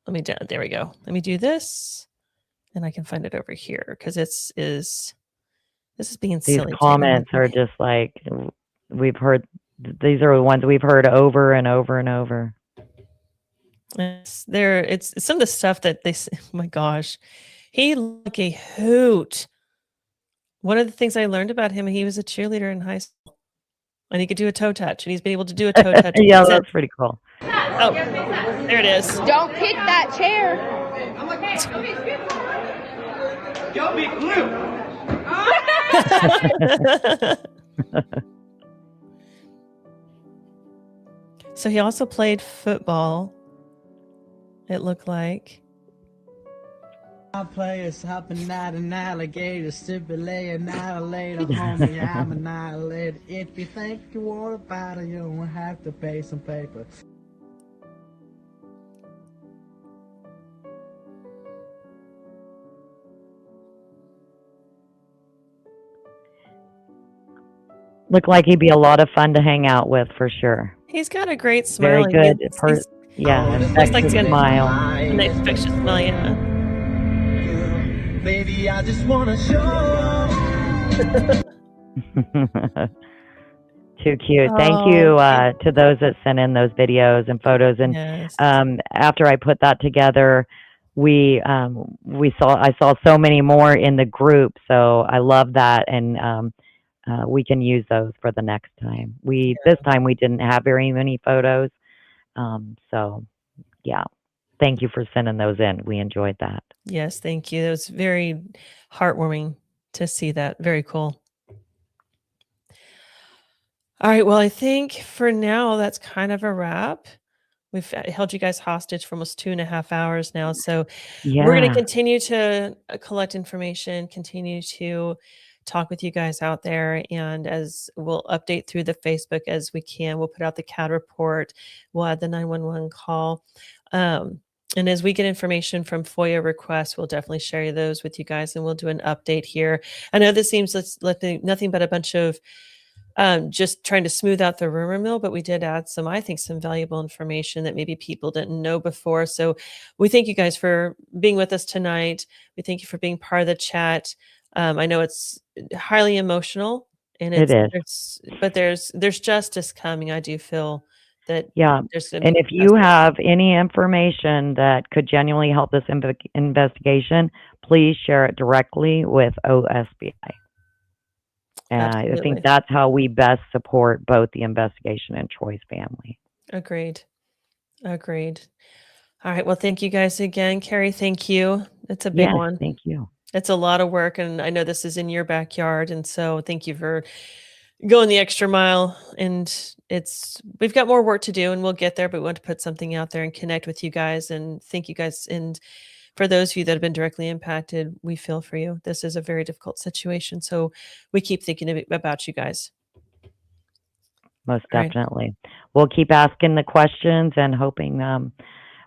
There we go. Let me do this, and I can find it over here because this is being These silly. comments are just like, we've heard, these are the ones we've heard over and over and over. It's some of the stuff that they say. Oh my gosh, he looked like a hoot. One of the things I learned about him, he was a cheerleader in high school, and he could do a toe touch, and he's been able to do a toe touch. Yeah, that's pretty cool. Oh, there it is. Don't kick that chair. Yo, big blue. So he also played football, it looked like. I play is hopping out an alligator, sipping lay annihilator, homie, I'm annihilated. If you think you want a battle, you don't have to pay some paper. Look like he'd be a lot of fun to hang out with for sure. He's got a great smile. Very good. Yeah, An looks like he's infectious gonna smile. an infectious smile. Yeah. Baby, I just wanna show. Too cute. Thank you to those that sent in those videos and photos. And Yes. after I put that together, I saw so many more in the group. So I love that, and we can use those for the next time. This time we didn't have very many photos. So yeah, thank you for sending those in. We enjoyed that. Yes, thank you. It was very heartwarming to see that. Very cool. All right. Well, I think for now that's kind of a wrap. We've held you guys hostage for almost 2.5 hours now. So we're going to continue to collect information, continue to talk with you guys out there. And as we'll update through the Facebook as we can, we'll put out the CAD report. We'll add the 911 call. And as we get information from FOIA requests, we'll definitely share those with you guys, and we'll do an update here. I know this seems nothing but a bunch of just trying to smooth out the rumor mill, but we did add some valuable information that maybe people didn't know before. So we thank you guys for being with us tonight. We thank you for being part of the chat. I know it's highly emotional, and It is. but there's justice coming. I do feel that. Yeah. And if you have any information that could genuinely help this investigation, please share it directly with OSBI. I think that's how we best support both the investigation and Troy's family. Agreed. All right. Well, thank you guys again. Carrie, thank you. It's a big one. Thank you. It's a lot of work, and I know this is in your backyard, and so thank you for going the extra mile. And we've got more work to do, and we'll get there, but we want to put something out there and connect with you guys, and thank you guys. And for those of you that have been directly impacted, we feel for you. This is a very difficult situation, so we keep thinking about you guys. Most Right. definitely. We'll keep asking the questions and hoping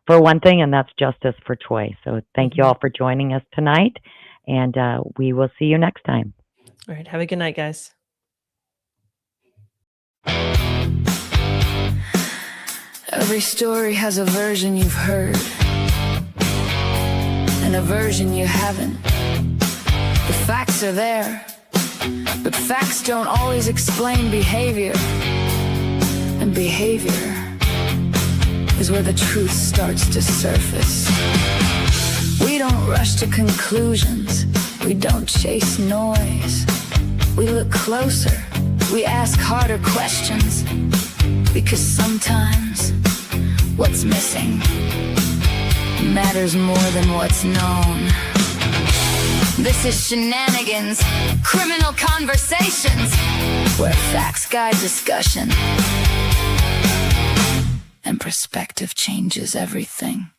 for one thing, and that's justice for Troy. So thank you all for joining us tonight, and we will see you next time. All right. Have a good night, guys. Every story has a version you've heard and a version you haven't. The facts are there, but facts don't always explain behavior. And behavior is where the truth starts to surface. We don't rush to conclusions. We don't chase noise. We look closer. We ask harder questions. Because sometimes what's missing matters more than what's known. This is Shenanigans, criminal conversations, where facts guide discussion and perspective changes everything.